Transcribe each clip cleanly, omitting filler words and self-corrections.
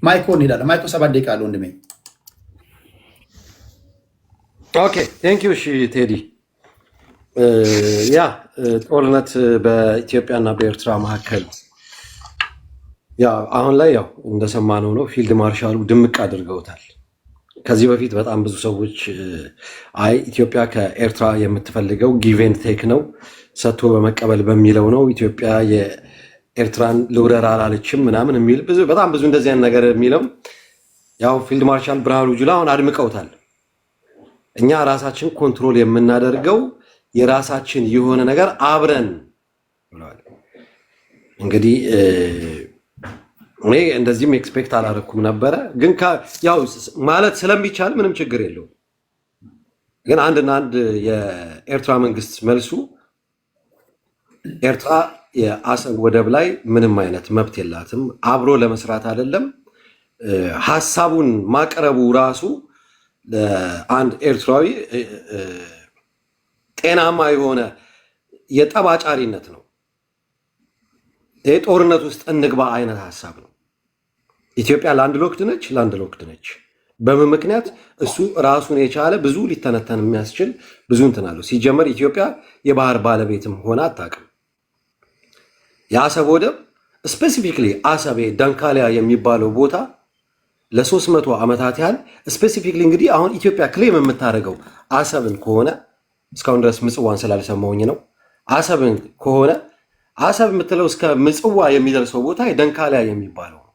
ማይኮ እንሄዳለን። ማይኮ 7 ደቂቃ አለ ወንድሜ። ኦኬ ቴንክ ዩ። እሺ ቴዲ፣ ያ ጦርነት በኢትዮጵያና በኤርትራ መካከል አሁን ላይ እንደሰማነው ነው። ፊልድ ማርሻሉ ድምቅ አድርገውታል። ከዚህ በፊት በጣም ብዙ ሰዎች አይ ኢትዮጵያ ከኤርትራ የምትፈልገው ጊቭ ኤንድ ቴክ ነው፣ ሰጥቶ በመቀበል በሚለው ነው፣ ኢትዮጵያ የኤርትራን ልውረር አላለችም ምናምን የሚል በጣም ብዙ እንደዚህ አይነት ነገር የሚለው ፊልድ ማርሻል ብርሃኑ ጁላ አሁን አድምቀውታል። እኛ ራሳችን ኮንትሮል የምናደርገው የራሳችን የሆነ ነገር አብረን ብለዋል። እንግዲህ እኔ እንደዚህም ኤክስፔክት አላደረኩም ነበረ፣ ግን ማለት ስለሚቻል ምንም ችግር የለውም። ግን አንድና አንድ የኤርትራ መንግስት መልሱ ኤርትራ የአሰብ ወደብ ላይ ምንም አይነት መብት የላትም፣ አብሮ ለመስራት አይደለም ሀሳቡን ማቅረቡ ራሱ ለአንድ ኤርትራዊ ጤናማ የሆነ የጠባጫሪነት ነው። ይህ ጦርነት ውስጥ እንግባ አይነት ሀሳብ ነው። ኢትዮጵያ ላንድ ሎክድ ነች። በምን ምክንያት? እሱ ራሱን የቻለ ብዙ ሊተነተን የሚያስችል ብዙ እንትን አለው። ሲጀመር ኢትዮጵያ የባህር ባለቤትም ሆነ አታውቅም። የአሰብ ወደብ ስፔሲፊክሊ አሰቤ ደንካሊያ የሚባለው ቦታ ለ300 ዓመታት ያህል ስፔሲፊክሊ እንግዲህ አሁን ኢትዮጵያ ክሌም የምታደርገው አሰብን ከሆነ እስካሁን ድረስ ምጽዋን ስላልሰማሁኝ ነው። አሰብን ከሆነ አሰብ የምትለው እስከ ምጽዋ የሚደርሰው ቦታ ደንካሊያ የሚባለው ነው።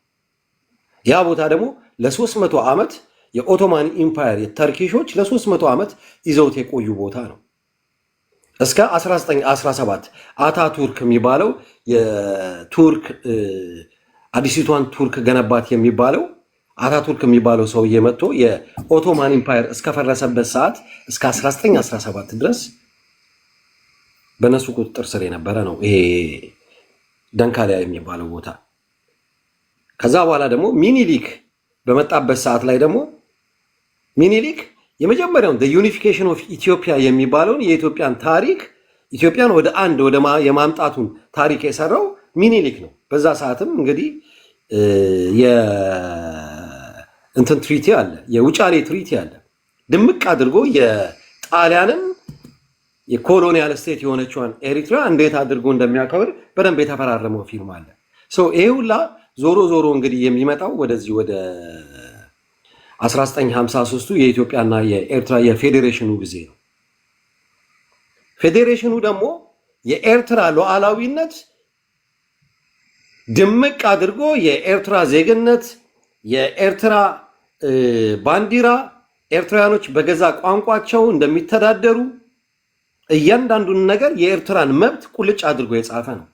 ያ ቦታ ደግሞ ለ300 ዓመት የኦቶማን ኢምፓየር የተርኪሾች ለ300 ዓመት ይዘውት የቆዩ ቦታ ነው። እስከ 1917 አታቱርክ የሚባለው የቱርክ አዲሲቷን ቱርክ ገነባት የሚባለው አታቱርክ የሚባለው ሰውዬ መጥቶ የኦቶማን ኢምፓየር እስከፈረሰበት ሰዓት እስከ 1917 ድረስ በነሱ ቁጥጥር ስር የነበረ ነው ይሄ ደንካሊያ የሚባለው ቦታ። ከዛ በኋላ ደግሞ ሚኒሊክ በመጣበት ሰዓት ላይ ደግሞ ሚኒሊክ የመጀመሪያውን ዩኒፊኬሽን ኦፍ ኢትዮጵያ የሚባለውን የኢትዮጵያን ታሪክ ኢትዮጵያን ወደ አንድ የማምጣቱን ታሪክ የሰራው ሚኒሊክ ነው። በዛ ሰዓትም እንግዲህ እንትን ትሪቲ አለ፣ የውጫሌ ትሪቲ አለ። ድምቅ አድርጎ የጣሊያንን የኮሎኒያል ስቴት የሆነችዋን ኤሪትራ እንዴት አድርጎ እንደሚያከብር በደንብ የተፈራረመው ፊልም አለ። ይሄ ሁላ ዞሮ ዞሮ እንግዲህ የሚመጣው ወደዚህ ወደ 1953ቱ የኢትዮጵያና የኤርትራ የፌዴሬሽኑ ጊዜ ነው። ፌዴሬሽኑ ደግሞ የኤርትራ ሉዓላዊነት ድምቅ አድርጎ የኤርትራ ዜግነት፣ የኤርትራ ባንዲራ፣ ኤርትራውያኖች በገዛ ቋንቋቸው እንደሚተዳደሩ እያንዳንዱን ነገር የኤርትራን መብት ቁልጭ አድርጎ የጻፈ ነው።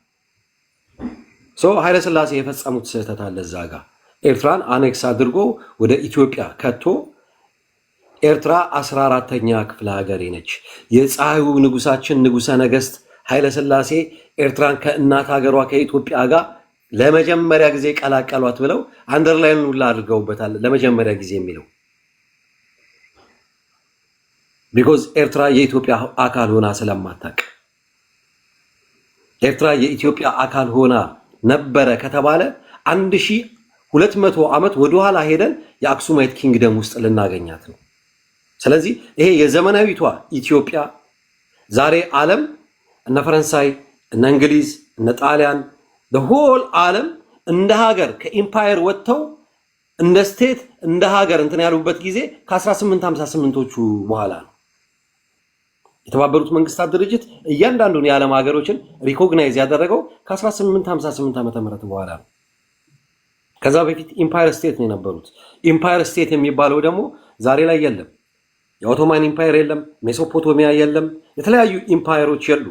ኃይለሥላሴ የፈጸሙት ስህተት አለ እዛ ጋር። ኤርትራን አኔክስ አድርጎ ወደ ኢትዮጵያ ከቶ ኤርትራ 14ተኛ ክፍለ ሀገሬ ነች። የፀሐዩ ንጉሳችን ንጉሰ ነገስት ኃይለሥላሴ ኤርትራን ከእናት ሀገሯ ከኢትዮጵያ ጋር ለመጀመሪያ ጊዜ ቀላቀሏት ብለው አንደርላይን ሁላ አድርገውበታል። ለመጀመሪያ ጊዜ የሚለው ቢኮዝ ኤርትራ የኢትዮጵያ አካል ሆና ስለማታውቅ። ኤርትራ የኢትዮጵያ አካል ሆና ነበረ ከተባለ 1200 ዓመት ወደኋላ ሄደን የአክሱማይት ኪንግደም ውስጥ ልናገኛት ነው። ስለዚህ ይሄ የዘመናዊቷ ኢትዮጵያ ዛሬ ዓለም እነ ፈረንሳይ፣ እነ እንግሊዝ፣ እነ ጣሊያን ሆል ዓለም እንደ ሀገር ከኢምፓየር ወጥተው እንደ ስቴት እንደ ሀገር እንትን ያሉበት ጊዜ ከ1858ዎቹ በኋላ ነው። የተባበሩት መንግስታት ድርጅት እያንዳንዱን የዓለም ሀገሮችን ሪኮግናይዝ ያደረገው ከ1858 ዓመተ ምህረት በኋላ ነው። ከዛ በፊት ኢምፓየር ስቴት ነው የነበሩት። ኢምፓየር ስቴት የሚባለው ደግሞ ዛሬ ላይ የለም። የኦቶማን ኢምፓየር የለም፣ ሜሶፖቶሚያ የለም፣ የተለያዩ ኢምፓየሮች የሉ።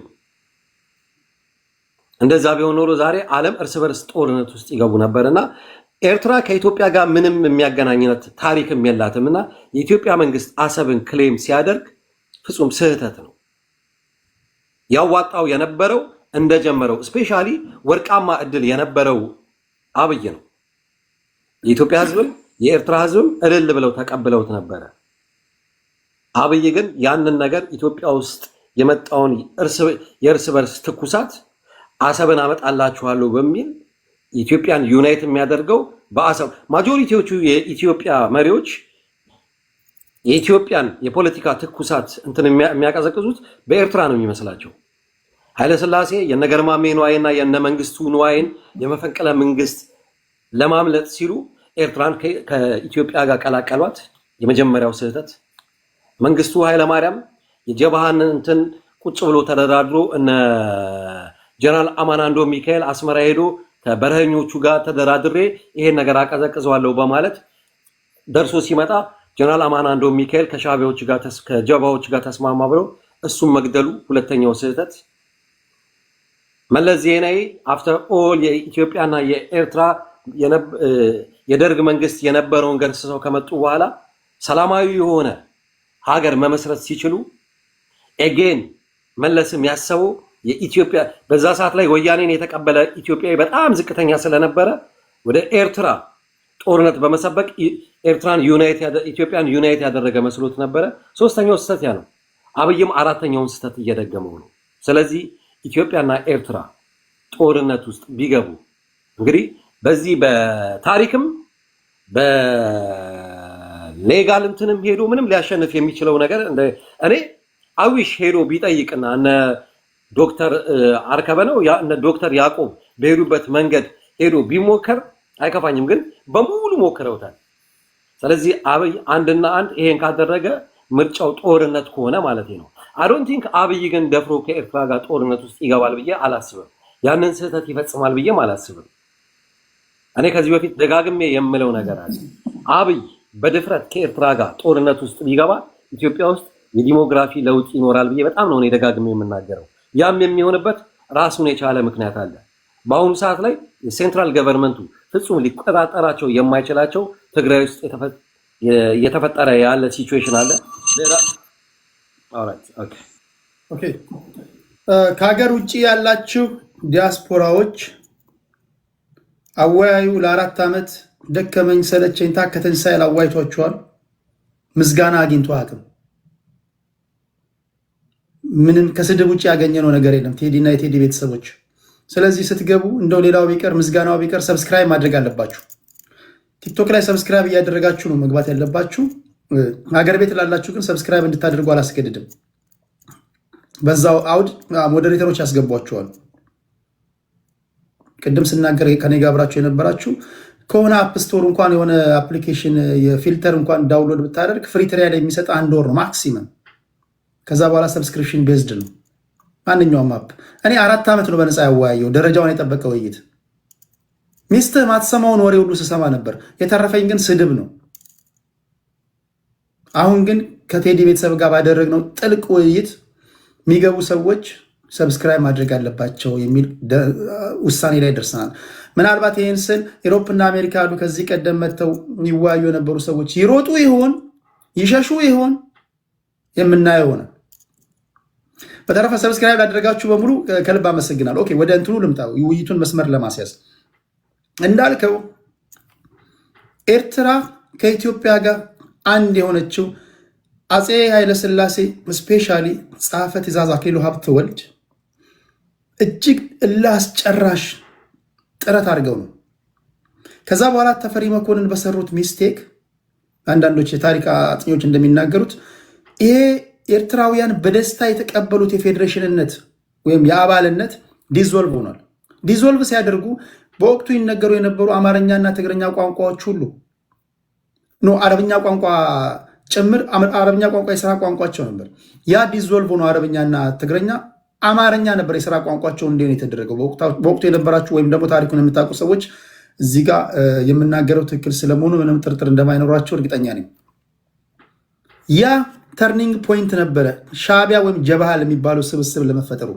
እንደዛ ቢሆን ኖሮ ዛሬ ዓለም እርስ በርስ ጦርነት ውስጥ ይገቡ ነበርና ኤርትራ ከኢትዮጵያ ጋር ምንም የሚያገናኝነት ታሪክም የላትምና የኢትዮጵያ መንግስት አሰብን ክሌም ሲያደርግ ፍጹም ስህተት ነው። ያዋጣው የነበረው እንደጀመረው ስፔሻሊ ወርቃማ እድል የነበረው አብይ ነው። የኢትዮጵያ ህዝብም የኤርትራ ህዝብም እልል ብለው ተቀብለውት ነበረ። አብይ ግን ያንን ነገር ኢትዮጵያ ውስጥ የመጣውን የእርስ በርስ ትኩሳት አሰብን አመጣላችኋለሁ በሚል ኢትዮጵያን ዩናይት የሚያደርገው በአሰብ ማጆሪቲዎቹ የኢትዮጵያ መሪዎች የኢትዮጵያን የፖለቲካ ትኩሳት እንትን የሚያቀዘቅዙት በኤርትራ ነው የሚመስላቸው። ኃይለሥላሴ የነገርማሜ ንዋይና የነ መንግስቱ ንዋይን የመፈንቅለ መንግስት ለማምለጥ ሲሉ ኤርትራን ከኢትዮጵያ ጋር ቀላቀሏት። የመጀመሪያው ስህተት። መንግስቱ ኃይለማርያም የጀብሃን እንትን ቁጭ ብሎ ተደራድሮ እነ ጀነራል አማናንዶ ሚካኤል አስመራ ሄዶ ከበረኞቹ ጋር ተደራድሬ ይሄን ነገር አቀዘቅዘዋለሁ በማለት ደርሶ ሲመጣ ጀነራል አማናንዶ ሚካኤል ከሻቢያዎች ጋር ከጀብሃዎች ጋር ተስማማ ብሎ እሱም መግደሉ ሁለተኛው ስህተት። መለስ ዜናዊ አፍተር ኦል የኢትዮጵያና የኤርትራ የደርግ መንግስት የነበረውን ገርስሰው ከመጡ በኋላ ሰላማዊ የሆነ ሀገር መመስረት ሲችሉ ኤጌን መለስም ያሰበው የኢትዮጵያ በዛ ሰዓት ላይ ወያኔን የተቀበለ ኢትዮጵያዊ በጣም ዝቅተኛ ስለነበረ ወደ ኤርትራ ጦርነት በመሰበቅ ኢትዮጵያን ዩናይት ያደረገ መስሎት ነበረ። ሶስተኛው ስህተት ያ ነው። አብይም አራተኛውን ስህተት እየደገመው ነው። ስለዚህ ኢትዮጵያና ኤርትራ ጦርነት ውስጥ ቢገቡ እንግዲህ በዚህ በታሪክም በሌጋል እንትንም ሄዶ ምንም ሊያሸንፍ የሚችለው ነገር እኔ አዊሽ ሄዶ ቢጠይቅና እነ ዶክተር አርከበ ነው እነ ዶክተር ያዕቆብ በሄዱበት መንገድ ሄዶ ቢሞከር አይከፋኝም። ግን በሙሉ ሞክረውታል። ስለዚህ አብይ አንድና አንድ ይሄን ካደረገ ምርጫው ጦርነት ከሆነ ማለት ነው። አይ ዶንት ቲንክ አብይ ግን ደፍሮ ከኤርትራ ጋር ጦርነት ውስጥ ይገባል ብዬ አላስብም። ያንን ስህተት ይፈጽማል ብዬ አላስብም። እኔ ከዚህ በፊት ደጋግሜ የምለው ነገር አለ። አብይ በድፍረት ከኤርትራ ጋር ጦርነት ውስጥ ቢገባ ኢትዮጵያ ውስጥ የዲሞግራፊ ለውጥ ይኖራል ብዬ በጣም ነው እኔ ደጋግሜ የምናገረው። ያም የሚሆንበት ራሱን የቻለ ምክንያት አለ። በአሁኑ ሰዓት ላይ የሴንትራል ገቨርንመንቱ ፍጹም ሊቆጣጠራቸው የማይችላቸው ትግራይ ውስጥ እየተፈጠረ ያለ ሲቹዌሽን አለ። ኦኬ ከሀገር ውጭ ያላችሁ ዲያስፖራዎች አወያዩ ለ4 ዓመት ደከመኝ ሰለቸኝ ታከተኝ ሳይል አዋይቷቸዋል። ምስጋና አግኝቶ አቅም ምንም ከስድብ ውጭ ያገኘነው ነገር የለም ቴዲና የቴዲ ቤተሰቦች። ስለዚህ ስትገቡ እንደው ሌላው ቢቀር ምስጋናው ቢቀር ሰብስክራይብ ማድረግ አለባችሁ። ቲክቶክ ላይ ሰብስክራይብ እያደረጋችሁ ነው መግባት ያለባችሁ። ሀገር ቤት ላላችሁ ግን ሰብስክራይብ እንድታደርጉ አላስገድድም። በዛው አውድ ሞዴሬተሮች ያስገቧቸዋል። ቅድም ስናገር ከኔ ጋር አብራችሁ የነበራችሁ ከሆነ አፕ ስቶር እንኳን የሆነ አፕሊኬሽን የፊልተር እንኳን ዳውንሎድ ብታደርግ ፍሪ ትራያል የሚሰጥ 1 ወር ነው ማክሲመም። ከዛ በኋላ ሰብስክሪፕሽን ቤዝድ ነው ማንኛውም አፕ። እኔ 4 ዓመት ነው በነፃ ያወያየው ደረጃውን የጠበቀ ውይይት። ሚስትህ ማትሰማውን ወሬ ሁሉ ስሰማ ነበር። የተረፈኝ ግን ስድብ ነው። አሁን ግን ከቴዲ ቤተሰብ ጋር ባደረግነው ጥልቅ ውይይት የሚገቡ ሰዎች ሰብስክራይብ ማድረግ አለባቸው የሚል ውሳኔ ላይ ደርሰናል። ምናልባት ይህን ስል ኤሮፕና አሜሪካ ያሉ ከዚህ ቀደም መጥተው ይወያዩ የነበሩ ሰዎች ይሮጡ ይሆን ይሸሹ ይሆን የምናየው ሆነ። በተረፈ ሰብስክራይብ ላደረጋችሁ በሙሉ ከልብ አመሰግናለሁ። ኦኬ ወደ እንትኑ ልምጣ፣ ውይይቱን መስመር ለማስያዝ እንዳልከው ኤርትራ ከኢትዮጵያ ጋር አንድ የሆነችው አፄ ኃይለሥላሴ ስፔሻሊ ጸሐፌ ትእዛዝ አክሊሉ ሀብተወልድ እጅግ እልህ አስጨራሽ ጥረት አድርገው ነው። ከዛ በኋላ ተፈሪ መኮንን በሰሩት ሚስቴክ አንዳንዶች የታሪክ አጥኚዎች እንደሚናገሩት ይሄ ኤርትራውያን በደስታ የተቀበሉት የፌዴሬሽንነት ወይም የአባልነት ዲዞልቭ ሆኗል። ዲዞልቭ ሲያደርጉ በወቅቱ ይነገሩ የነበሩ አማርኛና ትግርኛ ቋንቋዎች ሁሉ አረብኛ ቋንቋ ጭምር አረብኛ ቋንቋ የስራ ቋንቋቸው ነበር። ያ ዲዞልቭ ሆኖ አረብኛና ትግርኛ አማርኛ ነበር የስራ ቋንቋቸው እንዲሆን የተደረገው። በወቅቱ የነበራችሁ ወይም ደግሞ ታሪኩን የምታውቁ ሰዎች እዚህ ጋር የምናገረው ትክክል ስለመሆኑ ምንም ጥርጥር እንደማይኖራቸው እርግጠኛ ነኝ። ያ ተርኒንግ ፖይንት ነበረ ሻዕቢያ ወይም ጀብሃ የሚባለው ስብስብ ለመፈጠሩ።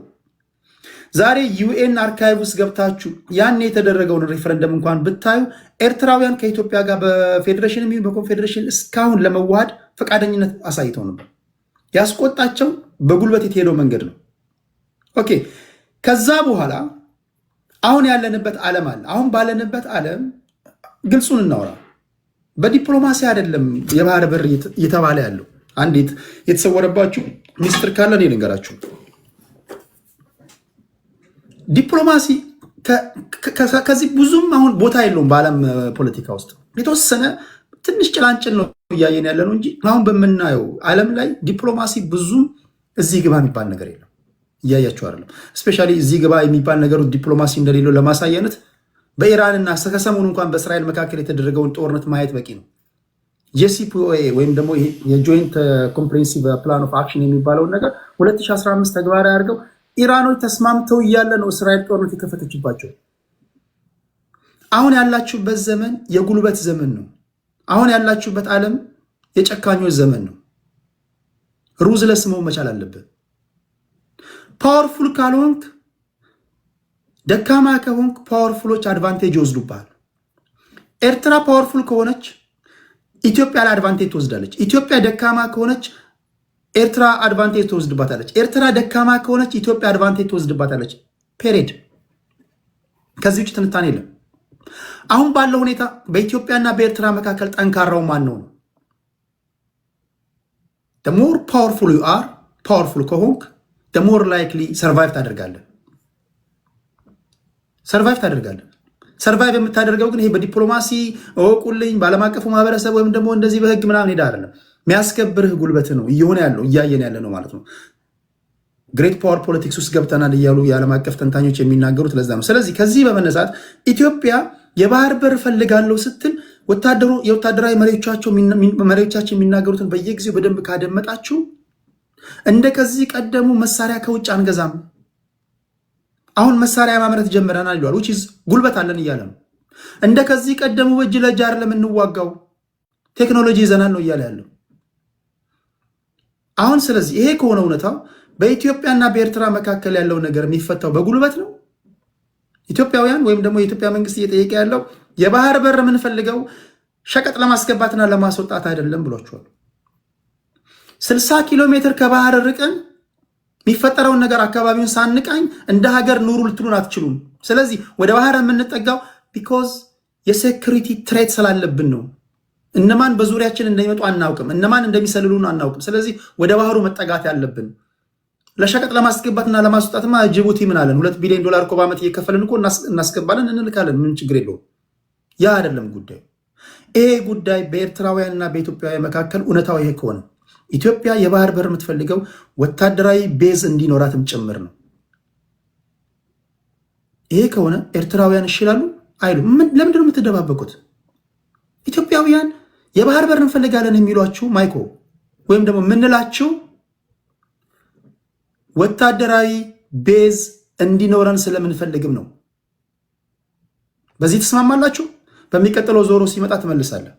ዛሬ ዩኤን አርካይቭ ውስጥ ገብታችሁ ያን የተደረገውን ሪፈረንደም እንኳን ብታዩ ኤርትራውያን ከኢትዮጵያ ጋር በፌዴሬሽን የሚሆን በኮንፌዴሬሽን እስካሁን ለመዋሃድ ፈቃደኝነት አሳይተው ነበር። ያስቆጣቸው በጉልበት የተሄደው መንገድ ነው። ኦኬ ከዛ በኋላ አሁን ያለንበት ዓለም አለ። አሁን ባለንበት ዓለም ግልጹን እናወራ። በዲፕሎማሲ አይደለም የባህር በር እየተባለ ያለው። አንዲት የተሰወረባችሁ ሚስጥር ካለ እኔ ልንገራችሁ። ዲፕሎማሲ ከዚህ ብዙም አሁን ቦታ የለውም በዓለም ፖለቲካ ውስጥ የተወሰነ ትንሽ ጭላንጭል ነው እያየን ያለ ነው እንጂ አሁን በምናየው ዓለም ላይ ዲፕሎማሲ ብዙም እዚህ ግባ የሚባል ነገር የለም። እያያቸው አይደለም። እስፔሻሊ እዚህ ግባ የሚባል ነገሩ ዲፕሎማሲ እንደሌለው ለማሳየነት በኢራንና ከሰሞኑ እንኳን በእስራኤል መካከል የተደረገውን ጦርነት ማየት በቂ ነው። ጄሲፒኦኤ ወይም ደግሞ የጆይንት ኮምፕሬሄንሲቭ ፕላን ኦፍ አክሽን የሚባለውን ነገር 2015 ተግባራዊ አድርገው ኢራኖች ተስማምተው እያለ ነው እስራኤል ጦርነት የከፈተችባቸው። አሁን ያላችሁበት ዘመን የጉልበት ዘመን ነው። አሁን ያላችሁበት ዓለም የጨካኞች ዘመን ነው። ሩዝለስ መሆን መቻል አለብን። ፓወርፉል ካልሆንክ፣ ደካማ ከሆንክ ፓወርፉሎች አድቫንቴጅ ይወስዱብሃል። ኤርትራ ፓወርፉል ከሆነች ኢትዮጵያ ላይ አድቫንቴጅ ትወስዳለች። ኢትዮጵያ ደካማ ከሆነች ኤርትራ አድቫንቴጅ ትወስድባታለች። ኤርትራ ደካማ ከሆነች ኢትዮጵያ አድቫንቴጅ ትወስድባታለች። ፔሬድ። ከዚህ ውጭ ትንታኔ የለም። አሁን ባለው ሁኔታ በኢትዮጵያና በኤርትራ መካከል ጠንካራው ማን ነው? the more powerful you are powerful ከሆንክ the more likely survive ታደርጋለህ። ሰርቫይቭ የምታደርገው ግን ይሄ በዲፕሎማሲ እወቁልኝ ባለም አቀፉ ማህበረሰብ ወይም ደግሞ እንደዚህ በህግ ምናምን ሄዳ አይደለም። የሚያስከብርህ ጉልበት ነው እየሆነ ያለው እያየን ያለ ነው ማለት ነው። ግሬት ፓወር ፖለቲክስ ውስጥ ገብተናል እያሉ የዓለም አቀፍ ተንታኞች የሚናገሩት ለዛ ነው። ስለዚህ ከዚህ በመነሳት ኢትዮጵያ የባህር በር ፈልጋለሁ ስትል የወታደራዊ መሪዎቻቸው የሚናገሩትን በየጊዜው በደንብ ካደመጣችሁ እንደ ከዚህ ቀደሙ መሳሪያ ከውጭ አንገዛም፣ አሁን መሳሪያ ማምረት ጀምረናል ይሏል። which is ጉልበት አለን እያለ ነው። እንደ ከዚህ ቀደሙ በእጅ ለእጅ አይደለም የምንዋጋው፣ ቴክኖሎጂ ይዘናል ነው እያለ ያለው አሁን። ስለዚህ ይሄ ከሆነ እውነታው በኢትዮጵያና በኤርትራ መካከል ያለው ነገር የሚፈታው በጉልበት ነው። ኢትዮጵያውያን ወይም ደግሞ የኢትዮጵያ መንግስት እየጠየቀ ያለው የባህር በር የምንፈልገው ሸቀጥ ለማስገባትና ለማስወጣት አይደለም ብሏቸዋል። 60 ኪሎ ሜትር ከባህር ርቀን የሚፈጠረውን ነገር አካባቢውን ሳንቃኝ እንደ ሀገር ኑሩ ልትሉን አትችሉም። ስለዚህ ወደ ባህር የምንጠጋው ቢኮዝ የሴኩሪቲ ትሬት ስላለብን ነው። እነማን በዙሪያችን እንደሚመጡ አናውቅም፣ እነማን እንደሚሰልሉን አናውቅም። ስለዚህ ወደ ባህሩ መጠጋት ያለብን ለሸቀጥ ለማስገባትና ለማስወጣትማ ጅቡቲ ምን አለን? $2 ቢሊዮን እኮ በዓመት እየከፈልን እኮ እናስገባለን፣ እንልካለን። ምን ችግር የለውም። ያ አይደለም ጉዳዩ። ይሄ ጉዳይ በኤርትራውያንና በኢትዮጵያውያን መካከል እውነታው ይሄ ከሆነ ኢትዮጵያ የባህር በር የምትፈልገው ወታደራዊ ቤዝ እንዲኖራትም ጭምር ነው። ይሄ ከሆነ ኤርትራውያን ይሽላሉ አይሉ። ለምንድን ነው የምትደባበቁት? ኢትዮጵያውያን የባህር በር እንፈልጋለን የሚሏችሁ ማይኮ ወይም ደግሞ ምንላችሁ ወታደራዊ ቤዝ እንዲኖረን ስለምንፈልግም ነው። በዚህ ተስማማላችሁ? በሚቀጥለው ዞሮ ሲመጣ ትመልሳለህ።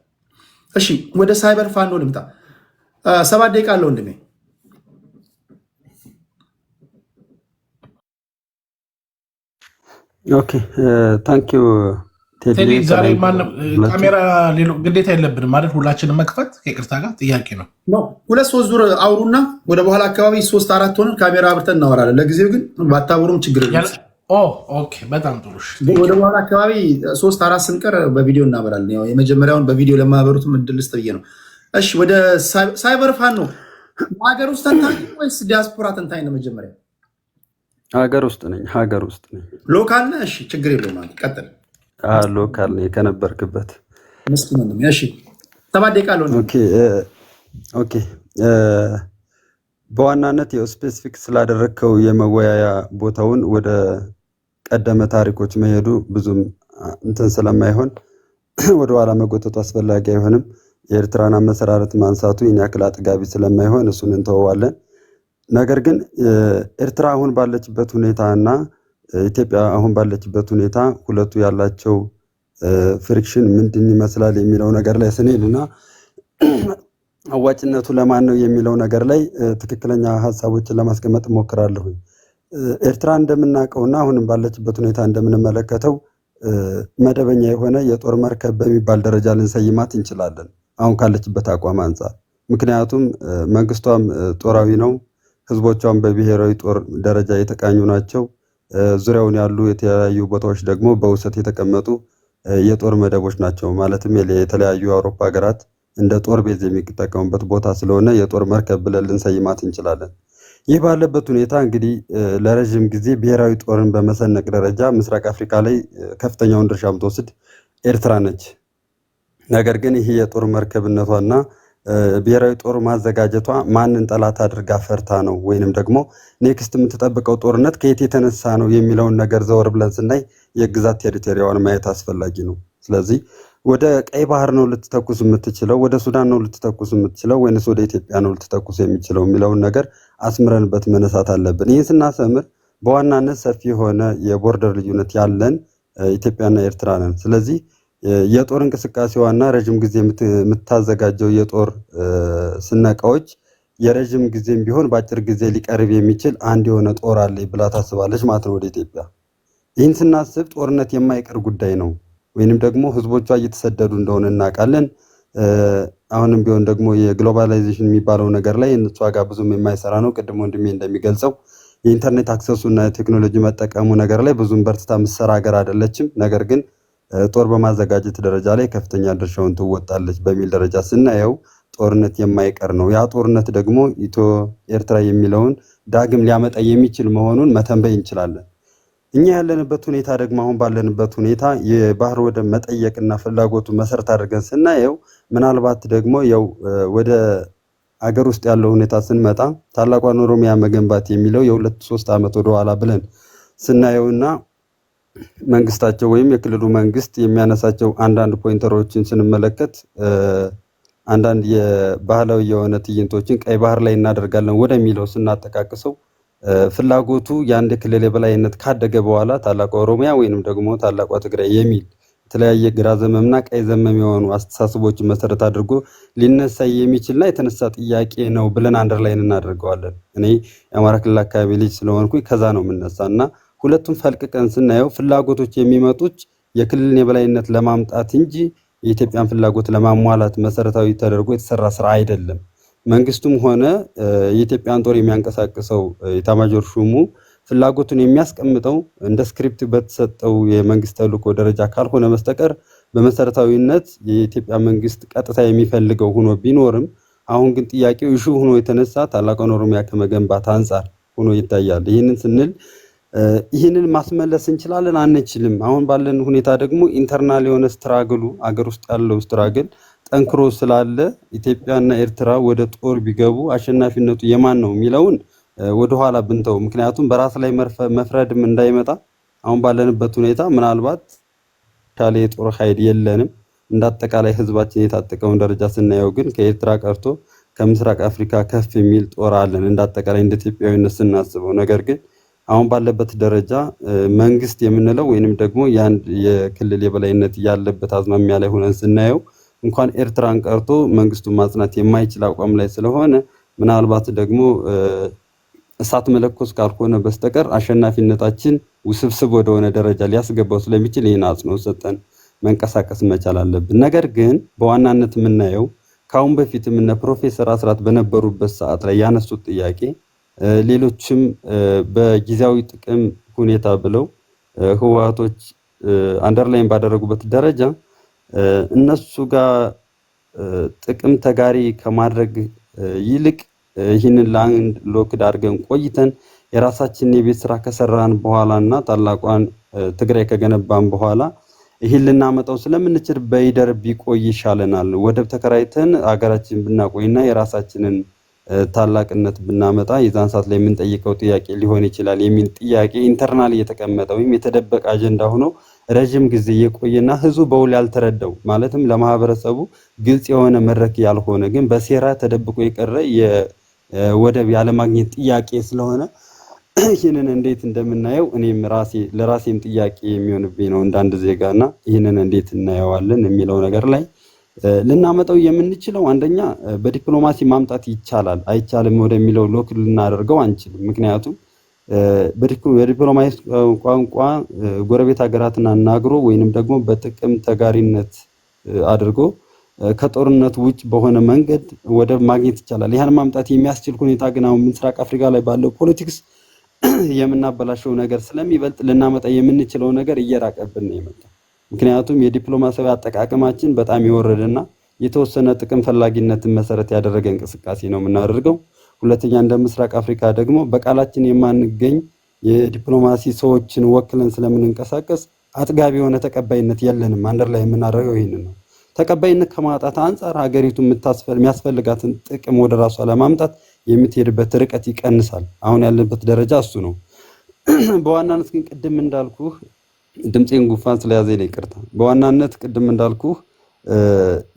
እሺ፣ ወደ ሳይበር ፋኖ ልምጣ። 7 ደቂቃ አለው ወንድሜ። ኦኬ ታንኪዩ ቴዲ። ዛሬ ካሜራ ግዴታ የለብንም ማለት ሁላችንም መክፈት ከይቅርታ ጋር ጥያቄ ነው። 2-3 ዙር አውሩና ወደ በኋላ አካባቢ 3-4 ሆነን ካሜራ አብርተን እናወራለን። ለጊዜው ግን ባታወሩም ችግር የለም። ኦኬ በጣም ጥሩ። ወደ በኋላ አካባቢ 3-4 ስንቀር በቪዲዮ እናበራለን። ያው የመጀመሪያውን በቪዲዮ ለማህበሩትም እድል ልስጥ ብዬ ነው። እሺ፣ ወደ ሳይበር ፋኖ ሀገር ውስጥ ተንታኝ ወይስ ዲያስፖራ ተንታኝ ነው? መጀመሪያ ሀገር ውስጥ ነኝ። ሎካል ነህ? እሺ፣ ችግር የለውም። ማለት ቀጥል። ሎካል ነኝ ከነበርክበት። ምስኪን ነው። እሺ፣ 7 ደቂቃ አለው። ኦኬ በዋናነት ስፔሲፊክ ስላደረግከው የመወያያ ቦታውን ወደ ቀደመ ታሪኮች መሄዱ ብዙም እንትን ስለማይሆን ወደ ኋላ መጎተቱ አስፈላጊ አይሆንም። የኤርትራን አመሰራረት ማንሳቱ ይህን ያክል አጥጋቢ ስለማይሆን እሱን እንተወዋለን። ነገር ግን ኤርትራ አሁን ባለችበት ሁኔታ እና ኢትዮጵያ አሁን ባለችበት ሁኔታ ሁለቱ ያላቸው ፍሪክሽን ምንድን ይመስላል የሚለው ነገር ላይ ስንሄድና አዋጭነቱ ለማን ነው የሚለው ነገር ላይ ትክክለኛ ሀሳቦችን ለማስቀመጥ እሞክራለሁ። ኤርትራ እንደምናውቀውና አሁንም ባለችበት ሁኔታ እንደምንመለከተው መደበኛ የሆነ የጦር መርከብ በሚባል ደረጃ ልንሰይማት እንችላለን አሁን ካለችበት አቋም አንጻር። ምክንያቱም መንግስቷም ጦራዊ ነው፣ ህዝቦቿም በብሔራዊ ጦር ደረጃ የተቃኙ ናቸው። ዙሪያውን ያሉ የተለያዩ ቦታዎች ደግሞ በውሰት የተቀመጡ የጦር መደቦች ናቸው። ማለትም የተለያዩ የአውሮፓ ሀገራት እንደ ጦር ቤዝ የሚጠቀሙበት ቦታ ስለሆነ የጦር መርከብ ብለን ልንሰይማት እንችላለን። ይህ ባለበት ሁኔታ እንግዲህ ለረዥም ጊዜ ብሔራዊ ጦርን በመሰነቅ ደረጃ ምስራቅ አፍሪካ ላይ ከፍተኛውን ድርሻ የምትወስድ ኤርትራ ነች። ነገር ግን ይህ የጦር መርከብነቷና ብሔራዊ ጦር ማዘጋጀቷ ማንን ጠላት አድርጋ ፈርታ ነው ወይንም ደግሞ ኔክስት የምትጠብቀው ጦርነት ከየት የተነሳ ነው የሚለውን ነገር ዘወር ብለን ስናይ የግዛት ቴሪቶሪያዋን ማየት አስፈላጊ ነው። ስለዚህ ወደ ቀይ ባህር ነው ልትተኩስ የምትችለው፣ ወደ ሱዳን ነው ልትተኩስ የምትችለው ወይንስ ወደ ኢትዮጵያ ነው ልትተኩስ የሚችለው የሚለውን ነገር አስምረንበት መነሳት አለብን። ይህን ስናሰምር በዋናነት ሰፊ የሆነ የቦርደር ልዩነት ያለን ኢትዮጵያና ኤርትራ ነን። ስለዚህ የጦር እንቅስቃሴዋና ረዥም ጊዜ የምታዘጋጀው የጦር ስነቃዎች የረዥም ጊዜም ቢሆን በአጭር ጊዜ ሊቀርብ የሚችል አንድ የሆነ ጦር አለ ብላ ታስባለች ማለት ነው ወደ ኢትዮጵያ። ይህን ስናስብ ጦርነት የማይቀር ጉዳይ ነው፣ ወይንም ደግሞ ህዝቦቿ እየተሰደዱ እንደሆነ እናውቃለን። አሁንም ቢሆን ደግሞ የግሎባላይዜሽን የሚባለው ነገር ላይ እነሷ ጋር ብዙም የማይሰራ ነው። ቅድም ወንድሜ እንደሚገልጸው የኢንተርኔት አክሰሱ እና የቴክኖሎጂ መጠቀሙ ነገር ላይ ብዙም በርትታ ምሰራ ሀገር አይደለችም። ነገር ግን ጦር በማዘጋጀት ደረጃ ላይ ከፍተኛ ድርሻውን ትወጣለች በሚል ደረጃ ስናየው ጦርነት የማይቀር ነው። ያ ጦርነት ደግሞ ኢትዮ ኤርትራ የሚለውን ዳግም ሊያመጣ የሚችል መሆኑን መተንበይ እንችላለን። እኛ ያለንበት ሁኔታ ደግሞ አሁን ባለንበት ሁኔታ የባህር ወደብ መጠየቅና ፍላጎቱ መሰረት አድርገን ስናየው ምናልባት ደግሞ ያው ወደ አገር ውስጥ ያለው ሁኔታ ስንመጣ ታላቋን ኦሮሚያ መገንባት የሚለው የ2-3 ዓመት ወደኋላ ብለን ስናየውና መንግስታቸው ወይም የክልሉ መንግስት የሚያነሳቸው አንዳንድ ፖይንተሮችን ስንመለከት አንዳንድ የባህላዊ የሆነ ትዕይንቶችን ቀይ ባህር ላይ እናደርጋለን ወደሚለው ስናጠቃቅሰው ፍላጎቱ የአንድ ክልል የበላይነት ካደገ በኋላ ታላቋ ኦሮሚያ ወይንም ደግሞ ታላቋ ትግራይ የሚል የተለያየ ግራ ዘመምና ቀይ ዘመም የሆኑ አስተሳሰቦችን መሰረት አድርጎ ሊነሳ የሚችልና የተነሳ ጥያቄ ነው ብለን አንደርላይን እናደርገዋለን። እኔ የአማራ ክልል አካባቢ ልጅ ስለሆንኩኝ ከዛ ነው የምነሳና ሁለቱም ፈልቅቀን ስናየው ፍላጎቶች የሚመጡት የክልልን የበላይነት ለማምጣት እንጂ የኢትዮጵያን ፍላጎት ለማሟላት መሰረታዊ ተደርጎ የተሰራ ስራ አይደለም። መንግስቱም ሆነ የኢትዮጵያን ጦር የሚያንቀሳቅሰው ኤታማዦር ሹሙ ፍላጎቱን የሚያስቀምጠው እንደ ስክሪፕት በተሰጠው የመንግስት ተልዕኮ ደረጃ ካልሆነ በስተቀር በመሰረታዊነት የኢትዮጵያ መንግስት ቀጥታ የሚፈልገው ሆኖ ቢኖርም አሁን ግን ጥያቄው ኢሹ ሆኖ የተነሳ ታላቋን ኦሮሚያ ከመገንባት አንጻር ሆኖ ይታያል። ይህንን ስንል ይህንን ማስመለስ እንችላለን አንችልም? አሁን ባለን ሁኔታ ደግሞ ኢንተርናል የሆነ ስትራግሉ አገር ውስጥ ያለው ስትራግል ጠንክሮ ስላለ ኢትዮጵያና ኤርትራ ወደ ጦር ቢገቡ አሸናፊነቱ የማን ነው የሚለውን ወደኋላ ብንተው፣ ምክንያቱም በራስ ላይ መፍረድም እንዳይመጣ አሁን ባለንበት ሁኔታ ምናልባት ካለ የጦር ኃይል የለንም። እንዳጠቃላይ ህዝባችን የታጠቀውን ደረጃ ስናየው ግን ከኤርትራ ቀርቶ ከምስራቅ አፍሪካ ከፍ የሚል ጦር አለን እንዳጠቃላይ እንደ ኢትዮጵያዊነት ስናስበው። ነገር ግን አሁን ባለበት ደረጃ መንግስት የምንለው ወይንም ደግሞ የአንድ የክልል የበላይነት ያለበት አዝማሚያ ላይ ሆነን ስናየው እንኳን ኤርትራን ቀርቶ መንግስቱን ማጽናት የማይችል አቋም ላይ ስለሆነ ምናልባት ደግሞ እሳት መለኮስ ካልሆነ በስተቀር አሸናፊነታችን ውስብስብ ወደሆነ ደረጃ ሊያስገባው ስለሚችል ይህን አጽንኦት ሰጠን መንቀሳቀስ መቻል አለብን። ነገር ግን በዋናነት የምናየው ከአሁን በፊትም እነ ፕሮፌሰር አስራት በነበሩበት ሰዓት ላይ ያነሱት ጥያቄ ሌሎችም በጊዜያዊ ጥቅም ሁኔታ ብለው ህወሓቶች አንደርላይን ባደረጉበት ደረጃ እነሱ ጋር ጥቅም ተጋሪ ከማድረግ ይልቅ ይህንን ላንድ ሎክድ አድርገን ቆይተን የራሳችንን የቤት ስራ ከሰራን በኋላና ታላቋን ትግራይ ከገነባን በኋላ ይህን ልናመጣው ስለምንችል በይደር ቢቆይ ይሻለናል፣ ወደብ ተከራይተን ሀገራችን ብናቆይና የራሳችንን ታላቅነት ብናመጣ የዛን ሰዓት ላይ የምንጠይቀው ጥያቄ ሊሆን ይችላል የሚል ጥያቄ ኢንተርናል እየተቀመጠ ወይም የተደበቀ አጀንዳ ሆኖ ረጅም ጊዜ የቆየና ህዝቡ በውል ያልተረዳው ማለትም ለማህበረሰቡ ግልጽ የሆነ መድረክ ያልሆነ ግን በሴራ ተደብቆ የቀረ የወደብ ያለማግኘት ጥያቄ ስለሆነ ይህንን እንዴት እንደምናየው እኔም ለራሴም ጥያቄ የሚሆንብኝ ነው እንዳንድ ዜጋና ይህንን እንዴት እናየዋለን የሚለው ነገር ላይ ልናመጣው የምንችለው አንደኛ በዲፕሎማሲ ማምጣት ይቻላል አይቻልም ወደሚለው ሎክ ልናደርገው አንችልም። ምክንያቱም በዲፕሎማሲ ቋንቋ ጎረቤት ሀገራትን አናግሮ ወይንም ደግሞ በጥቅም ተጋሪነት አድርጎ ከጦርነት ውጭ በሆነ መንገድ ወደብ ማግኘት ይቻላል። ይህን ማምጣት የሚያስችል ሁኔታ ግን አሁን ምስራቅ አፍሪካ ላይ ባለው ፖለቲክስ የምናበላሸው ነገር ስለሚበልጥ ልናመጣ የምንችለው ነገር እየራቀብን ነው የመጣው። ምክንያቱም የዲፕሎማሲያዊ አጠቃቀማችን በጣም የወረደና የተወሰነ ጥቅም ፈላጊነትን መሰረት ያደረገ እንቅስቃሴ ነው የምናደርገው። ሁለተኛ እንደ ምስራቅ አፍሪካ ደግሞ በቃላችን የማንገኝ የዲፕሎማሲ ሰዎችን ወክለን ስለምንንቀሳቀስ አጥጋቢ የሆነ ተቀባይነት የለንም። አንደር ላይ የምናደርገው ይሄንን ነው። ተቀባይነት ከማጣት አንፃር ሀገሪቱ የሚያስፈልጋትን ጥቅም ወደ ራሷ ለማምጣት የምትሄድበት ርቀት ይቀንሳል። አሁን ያለበት ደረጃ እሱ ነው። በዋናነት ግን ቅድም እንዳልኩህ ድምፄን ጉንፋን ስለያዘኝ ነው ይቅርታ። በዋናነት ቅድም እንዳልኩህ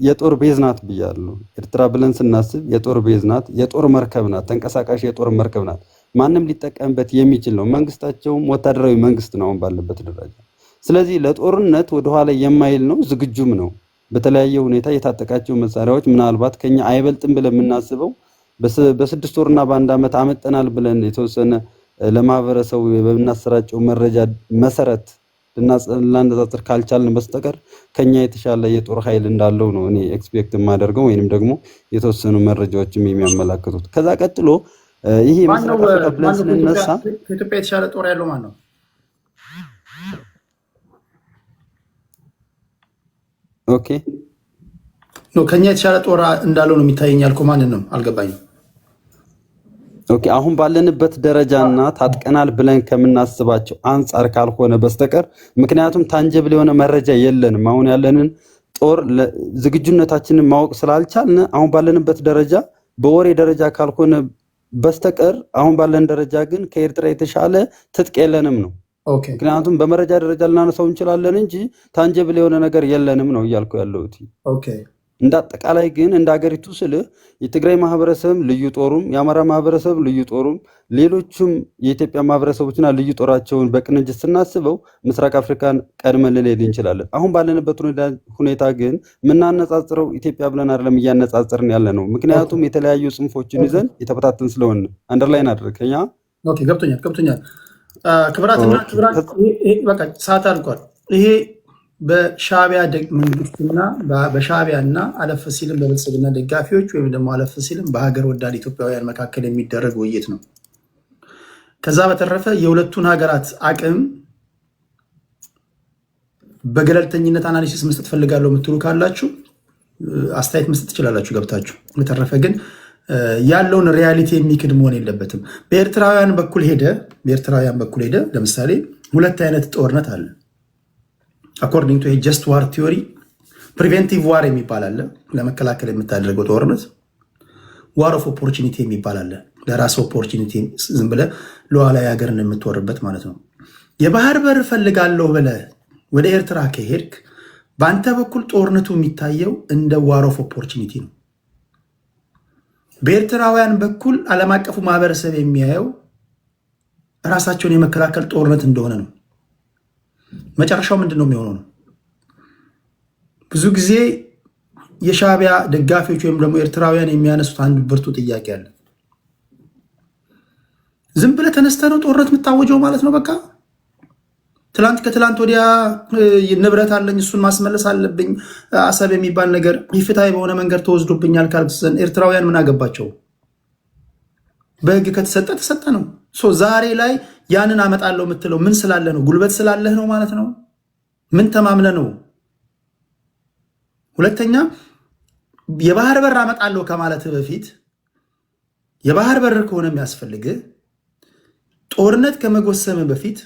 የጦር ቤዝ ናት ብያለሁ። ኤርትራ ብለን ስናስብ የጦር ቤዝ ናት፣ የጦር መርከብ ናት፣ ተንቀሳቃሽ የጦር መርከብ ናት። ማንም ሊጠቀምበት የሚችል ነው። መንግስታቸውም ወታደራዊ መንግስት ነው አሁን ባለበት ደረጃ። ስለዚህ ለጦርነት ወደኋላ የማይል ነው፣ ዝግጁም ነው። በተለያየ ሁኔታ የታጠቃቸው መሳሪያዎች ምናልባት ከኛ አይበልጥም ብለን የምናስበው በ6 ወርና በ1 ዓመት አመጠናል ብለን የተወሰነ ለማህበረሰቡ በምናሰራጨው መረጃ መሰረት ልናነጻጽር ካልቻልን በስተቀር ከኛ የተሻለ የጦር ኃይል እንዳለው ነው እኔ ኤክስፔክት የማደርገው ወይንም ደግሞ የተወሰኑ መረጃዎችም የሚያመላክቱት። ከዛ ቀጥሎ ይሄ ምስራቅ አፍሪካ ብለን ስንነሳ ከኢትዮጵያ የተሻለ ጦር ያለው ማን ነው? ኦኬ ነው ከኛ የተሻለ ጦር እንዳለው ነው የሚታየኝ። ያልኩ ማንን ነው አልገባኝም። ኦኬ አሁን ባለንበት ደረጃና ታጥቀናል ብለን ከምናስባቸው አንፃር ካልሆነ በስተቀር ምክንያቱም ታንጀብል የሆነ መረጃ የለንም። አሁን ያለንን ጦር ዝግጁነታችንን ማወቅ ስላልቻልን አሁን ባለንበት ደረጃ በወሬ ደረጃ ካልሆነ በስተቀር አሁን ባለን ደረጃ ግን ከኤርትራ የተሻለ ትጥቅ የለንም ነው። ምክንያቱም በመረጃ ደረጃ ልናነሳው እንችላለን እንጂ ታንጀብል የሆነ ነገር የለንም ነው እያልኩ ያለሁት። እንደ አጠቃላይ ግን እንደ ሀገሪቱ ስልህ የትግራይ ማህበረሰብ ልዩ ጦሩም የአማራ ማህበረሰብ ልዩ ጦሩም ሌሎችም የኢትዮጵያ ማህበረሰቦችና ልዩ ጦራቸውን በቅንጅት ስናስበው ምስራቅ አፍሪካን ቀድመን ልንሄድ እንችላለን። አሁን ባለንበት ሁኔታ ግን የምናነጻጽረው ኢትዮጵያ ብለን አይደለም እያነጻጽርን ያለ ነው። ምክንያቱም የተለያዩ ጽንፎችን ይዘን የተበታተን ስለሆነ አንደርላይን አድርገኛ። ኦኬ ገብቶኛል። ክብራትና ክብራት በቃ ሰዓት አልቋል። ይሄ በሻዕቢያ መንግስትና በሻዕቢያና አለፍ ሲልም በብልጽግና ደጋፊዎች ወይም ደግሞ አለፍ ሲልም በሀገር ወዳድ ኢትዮጵያውያን መካከል የሚደረግ ውይይት ነው። ከዛ በተረፈ የሁለቱን ሀገራት አቅም በገለልተኝነት አናሊሲስ መስጠት ፈልጋለሁ የምትሉ ካላችሁ አስተያየት መስጠት ትችላላችሁ ገብታችሁ። በተረፈ ግን ያለውን ሪያሊቲ የሚክድ መሆን የለበትም። በኤርትራውያን በኩል ሄደ ለምሳሌ ሁለት አይነት ጦርነት አለ። አኮርዲንግ ቱ ጀስት ዋር ቲዮሪ ፕሪቬንቲቭ ዋር የሚባል አለ፣ ለመከላከል የምታደርገው ጦርነት። ዋር ኦፍ ኦፖርቹኒቲ የሚባል አለ፣ ለራስ ኦፖርቹኒቲ ዝም ብለህ ሉዓላዊ ሀገርን የምትወርበት ማለት ነው። የባህር በር ፈልጋለሁ ብለህ ወደ ኤርትራ ከሄድክ በአንተ በኩል ጦርነቱ የሚታየው እንደ ዋር ኦፍ ኦፖርቹኒቲ ነው። በኤርትራውያን በኩል ዓለም አቀፉ ማህበረሰብ የሚያየው ራሳቸውን የመከላከል ጦርነት እንደሆነ ነው። መጨረሻው ምንድን ነው የሚሆነው ነው። ብዙ ጊዜ የሻዕቢያ ደጋፊዎች ወይም ደግሞ ኤርትራውያን የሚያነሱት አንድ ብርቱ ጥያቄ አለ። ዝም ብለህ ተነስተህ ነው ጦርነት የምታወጀው ማለት ነው። በቃ ከትላንት ወዲያ ንብረት አለኝ እሱን ማስመለስ አለብኝ፣ አሰብ የሚባል ነገር ኢፍትሐዊ በሆነ መንገድ ተወስዶብኛል ካልክሰን ኤርትራውያን ምን አገባቸው? በህግ ከተሰጠ ተሰጠ ነው። ዛሬ ላይ ያንን አመጣለሁ የምትለው ምን ስላለ ነው? ጉልበት ስላለህ ነው ማለት ነው? ምን ተማምነ ነው? ሁለተኛ የባህር በር አመጣለሁ ከማለት በፊት የባህር በር ከሆነ የሚያስፈልግህ ጦርነት ከመጎሰም በፊት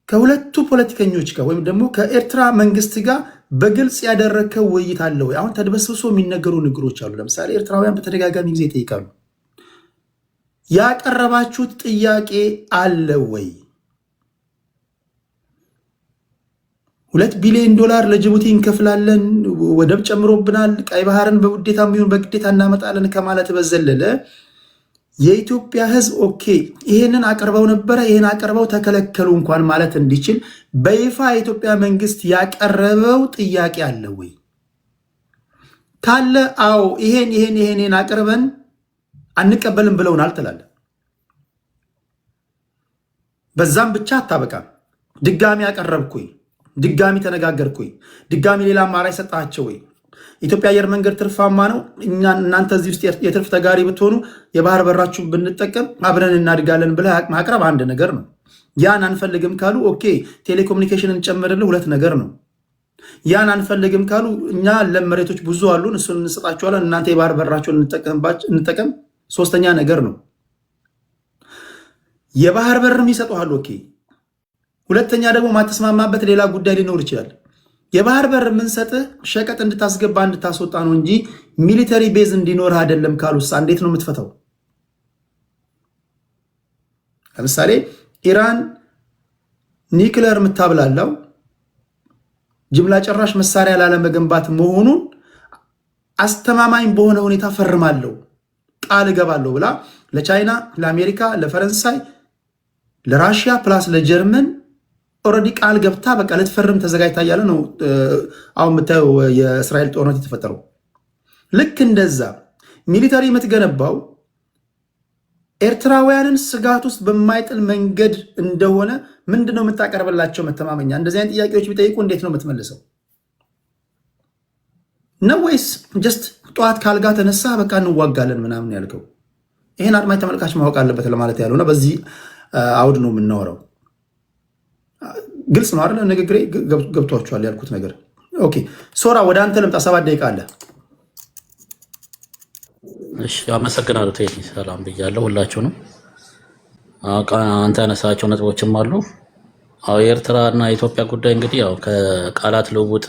ከሁለቱ ፖለቲከኞች ጋር ወይም ደግሞ ከኤርትራ መንግስት ጋር በግልጽ ያደረከው ውይይት አለ ወይ? አሁን ተድበስብሶ የሚነገሩ ንግሮች አሉ። ለምሳሌ ኤርትራውያን በተደጋጋሚ ጊዜ ይጠይቃሉ፣ ያቀረባችሁት ጥያቄ አለ ወይ? $2 ቢሊዮን ለጅቡቲ እንከፍላለን፣ ወደብ ጨምሮብናል፣ ቀይ ባህርን በውዴታ የሚሆን በግዴታ እናመጣለን ከማለት በዘለለ የኢትዮጵያ ህዝብ ኦኬ ይሄንን አቅርበው ነበረ፣ ይሄን አቅርበው ተከለከሉ እንኳን ማለት እንዲችል በይፋ የኢትዮጵያ መንግስት ያቀረበው ጥያቄ አለ ወይ? ካለ አዎ ይሄን አቅርበን አንቀበልም ብለውናል ትላለህ። በዛም ብቻ አታበቃም። ድጋሚ አቀረብኩኝ፣ ድጋሚ ተነጋገርኩኝ፣ ድጋሚ ሌላ አማራጭ ሰጣቸው ወይ? ኢትዮጵያ አየር መንገድ ትርፋማ ነው፣ እናንተ እዚህ ውስጥ የትርፍ ተጋሪ ብትሆኑ የባህር በራችሁን ብንጠቀም አብረን እናድጋለን ብለህ ማቅረብ አንድ ነገር ነው። ያን አንፈልግም ካሉ ኦኬ ቴሌኮሙኒኬሽን እንጨምርልህ ሁለት ነገር ነው። ያን አንፈልግም ካሉ እኛ ለመሬቶች ብዙ አሉን እሱን እንሰጣቸዋለን፣ እናንተ የባህር በራችሁን እንጠቀም ሶስተኛ ነገር ነው። የባህር በርም ይሰጡሃል። ኦኬ። ሁለተኛ ደግሞ ማተስማማበት ሌላ ጉዳይ ሊኖር ይችላል። የባህር በር የምንሰጥህ ሸቀጥ እንድታስገባ እንድታስወጣ ነው እንጂ ሚሊተሪ ቤዝ እንዲኖርህ አይደለም ካሉሳ እንዴት ነው የምትፈታው? ለምሳሌ ኢራን ኒክለር የምታብላላው ጅምላ ጨራሽ መሳሪያ ላለመገንባት መሆኑን አስተማማኝ በሆነ ሁኔታ ፈርማለሁ ቃል እገባለሁ ብላ ለቻይና፣ ለአሜሪካ፣ ለፈረንሳይ፣ ለራሽያ ፕላስ ለጀርመን ኦልሬዲ ቃል ገብታ በቃ ልትፈርም ተዘጋጅታ እያለ ነው አሁን የምታየው የእስራኤል ጦርነት የተፈጠረው። ልክ እንደዛ ሚሊተሪ የምትገነባው ኤርትራውያንን ስጋት ውስጥ በማይጥል መንገድ እንደሆነ ምንድነው የምታቀርብላቸው መተማመኛ? እንደዚህ አይነት ጥያቄዎች ቢጠይቁ እንዴት ነው የምትመልሰው? ነው ወይስ ጀስት ጠዋት ካልጋ ተነሳ በቃ እንዋጋለን ምናምን ያልከው? ይህን አድማጭ ተመልካች ማወቅ አለበት ለማለት ያለውና በዚህ አውድ ነው የምናወራው። ግልጽ ነው አይደል? ንግግሬ ገብቷችኋል ያልኩት ነገር። ኦኬ ሶራ ወደ አንተ ልምጣ። 7 ደቂቃ አለ። እሺ አመሰግናለሁ ቴዲ። ሰላም ብያለሁ ሁላችሁንም። አንተ ያነሳቸው ነጥቦችም አሉ። የኤርትራ እና የኢትዮጵያ ጉዳይ እንግዲህ ያው ከቃላት ልውውጥ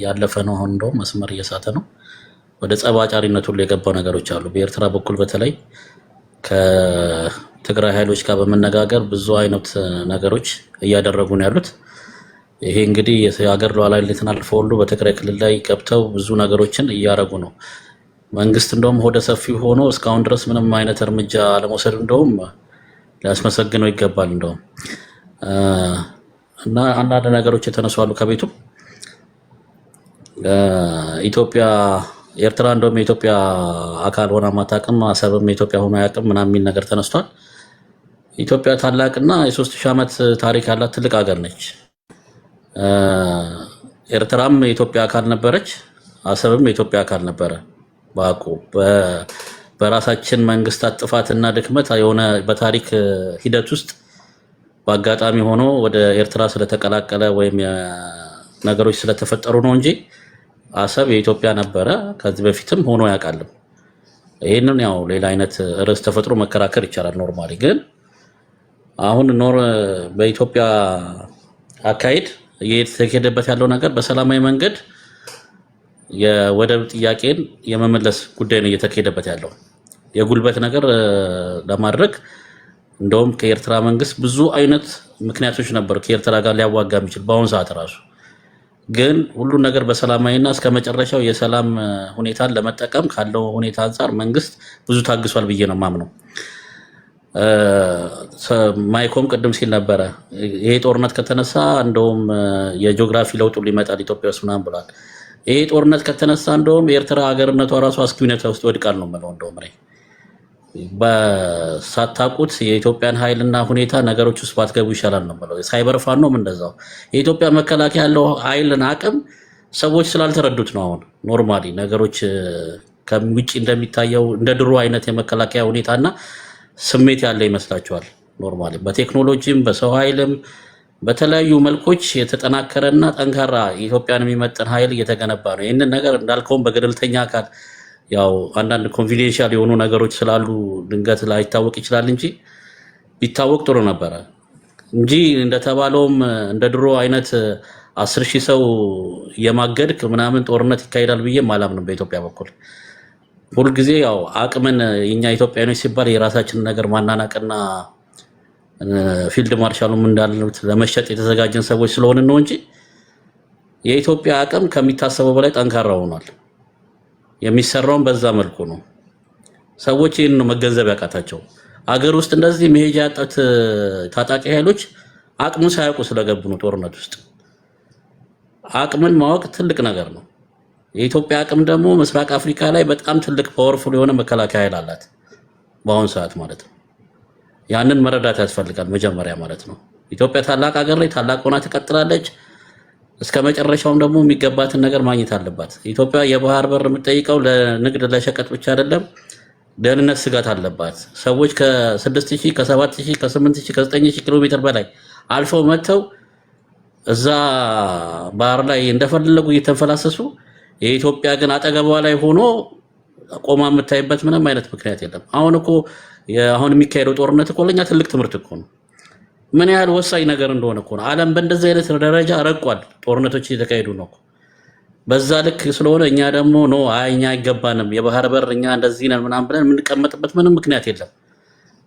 ያለፈ ነው። አሁን እንደውም መስመር እየሳተ ነው። ወደ ጸብ አጫሪነት ሁሉ የገባው ነገሮች አሉ። በኤርትራ በኩል በተለይ ከትግራይ ኃይሎች ጋር በመነጋገር ብዙ አይነት ነገሮች እያደረጉ ነው ያሉት። ይሄ እንግዲህ የሀገር ሉዓላዊነትን አልፈው ሁሉ በትግራይ ክልል ላይ ገብተው ብዙ ነገሮችን እያደረጉ ነው። መንግስት እንደውም ሆደ ሰፊ ሆኖ እስካሁን ድረስ ምንም አይነት እርምጃ አለመውሰድ እንደውም ሊያስመሰግነው ይገባል። እንደውም እና አንዳንድ ነገሮች የተነሱ አሉ ከቤቱ ኢትዮጵያ ኤርትራ እንደውም የኢትዮጵያ አካል ሆና ማታውቅም፣ አሰብም የኢትዮጵያ ሆኖ አያውቅም ምናምን የሚል ነገር ተነስቷል። ኢትዮጵያ ታላቅና የ3000 ዓመት ታሪክ ያላት ትልቅ ሀገር ነች። ኤርትራም የኢትዮጵያ አካል ነበረች፣ አሰብም የኢትዮጵያ አካል ነበረ። ባቁ በራሳችን መንግስታት ጥፋትና ድክመት የሆነ በታሪክ ሂደት ውስጥ በአጋጣሚ ሆኖ ወደ ኤርትራ ስለተቀላቀለ ወይም ነገሮች ስለተፈጠሩ ነው እንጂ አሰብ የኢትዮጵያ ነበረ ከዚህ በፊትም ሆኖ ያውቃልም። ይህንን ያው ሌላ አይነት ርዕስ ተፈጥሮ መከራከር ይቻላል። ኖርማሊ ግን አሁን በኢትዮጵያ አካሄድ እየተካሄደበት ያለው ነገር በሰላማዊ መንገድ የወደብ ጥያቄን የመመለስ ጉዳይ ነው እየተካሄደበት ያለው። የጉልበት ነገር ለማድረግ እንደውም ከኤርትራ መንግስት ብዙ አይነት ምክንያቶች ነበሩ ከኤርትራ ጋር ሊያዋጋ የሚችል በአሁኑ ሰዓት ራሱ። ግን ሁሉን ነገር በሰላማዊና እስከ መጨረሻው የሰላም ሁኔታን ለመጠቀም ካለው ሁኔታ አንጻር መንግስት ብዙ ታግሷል ብዬ ነው የማምነው። ማይኮም ቅድም ሲል ነበረ ይሄ ጦርነት ከተነሳ እንደውም የጂኦግራፊ ለውጡ ሊመጣል ኢትዮጵያ ውስጥ ምናምን ብሏል። ይሄ ጦርነት ከተነሳ እንደውም የኤርትራ ሀገርነቷ ራሱ አስጊ ሁኔታ ውስጥ ወድቃል ነው የምለው። እንደውም በሳታቁት የኢትዮጵያን ኃይልና ሁኔታ ነገሮች ውስጥ ባትገቡ ይሻላል ነው የምለው። ሳይበር ፋኖም እንደዛው የኢትዮጵያ መከላከያ ያለው ኃይልን አቅም ሰዎች ስላልተረዱት ነው። አሁን ኖርማሊ ነገሮች ከውጭ እንደሚታየው እንደ ድሮ አይነት የመከላከያ ሁኔታና ስሜት ያለ ይመስላችኋል። ኖርማሊ በቴክኖሎጂም በሰው ኃይልም በተለያዩ መልኮች የተጠናከረና ጠንካራ ኢትዮጵያን የሚመጥን ኃይል እየተገነባ ነው። ይህንን ነገር እንዳልከውም በገለልተኛ አካል ያው አንዳንድ ኮንፊደንሻል የሆኑ ነገሮች ስላሉ ድንገት ላይታወቅ ይችላል እንጂ ቢታወቅ ጥሩ ነበረ እንጂ እንደተባለውም እንደ ድሮ አይነት 10,000 ሰው የማገድክ ምናምን ጦርነት ይካሄዳል ብዬ አላምንም። በኢትዮጵያ በኩል ሁልጊዜ ያው አቅምን የኛ ኢትዮጵያኖች ሲባል የራሳችንን ነገር ማናናቅና ፊልድ ማርሻሉም እንዳሉት ለመሸጥ የተዘጋጀን ሰዎች ስለሆነ ነው እንጂ የኢትዮጵያ አቅም ከሚታሰበው በላይ ጠንካራ ሆኗል። የሚሰራውን በዛ መልኩ ነው። ሰዎች ይህን ነው መገንዘብ ያቃታቸው። አገር ውስጥ እንደዚህ መሄጃ ያጣት ታጣቂ ኃይሎች አቅሙን ሳያውቁ ስለገቡ ነው ጦርነት ውስጥ። አቅምን ማወቅ ትልቅ ነገር ነው። የኢትዮጵያ አቅም ደግሞ ምስራቅ አፍሪካ ላይ በጣም ትልቅ ፓወርፉል የሆነ መከላከያ ኃይል አላት በአሁኑ ሰዓት ማለት ነው። ያንን መረዳት ያስፈልጋል መጀመሪያ ማለት ነው። ኢትዮጵያ ታላቅ ሀገር ላይ ታላቅ ሆና ትቀጥላለች። እስከ መጨረሻውም ደግሞ የሚገባትን ነገር ማግኘት አለባት። ኢትዮጵያ የባህር በር የምትጠይቀው ለንግድ ለሸቀጥ ብቻ አይደለም፣ ደህንነት ስጋት አለባት። ሰዎች ከ6000 ከ7000 ከ8000 ከ9000 ኪሎ ሜትር በላይ አልፈው መጥተው እዛ ባህር ላይ እንደፈለጉ እየተንፈላሰሱ የኢትዮጵያ ግን አጠገቧ ላይ ሆኖ ቆማ የምታይበት ምንም አይነት ምክንያት የለም። አሁን እኮ አሁን የሚካሄደው ጦርነት እኮ ለኛ ትልቅ ትምህርት እኮ ነው። ምን ያህል ወሳኝ ነገር እንደሆነ እኮ ነው። ዓለም በእንደዚህ አይነት ደረጃ ረቋል። ጦርነቶች እየተካሄዱ ነው። በዛ ልክ ስለሆነ እኛ ደግሞ እኛ አይገባንም የባህር በር እኛ እንደዚህ ነን ምናምን ብለን የምንቀመጥበት ምንም ምክንያት የለም።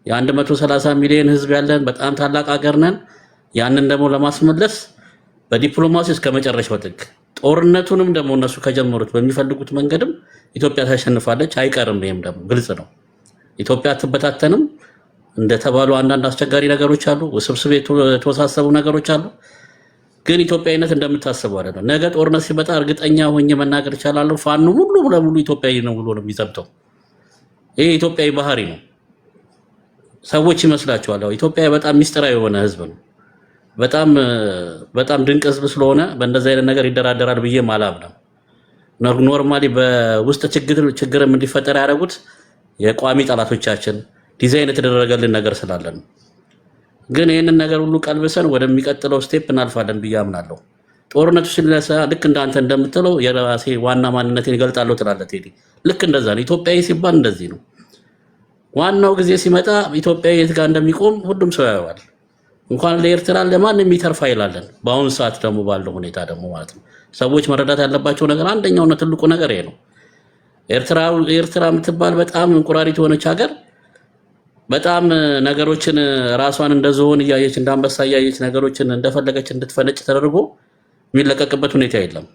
የ130 ሚሊዮን ህዝብ ያለን በጣም ታላቅ ሀገር ነን። ያንን ደግሞ ለማስመለስ በዲፕሎማሲ እስከ መጨረሻው ጥግ ጦርነቱንም ደግሞ እነሱ ከጀመሩት በሚፈልጉት መንገድም ኢትዮጵያ ታሸንፋለች፣ አይቀርም። ይሄም ደግሞ ግልጽ ነው። ኢትዮጵያ አትበታተንም። እንደተባሉ አንዳንድ አስቸጋሪ ነገሮች አሉ፣ ውስብስብ የተወሳሰቡ ነገሮች አሉ። ግን ኢትዮጵያዊነት እንደምታስበው አይደለም። ነገ ጦርነት ሲመጣ እርግጠኛ ሆኜ መናገር እችላለሁ፣ ፋኖ ሙሉ ለሙሉ ኢትዮጵያዊ ነው ብሎ ነው የሚዘብተው። ይሄ ኢትዮጵያዊ ባህሪ ነው። ሰዎች ይመስላችኋል። ኢትዮጵያ በጣም ሚስጥራዊ የሆነ ህዝብ ነው። በጣም ድንቅ ህዝብ ስለሆነ በእንደዚህ አይነት ነገር ይደራደራል ብዬ አላምንም። ኖርማሊ በውስጥ ችግርም እንዲፈጠር ያደረጉት የቋሚ ጠላቶቻችን ዲዛይን የተደረገልን ነገር ስላለን፣ ግን ይህንን ነገር ሁሉ ቀልብሰን ወደሚቀጥለው ስቴፕ እናልፋለን ብዬ አምናለሁ። ጦርነቱ ሲነሳ ልክ እንዳንተ እንደምትለው የራሴ ዋና ማንነቴን ይገልጣለሁ ትላለህ ቴዲ። ልክ እንደዛ ነው። ኢትዮጵያዊ ሲባል እንደዚህ ነው። ዋናው ጊዜ ሲመጣ ኢትዮጵያዊ የት ጋር እንደሚቆም ሁሉም ሰው ያየዋል። እንኳን ለኤርትራ ለማንም የሚተርፍ አይላለን። በአሁኑ ሰዓት ደግሞ ባለው ሁኔታ ደግሞ ማለት ነው ሰዎች መረዳት ያለባቸው ነገር አንደኛውና ትልቁ ነገር ይሄ ነው። ኤርትራ የምትባል በጣም እንቁራሪት የሆነች ሀገር በጣም ነገሮችን ራሷን እንደ ዝሆን እያየች እንደ አንበሳ እያየች ነገሮችን እንደፈለገች እንድትፈነጭ ተደርጎ የሚለቀቅበት ሁኔታ የለም።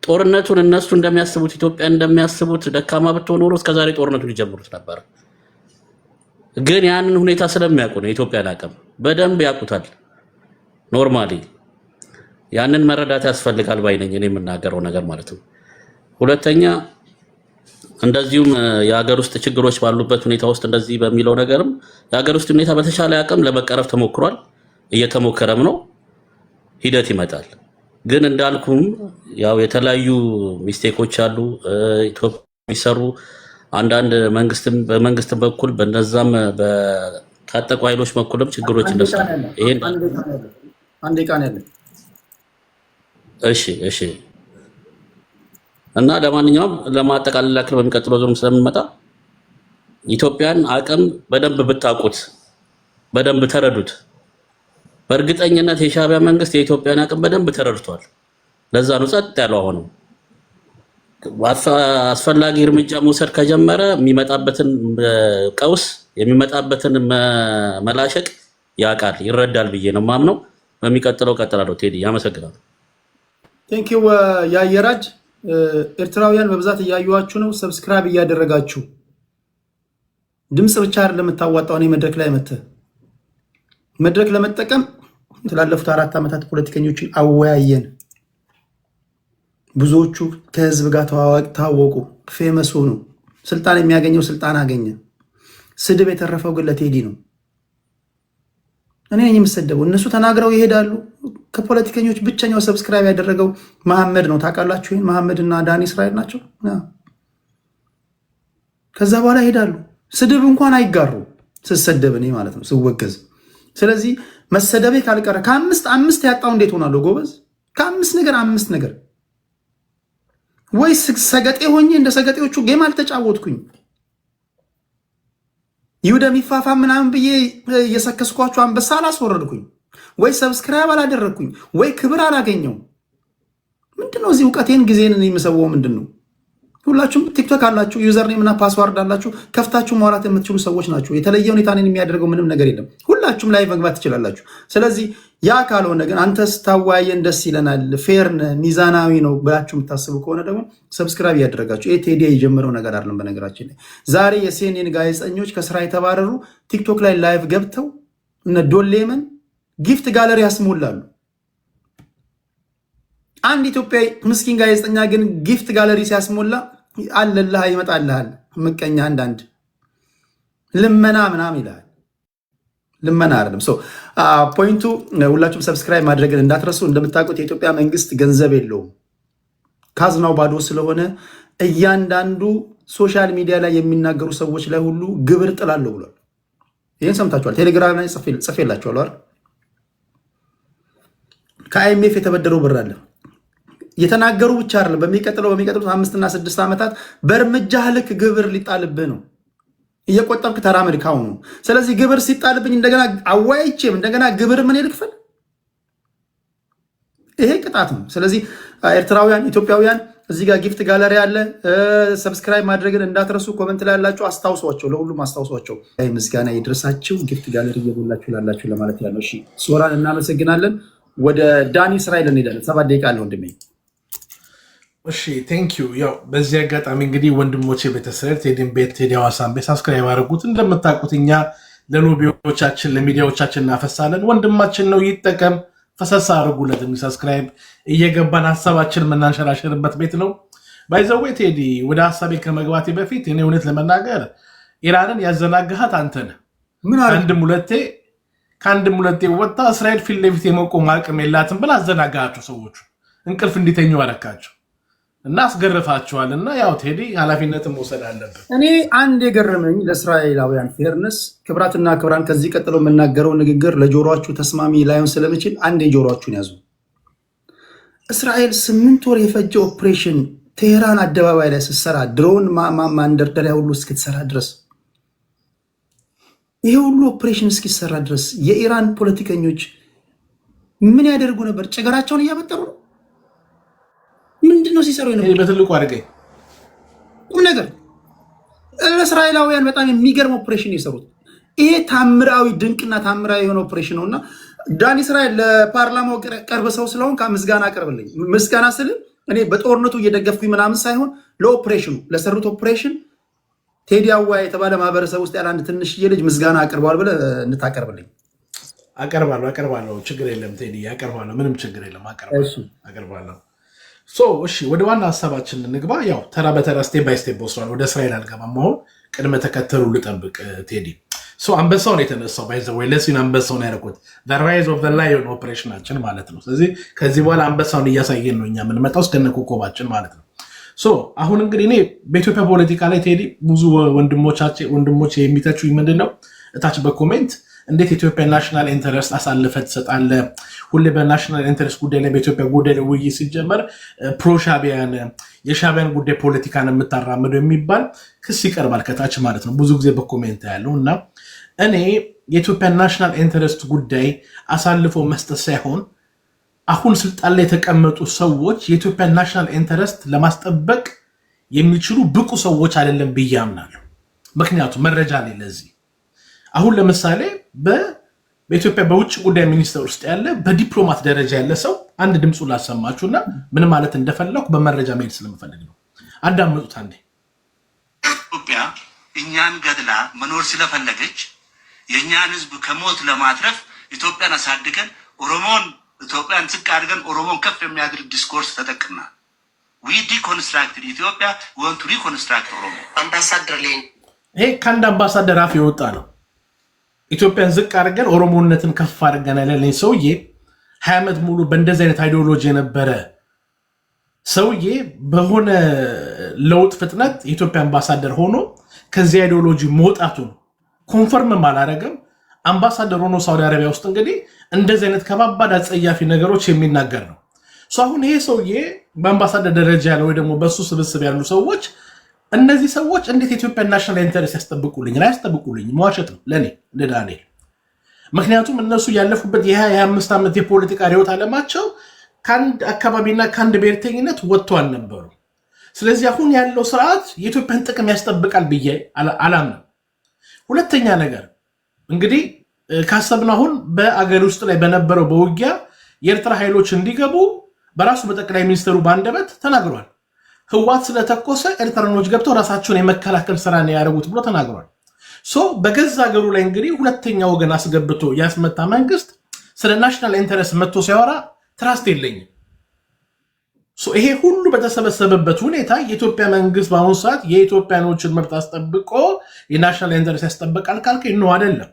ጦርነቱን እነሱ እንደሚያስቡት ኢትዮጵያ እንደሚያስቡት ደካማ ብትሆን ኖሮ እስከዛሬ ጦርነቱን ይጀምሩት ነበር። ግን ያንን ሁኔታ ስለሚያውቁ ነው የኢትዮጵያን አቅም በደንብ ያውቁታል። ኖርማሊ ያንን መረዳት ያስፈልጋል ባይነኝ እኔ የምናገረው ነገር ማለት ነው። ሁለተኛ እንደዚሁም የሀገር ውስጥ ችግሮች ባሉበት ሁኔታ ውስጥ እንደዚህ በሚለው ነገርም የሀገር ውስጥ ሁኔታ በተሻለ አቅም ለመቀረፍ ተሞክሯል፣ እየተሞከረም ነው። ሂደት ይመጣል። ግን እንዳልኩም ያው የተለያዩ ሚስቴኮች አሉ ኢትዮጵያ የሚሰሩ አንዳንድ በመንግስት በኩል በነዛም በታጠቁ ኃይሎች በኩልም ችግሮች ይነሳሉ። ይሄን አንዴ ቃል ያለ እሺ እና ለማንኛውም ለማጠቃለል ያክል በሚቀጥለው ዙርም ስለምንመጣ ኢትዮጵያን አቅም በደንብ ብታውቁት፣ በደንብ ተረዱት። በእርግጠኝነት የሻዕቢያ መንግስት የኢትዮጵያን አቅም በደንብ ተረድቷል። ለዛ ነው ጸጥ ያለው። አሁንም አስፈላጊ እርምጃ መውሰድ ከጀመረ የሚመጣበትን ቀውስ የሚመጣበትን መላሸቅ ያውቃል፣ ይረዳል ብዬ ነው የማምነው። በሚቀጥለው ቀጥላለሁ። ቴዲ ያመሰግናል። ቴንክ ዩ ያየራጅ። ኤርትራውያን በብዛት እያዩዋችሁ ነው። ሰብስክራይብ እያደረጋችሁ ድምፅ ብቻ አይደለም የምታዋጣው። እኔ መድረክ ላይ መድረክ ለመጠቀም የተላለፉት 4 ዓመታት ፖለቲከኞችን አወያየን። ብዙዎቹ ከህዝብ ጋር ታወቁ፣ ፌመስ ሆኑ። ስልጣን የሚያገኘው ስልጣን አገኘ። ስድብ የተረፈው ግን ለቴዲ ነው። እኔ የምሰደበው እነሱ ተናግረው ይሄዳሉ። ከፖለቲከኞች ብቸኛው ሰብስክራይብ ያደረገው መሐመድ ነው። ታውቃላችሁ? ይሄን መሐመድ እና ዳኒ እስራኤል ናቸው። ከዛ በኋላ ይሄዳሉ። ስድብ እንኳን አይጋሩ። ስሰደብ እኔ ማለት ነው ስወገዝ። ስለዚህ መሰደቤ ካልቀረ ከአምስት ያጣው እንዴት ሆናለሁ ጎበዝ? ከ5 ነገር 5 ነገር ወይስ ሰገጤ ሆኜ እንደ ሰገጤዎቹ ጌም አልተጫወትኩኝ? ይሁዳ ሚፋፋ ምናምን ብዬ እየሰከስኳችሁ አንበሳ አላስወረድኩኝ? ወይ ሰብስክራይብ አላደረግኩኝ? ወይ ክብር አላገኘው? ምንድነው እዚህ እውቀቴን ጊዜን የምሰወው? ምንድነው? ሁላችሁም ቲክቶክ አላችሁ፣ ዩዘርኔም እና ፓስዋርድ አላችሁ፣ ከፍታችሁ ማውራት የምትችሉ ሰዎች ናችሁ። የተለየ ሁኔታ እኔን የሚያደርገው ምንም ነገር የለም። ሁላችሁም ላይ መግባት ትችላላችሁ። ስለዚህ ያ ካልሆነ ግን አንተ ስታወያየን ደስ ይለናል፣ ፌር ሚዛናዊ ነው ብላችሁ የምታስቡ ከሆነ ደግሞ ሰብስክራይብ እያደረጋችሁ። ቴዲ የጀመረው ነገር አይደለም። በነገራችን ላይ ዛሬ የሲኤንኤን ጋዜጠኞች ከስራ የተባረሩ ቲክቶክ ላይ ላይቭ ገብተው እነ ዶሌመን ጊፍት ጋለሪ ያስሞላሉ። አንድ ኢትዮጵያዊ ምስኪን ጋዜጠኛ ግን ጊፍት ጋለሪ ሲያስሞላ አለልህ ይመጣልሃል። ምቀኛ አንዳንድ ልመና ምናምን ይላል። ልመና አይደለም። ፖይንቱ ሁላችሁም ሰብስክራይብ ማድረግን እንዳትረሱ። እንደምታውቁት የኢትዮጵያ መንግስት ገንዘብ የለውም፣ ካዝናው ባዶ ስለሆነ እያንዳንዱ ሶሻል ሚዲያ ላይ የሚናገሩ ሰዎች ላይ ሁሉ ግብር ጥላለሁ ብሏል። ይህን ሰምታችኋል። ቴሌግራም ላይ ጽፌላችኋል። ከአይኤምኤፍ የተበደረው ብር አለ። የተናገሩ ብቻ አይደለም በሚቀጥሉት 5 እና 6 ዓመታት በእርምጃ ልክ ግብር ሊጣልብህ ነው። እየቆጠብክ ተራመድ ካሁኑ። ስለዚህ ግብር ሲጣልብኝ እንደገና አዋይቼም እንደገና ግብር ምን ልክፈል? ይሄ ቅጣት ነው። ስለዚህ ኤርትራውያን፣ ኢትዮጵያውያን እዚህ ጋር ጊፍት ጋለሪ አለ። ሰብስክራይብ ማድረግን እንዳትረሱ። ኮመንት ላይ ያላችሁ አስታውሷቸው፣ ለሁሉም አስታውሷቸው። ምስጋና ይድረሳችሁ። ጊፍት ጋለሪ እየቦላችሁ ላላችሁ ለማለት ያለው። እሺ ሶራን እናመሰግናለን። ወደ ዳኒ እስራኤል እንሄዳለን። 7 ደቂቃ አለ ወንድሜ። እሺ ቴንክ ዩ። ያው በዚህ አጋጣሚ እንግዲህ ወንድሞቼ ቤተሰብ ቴዲን ቤት ቴዲ ሐዋሳን ቤት ሰብስክራይብ አድርጉት። እንደምታውቁት እኛ ለሎቢዎቻችን ለሚዲያዎቻችን እናፈሳለን። ወንድማችን ነው፣ ይጠቀም። ፈሰሳ አድርጉለት። ሰብስክራይብ እየገባን ሀሳባችን የምናንሸራሸርበት ቤት ነው። ባይዘዌ ቴዲ ወደ ሀሳቤ ከመግባቴ በፊት እኔ እውነት ለመናገር ኢራንን ያዘናጋሃት አንተ ነህ። ከአንድም ሁለቴ ወጣ እስራኤል ፊት ለፊት የመቆም አቅም የላትም ብላ አዘናጋሃቸው። ሰዎቹ እንቅልፍ እንዲተኙ አረካቸው እና አስገርፋቸዋል። እና ያው ቴዲ ኃላፊነትን መውሰድ አለብን። እኔ አንድ የገረመኝ ለእስራኤላውያን ፌርነስ ክብራትና ክብራን ከዚህ ቀጥሎ የምናገረው ንግግር ለጆሮችሁ ተስማሚ ላይሆን ስለምችል አንድ የጆሮችሁን ያዙ። እስራኤል 8 ወር የፈጀ ኦፕሬሽን ቴሄራን አደባባይ ላይ ስትሰራ ድሮን ማንደርደሪያ ሁሉ እስክትሰራ ድረስ ይሄ ሁሉ ኦፕሬሽን እስኪሰራ ድረስ የኢራን ፖለቲከኞች ምን ያደርጉ ነበር? ጭገራቸውን እያበጠሩ ነው። ምንድነው ሲሰሩ ነው? በትልቁ አድርገኝ ቁም ነገር ለእስራኤላውያን በጣም የሚገርም ኦፕሬሽን የሰሩት ይሄ ታምራዊ ድንቅና ታምራዊ የሆነ ኦፕሬሽን ነውና ዳኒ እስራኤል ለፓርላማው ቀርበ ሰው ስለሆን ከምስጋና አቀርብልኝ። ምስጋና ስል እኔ በጦርነቱ እየደገፍኩኝ ምናምን ሳይሆን ለኦፕሬሽኑ ለሰሩት ኦፕሬሽን ቴዲ አዋይ የተባለ ማህበረሰብ ውስጥ ያለ አንድ ትንሽዬ ልጅ ምስጋና አቅርበዋል ብለህ እንድታቀርብልኝ። አቀርባለሁ። ችግር የለም ቴዲ፣ አቀርባለሁ። ምንም ችግር የለም። አቀርባለሁ። እሺ ወደ ዋና ሀሳባችን እንግባ። ያው ተራ በተራ ስቴፕ ባይ ስቴፕ ወስዷል። ወደ እስራኤል አልገባም። አሁን ቅድመ ተከተሉ ልጠብቅ ቴዲ። አንበሳውን የተነሳው ባይዘወይ ለሲን አንበሳውን ያደረኩት ራይዝ ኦፍ ላዮን ኦፕሬሽናችን ማለት ነው። ስለዚህ ከዚህ በኋላ አንበሳውን እያሳየን ነው እኛ የምንመጣው እስከነ ኮከባችን ማለት ነው። አሁን እንግዲህ እኔ በኢትዮጵያ ፖለቲካ ላይ ቴዲ ብዙ ወንድሞች የሚተቹኝ ምንድን ነው እታች በኮሜንት እንዴት የኢትዮጵያ ናሽናል ኢንተረስት አሳልፈ ትሰጣለ? ሁሌ በናሽናል ኢንተረስት ጉዳይ ላይ በኢትዮጵያ ጉዳይ ላይ ውይይት ሲጀመር ፕሮሻቢያን የሻቢያን ጉዳይ ፖለቲካን የምታራምደው የሚባል ክስ ይቀርባል ከታች ማለት ነው። ብዙ ጊዜ በኮሜንት ያለው እና እኔ የኢትዮጵያ ናሽናል ኢንተረስት ጉዳይ አሳልፎ መስጠት ሳይሆን አሁን ስልጣን ላይ የተቀመጡ ሰዎች የኢትዮጵያ ናሽናል ኢንተረስት ለማስጠበቅ የሚችሉ ብቁ ሰዎች አይደለም ብዬ አምናለሁ። ምክንያቱም መረጃ ላይ ለዚህ አሁን ለምሳሌ በኢትዮጵያ በውጭ ጉዳይ ሚኒስቴር ውስጥ ያለ በዲፕሎማት ደረጃ ያለ ሰው አንድ ድምፁ ላሰማችሁና ምን ማለት እንደፈለኩ በመረጃ መሄድ ስለምፈልግ ነው። አዳምጡት አንዴ። ኢትዮጵያ እኛን ገድላ መኖር ስለፈለገች የእኛን ሕዝብ ከሞት ለማትረፍ ኢትዮጵያን አሳድገን ኢትዮጵያን ዝቅ አድርገን ኦሮሞን ከፍ የሚያደርግ ዲስኮርስ ተጠቅመናል። ዊ ዲኮንስትራክትድ ኢትዮጵያ ወንቱ ሪኮንስትራክት ኦሮሞ። አምባሳደር ሌን ይሄ ከአንድ አምባሳደር አፍ የወጣ ነው። ኢትዮጵያን ዝቅ አድርገን ኦሮሞነትን ከፍ አድርገን ያለልኝ ሰውዬ 20 ዓመት ሙሉ በእንደዚህ አይነት አይዲዮሎጂ የነበረ ሰውዬ በሆነ ለውጥ ፍጥነት የኢትዮጵያ አምባሳደር ሆኖ ከዚህ አይዲዮሎጂ መውጣቱን ኮንፈርምም አላደረገም። አምባሳደር ሆኖ ሳውዲ አረቢያ ውስጥ እንግዲህ እንደዚህ አይነት ከባባድ አጸያፊ ነገሮች የሚናገር ነው። አሁን ይሄ ሰውዬ በአምባሳደር ደረጃ ያለ ወይ ደግሞ በሱ ስብስብ ያሉ ሰዎች እነዚህ ሰዎች እንዴት የኢትዮጵያ ናሽናል ኢንተረስት ያስጠብቁልኝ? መዋሸት ነው ለእኔ እንደ ዳንኤል። ምክንያቱም እነሱ ያለፉበት የ25 ዓመት የፖለቲካ ርዕዮተ ዓለማቸው ከአንድ አካባቢና ከአንድ ብሔርተኝነት ወጥቶ አልነበሩ። ስለዚህ አሁን ያለው ስርዓት የኢትዮጵያን ጥቅም ያስጠብቃል ብዬ አላምንም። ሁለተኛ ነገር እንግዲህ ካሰብን አሁን በአገር ውስጥ ላይ በነበረው በውጊያ የኤርትራ ኃይሎች እንዲገቡ በራሱ በጠቅላይ ሚኒስትሩ በአንደበት ተናግሯል። ህዋት ስለተኮሰ ኤርትራኖች ገብተው ራሳቸውን የመከላከል ስራ ነው ያደረጉት ብሎ ተናግሯል። በገዛ ሀገሩ ላይ እንግዲህ ሁለተኛ ወገን አስገብቶ ያስመታ መንግስት ስለ ናሽናል ኢንተረስት መጥቶ ሲያወራ ትራስት የለኝም። ይሄ ሁሉ በተሰበሰበበት ሁኔታ የኢትዮጵያ መንግስት በአሁኑ ሰዓት የኢትዮጵያኖችን መብት አስጠብቆ የናሽናል ኢንተረስት ያስጠብቃል ካልከኝ ነው አይደለም።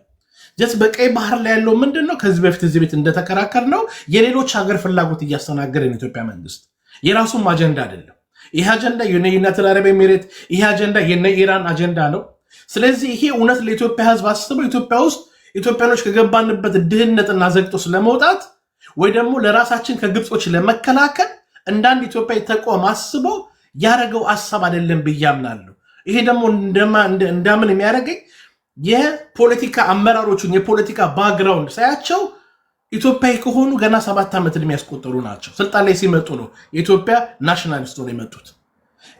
በቀይ ባህር ላይ ያለው ምንድን ነው? ከዚህ በፊት እዚህ ቤት እንደተከራከር ነው የሌሎች ሀገር ፍላጎት እያስተናገረ ነው የኢትዮጵያ መንግስት። የራሱም አጀንዳ አይደለም። ይህ አጀንዳ የነ ዩናይትድ አረብ ኤሚሬት፣ ይህ አጀንዳ የነ ኢራን አጀንዳ ነው። ስለዚህ ይሄ እውነት ለኢትዮጵያ ህዝብ አስበው ኢትዮጵያ ውስጥ ኢትዮጵያኖች ከገባንበት ድህነትና ዘግጦ ስለመውጣት ወይ ደግሞ ለራሳችን ከግብጾች ለመከላከል እንዳንድ ኢትዮጵያ ተቋም አስቦ ያደረገው ሐሳብ አይደለም ብዬ አምናለሁ። ይሄ ደግሞ እንዳምን የሚያደርገኝ የፖለቲካ አመራሮቹን የፖለቲካ ባክግራውንድ ሳያቸው ኢትዮጵያዊ ከሆኑ ገና 7 ዓመት ዕድሜ ያስቆጠሩ ናቸው። ስልጣን ላይ ሲመጡ ነው የኢትዮጵያ ናሽናሊስት ሆነው የመጡት።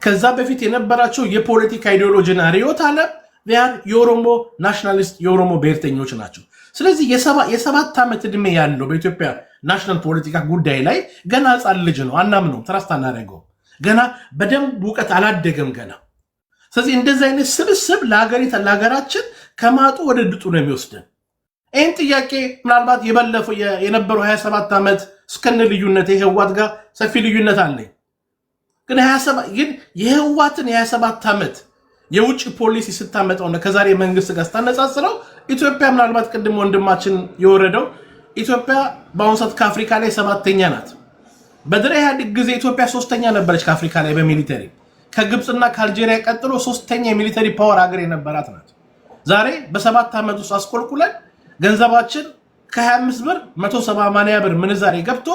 ከዛ በፊት የነበራቸው የፖለቲካ ኢዲዮሎጂና ርዕዮተ ዓለም የኦሮሞ ናሽናሊስት የኦሮሞ ብሔርተኞች ናቸው። ስለዚህ የ7 ዓመት ዕድሜ ያለው በኢትዮጵያ ናሽናል ፖለቲካ ጉዳይ ላይ ገና ሕፃን ልጅ ነው። አናምነውም፣ ትራስት አናደርገውም። ገና በደንብ እውቀት አላደገም ገና። ስለዚህ እንደዚህ አይነት ስብስብ ለሀገራችን ከማጡ ወደ ድጡ ነው የሚወስደን። ይህን ጥያቄ ምናልባት የበለፈው የነበረው 27 ዓመት እስከነ ልዩነት የህዋት ጋር ሰፊ ልዩነት አለኝ። ግን የህዋትን የ27 ዓመት የውጭ ፖሊሲ ስታመጣው ከዛሬ መንግስት ጋር ስታነጻጽረው ኢትዮጵያ ምናልባት ቅድም ወንድማችን የወረደው ኢትዮጵያ በአሁኑ ሰዓት ከአፍሪካ ላይ 7ኛ ናት። በድረ ኢህአዴግ ጊዜ ኢትዮጵያ 3ኛ ነበረች ከአፍሪካ ላይ በሚሊተሪ ከግብፅና ከአልጄሪያ ቀጥሎ 3ኛ የሚሊተሪ ፓወር ሀገር የነበራት ናት። ዛሬ በ7 ዓመት ውስጥ አስቆልቁለን ገንዘባችን ከ25 ብር 170 ብር ምንዛሬ ገብቶ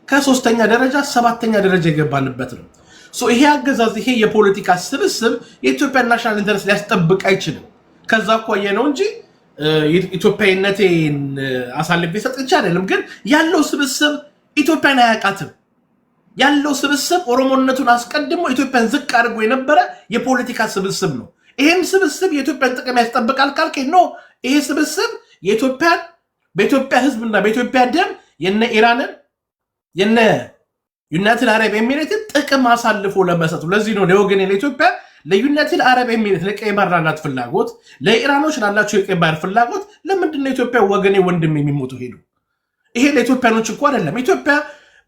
ከ3ኛ ደረጃ 7ኛ ደረጃ የገባንበት ነው። ይሄ አገዛዝ ይሄ የፖለቲካ ስብስብ የኢትዮጵያ ናሽናል ኢንተረስት ሊያስጠብቅ አይችልም። ከዛ አኳያ ነው እንጂ ኢትዮጵያዊነቴን አሳልፌ ሰጥቼ አይደለም። ግን ያለው ስብስብ ኢትዮጵያን አያውቃትም። ያለው ስብስብ ኦሮሞነቱን አስቀድሞ ኢትዮጵያን ዝቅ አድርጎ የነበረ የፖለቲካ ስብስብ ነው። ይሄም ስብስብ የኢትዮጵያን ጥቅም ያስጠብቃል ካልከ ነው። ይሄ ስብስብ በኢትዮጵያ ህዝብና በኢትዮጵያ ደም የነ ኢራንን የነ ዩናይትድ አረብ ኤሚሬትን ጥቅም አሳልፎ ለመስጠቱ። ለዚህ ነው ለወገኔ ለኢትዮጵያ ለዩናይትድ አረብ ኤሚሬት ለቀይ ባህር ላላት ፍላጎት፣ ለኢራኖች ላላቸው የቀይ ባህር ፍላጎት ለምንድን ነው ኢትዮጵያ ወገኔ ወንድም የሚሞቱ ሄዱ? ይሄ ለኢትዮጵያኖች እኮ አይደለም። ኢትዮጵያ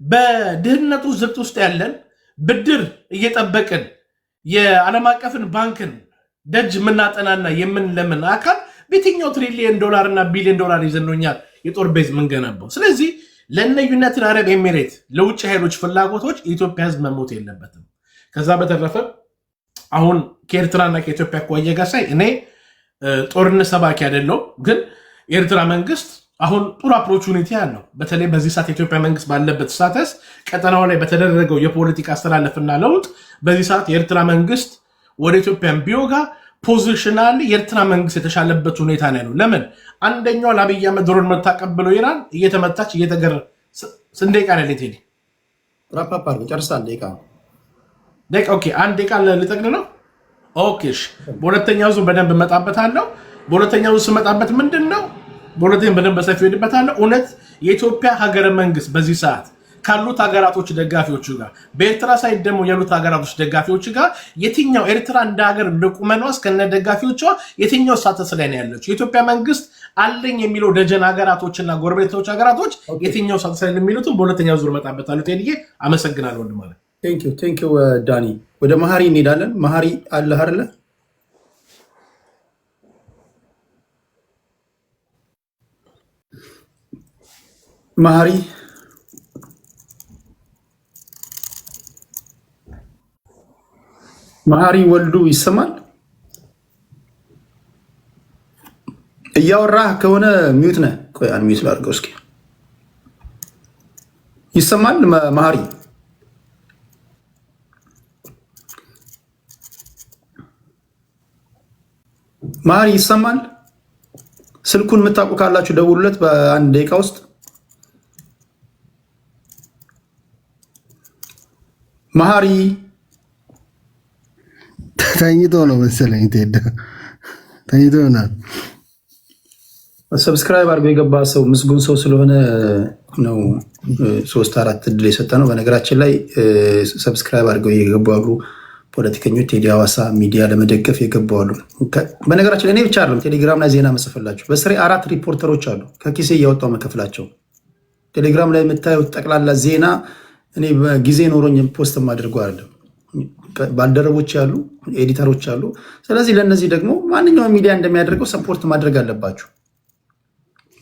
በድህነቱ ዝቅት ውስጥ ያለን ብድር እየጠበቅን የዓለም አቀፍን ባንክን ደጅ የምናጠናና የምንለምን አካል በየትኛው ትሪሊየን ዶላር እና ቢሊዮን ዶላር ይዘኖኛል የጦር ቤዝ ምንገነባው? ስለዚህ ለነ ዩናይትድ አረብ ኤሚሬት ለውጭ ኃይሎች ፍላጎቶች የኢትዮጵያ ህዝብ መሞት የለበትም። ከዛ በተረፈ አሁን ከኤርትራና ከኢትዮጵያ አኳያ ጋር ሳይ እኔ ጦርነት ሰባኪ አይደለሁም። ግን የኤርትራ መንግስት አሁን ጥሩ ኦፖርቹኒቲ ያለው በተለይ በዚህ ሰዓት የኢትዮጵያ መንግስት ባለበት ሳተስ ቀጠናው ላይ በተደረገው የፖለቲካ አስተላለፍና ለውጥ በዚህ ሰዓት የኤርትራ መንግስት ወደ ኢትዮጵያን ቢዮጋ ፖዚሽናል የኤርትራ መንግስት የተሻለበት ሁኔታ ነው ያለው። ለምን አንደኛው ለአብይ አህመድ ድሮን መታቀብለው ኢራን እየተመታች እየተገረ ስንዴቃ ላይ ቴዲ ራፓፓ ጨርሳል ደቂቃ ኦኬ፣ አንድ ደቂቃ ልጠቅል ነው። ኦኬ በሁለተኛው ዙር በደንብ እመጣበታለሁ። በሁለተኛው ዙር ስመጣበት ምንድን ነው በሁለተኛው በደንብ በሰፊው ሄድበታለሁ። እውነት የኢትዮጵያ ሀገረ መንግስት በዚህ ሰዓት ካሉት ሀገራቶች ደጋፊዎች ጋር በኤርትራ ሳይድ ደግሞ ያሉት ሀገራቶች ደጋፊዎች ጋር የትኛው ኤርትራ እንደ ሀገር እንደቁመኗ እስከነ ደጋፊዎቿ የትኛው ሳተስ ላይ ነው ያለችው? የኢትዮጵያ መንግስት አለኝ የሚለው ደጀን ሀገራቶችና ጎረቤቶች ሀገራቶች የትኛው ሳተስ ላይ የሚሉትም በሁለተኛው ዙር እመጣበታለሁ። ቴዲዬ አመሰግናለሁ ወንድም ማለት ቴንክ ዩ ዳኒ። ወደ መሀሪ እንሄዳለን። መሀሪ አለ አይደለ? መሀሪ ወልዱ ይሰማል? እያወራህ ከሆነ ሚዩት ነህ። ቆይ አንሚዩት ላድርገው እስኪ። ይሰማል መሀሪ? መሀሪ ይሰማል? ስልኩን የምታውቁ ካላችሁ ደውሉለት በአንድ ደቂቃ ውስጥ። መሀሪ ተኝቶ ነው መሰለኝ። ተኝቶ ይሆናል። ሰብስክራይብ አድርጎ የገባ ሰው ምስጉን ሰው ስለሆነ ነው 3-4 እድል የሰጠ ነው። በነገራችን ላይ ሰብስክራይብ አድርገው የገቡ አሉ ፖለቲከኞች፣ ቴዲ ሐዋሳ ሚዲያ ለመደገፍ የገቡ አሉ። በነገራችን ላይ እኔ ብቻ አይደለም ቴሌግራም ላይ ዜና መጽፈላችሁ በስሬ 4 ሪፖርተሮች አሉ ከኪሴ እያወጣው መከፍላቸው። ቴሌግራም ላይ የምታዩት ጠቅላላ ዜና እኔ ጊዜ ኖሮኝ ፖስት ማድርገው አይደለም። ባልደረቦች ያሉ ኤዲተሮች አሉ። ስለዚህ ለነዚህ ደግሞ ማንኛውም ሚዲያ እንደሚያደርገው ሰፖርት ማድረግ አለባችሁ።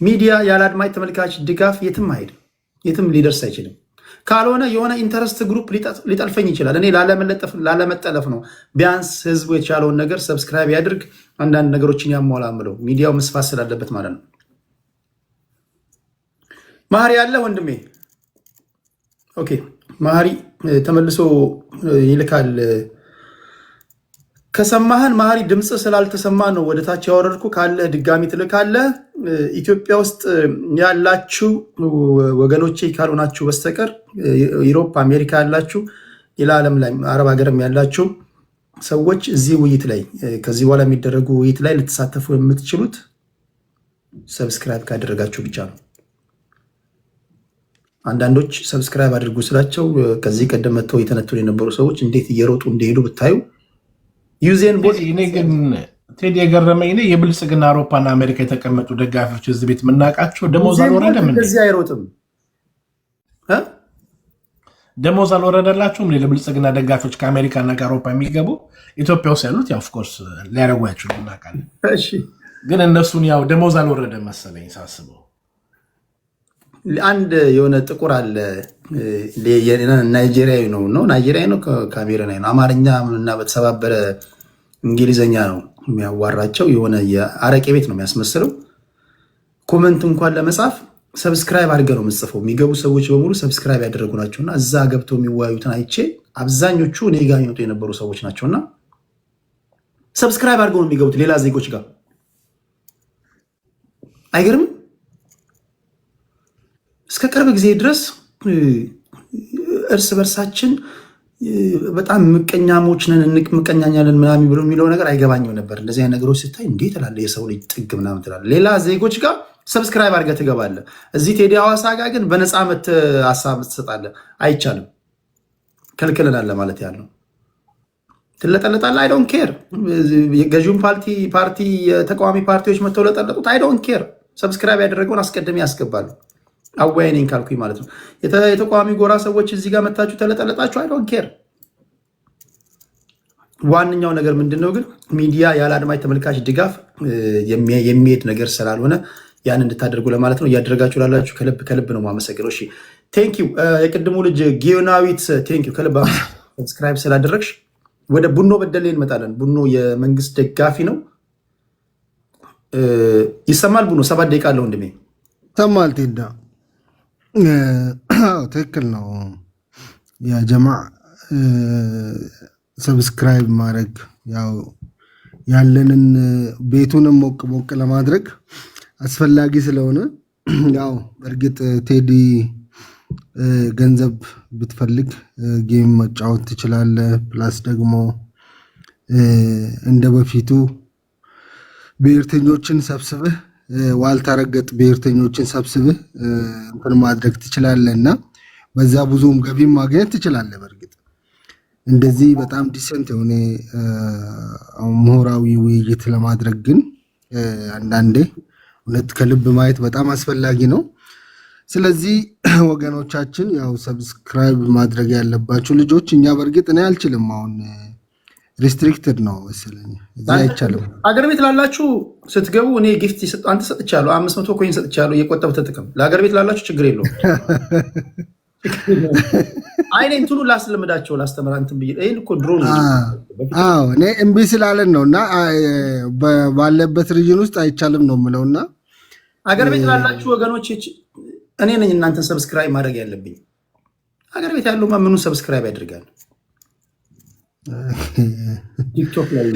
ሚዲያ ያለ አድማጭ ተመልካች ድጋፍ የትም አይሄድም፣ የትም ሊደርስ አይችልም። ካልሆነ የሆነ ኢንተረስት ግሩፕ ሊጠልፈኝ ይችላል። እኔ ላለመጠለፍ ነው። ቢያንስ ህዝቡ የቻለውን ነገር ሰብስክራይብ ያድርግ፣ አንዳንድ ነገሮችን ያሟላምለው ሚዲያው መስፋት ስላለበት ማለት ነው። መሀሪ ያለ ወንድሜ ኦኬ። ማሪ ተመልሶ ይልካል። ከሰማህን ማሪ ድምፅ ስላልተሰማ ነው ወደ ታች ያወረድኩ። ካለ ድጋሚ ትልካለ። ኢትዮጵያ ውስጥ ያላችሁ ወገኖቼ ካልሆናችሁ በስተቀር ዩሮፕ፣ አሜሪካ ያላችሁ ሌላ ዓለም ላይ አረብ ሀገርም ያላችሁ ሰዎች እዚህ ውይይት ላይ ከዚህ በኋላ የሚደረጉ ውይይት ላይ ልትሳተፉ የምትችሉት ሰብስክራይብ ካደረጋችሁ ብቻ ነው። አንዳንዶች ሰብስክራይብ አድርጉ ስላቸው ከዚህ ቀደም መጥተው የተነተኑ የነበሩ ሰዎች እንዴት እየሮጡ እንደሄዱ ብታዩ። እኔ ግን ቴዲ የገረመኝ እኔ የብልጽግና አውሮፓና አሜሪካ የተቀመጡ ደጋፊዎች እዚህ ቤት የምናውቃቸው ደሞዝ አልወረደም፣ እንደዚህ አይሮጥም። ደሞዝ አልወረደላቸውም። ለብልጽግና ደጋፊዎች ከአሜሪካና ከአውሮፓ የሚገቡ ኢትዮጵያ ውስጥ ያሉት ያው ኦፍኮርስ ሊያደርጉ ያችሉ እናውቃለን። ግን እነሱን ያው ደሞዝ አልወረደም መሰለኝ ሳስበው። አንድ የሆነ ጥቁር አለ ናይጄሪያዊ ነው ናይጄሪያዊ ነው ካሜሮናዊ ነው። አማርኛ እና በተሰባበረ እንግሊዘኛ ነው የሚያዋራቸው። የሆነ የአረቄ ቤት ነው የሚያስመስለው። ኮመንት እንኳን ለመጻፍ ሰብስክራይብ አድርገህ ነው የምጽፈው። የሚገቡ ሰዎች በሙሉ ሰብስክራይብ ያደረጉ ናቸውና እዛ ገብተው የሚወያዩትን አይቼ አብዛኞቹ እኔ ጋር የሚመጡ የነበሩ ሰዎች ናቸውና ሰብስክራይብ አድርገው ነው የሚገቡት ሌላ ዜጎች ጋር። አይገርምም? እስከ ቅርብ ጊዜ ድረስ እርስ በርሳችን በጣም ምቀኛሞች ነን፣ ምቀኛኛለን ምናምን ብሎ የሚለው ነገር አይገባኝም ነበር። እንደዚህ አይነት ነገሮች ስታይ እንዴት ትላለህ? የሰው ልጅ ጥግ ምናምን ትላለህ። ሌላ ዜጎች ጋር ሰብስክራይብ አድርገህ ትገባለህ። እዚህ ቴዲ ሐዋሳ ጋር ግን በነፃ መት ሀሳብ ትሰጣለህ። አይቻልም፣ ከልክለናል ማለት ያለው ትለጠለጣለህ። አይ ዶንት ኬር። የገዢውን ፓርቲ የተቃዋሚ ፓርቲዎች መተው ለጠለጡት አይ ዶንት ኬር። ሰብስክራይብ ያደረገውን አስቀድሜ ያስገባሉ። አወያይኔን ካልኩኝ ማለት ነው። የተቃዋሚ ጎራ ሰዎች እዚህ ጋር መታችሁ ተለጠለጣችሁ፣ አይ ዶንት ኬር። ዋነኛው ነገር ምንድነው ግን ሚዲያ ያለ አድማጭ ተመልካች ድጋፍ የሚሄድ ነገር ስላልሆነ ያን እንድታደርጉ ለማለት ነው። እያደረጋችሁ ላላችሁ ከልብ ነው የማመሰግነው። እሺ ቴንኪዩ። የቅድሙ ልጅ ጊዮናዊት ቴንኪዩ ከልብ ሰብስክራይብ ስላደረግሽ። ወደ ቡኖ በደሌ እንመጣለን። ቡኖ የመንግስት ደጋፊ ነው። ይሰማል? ቡኖ 7 ደቂቃ አለው ወንድሜ። ሰማል ቴዳ ትክክል ነው። የጀማዕ ሰብስክራይብ ማድረግ ያው ያለንን ቤቱንም ሞቅ ሞቅ ለማድረግ አስፈላጊ ስለሆነ ያው በእርግጥ ቴዲ ገንዘብ ብትፈልግ ጌም መጫወት ትችላለህ። ፕላስ ደግሞ እንደ በፊቱ ብሔርተኞችን ሰብስበህ ዋልታ ረገጥ ብሔርተኞችን ሰብስበህ እንትን ማድረግ ትችላለህ እና በዛ ብዙም ገቢም ማግኘት ትችላለህ። በእርግጥ እንደዚህ በጣም ዲሰንት የሆነ ምሁራዊ ውይይት ለማድረግ ግን አንዳንዴ እውነት ከልብ ማየት በጣም አስፈላጊ ነው። ስለዚህ ወገኖቻችን ያው ሰብስክራይብ ማድረግ ያለባችሁ ልጆች፣ እኛ በእርግጥ እኔ አልችልም፣ አሁን ሪስትሪክትድ ነው መሰለኝ፣ እዚህ አይቻልም። አገር ቤት ላላችሁ ስትገቡ እኔ ጊፍት አንተ ሰጥቻለሁ፣ 500 ኮይን ሰጥቻለሁ፣ እየቆጠብ ተጠቀም። ለሀገር ቤት ላላችሁ ችግር የለውም። አይኔ እንትኑ ላስለምዳቸው ላስተምራ እንትን ብዬ ይሄን እኮ ድሮ ነው። አዎ እኔ እምቢ ስላለን ነው እና ባለበት ሪጅን ውስጥ አይቻልም ነው የምለውና አገር ቤት ላላችሁ ወገኖች እኔ ነኝ እናንተን ሰብስክራይብ ማድረግ ያለብኝ። አገር ቤት ያለው ምኑን ሰብስክራይብ ያደርጋል? ቲክቶክ ላይ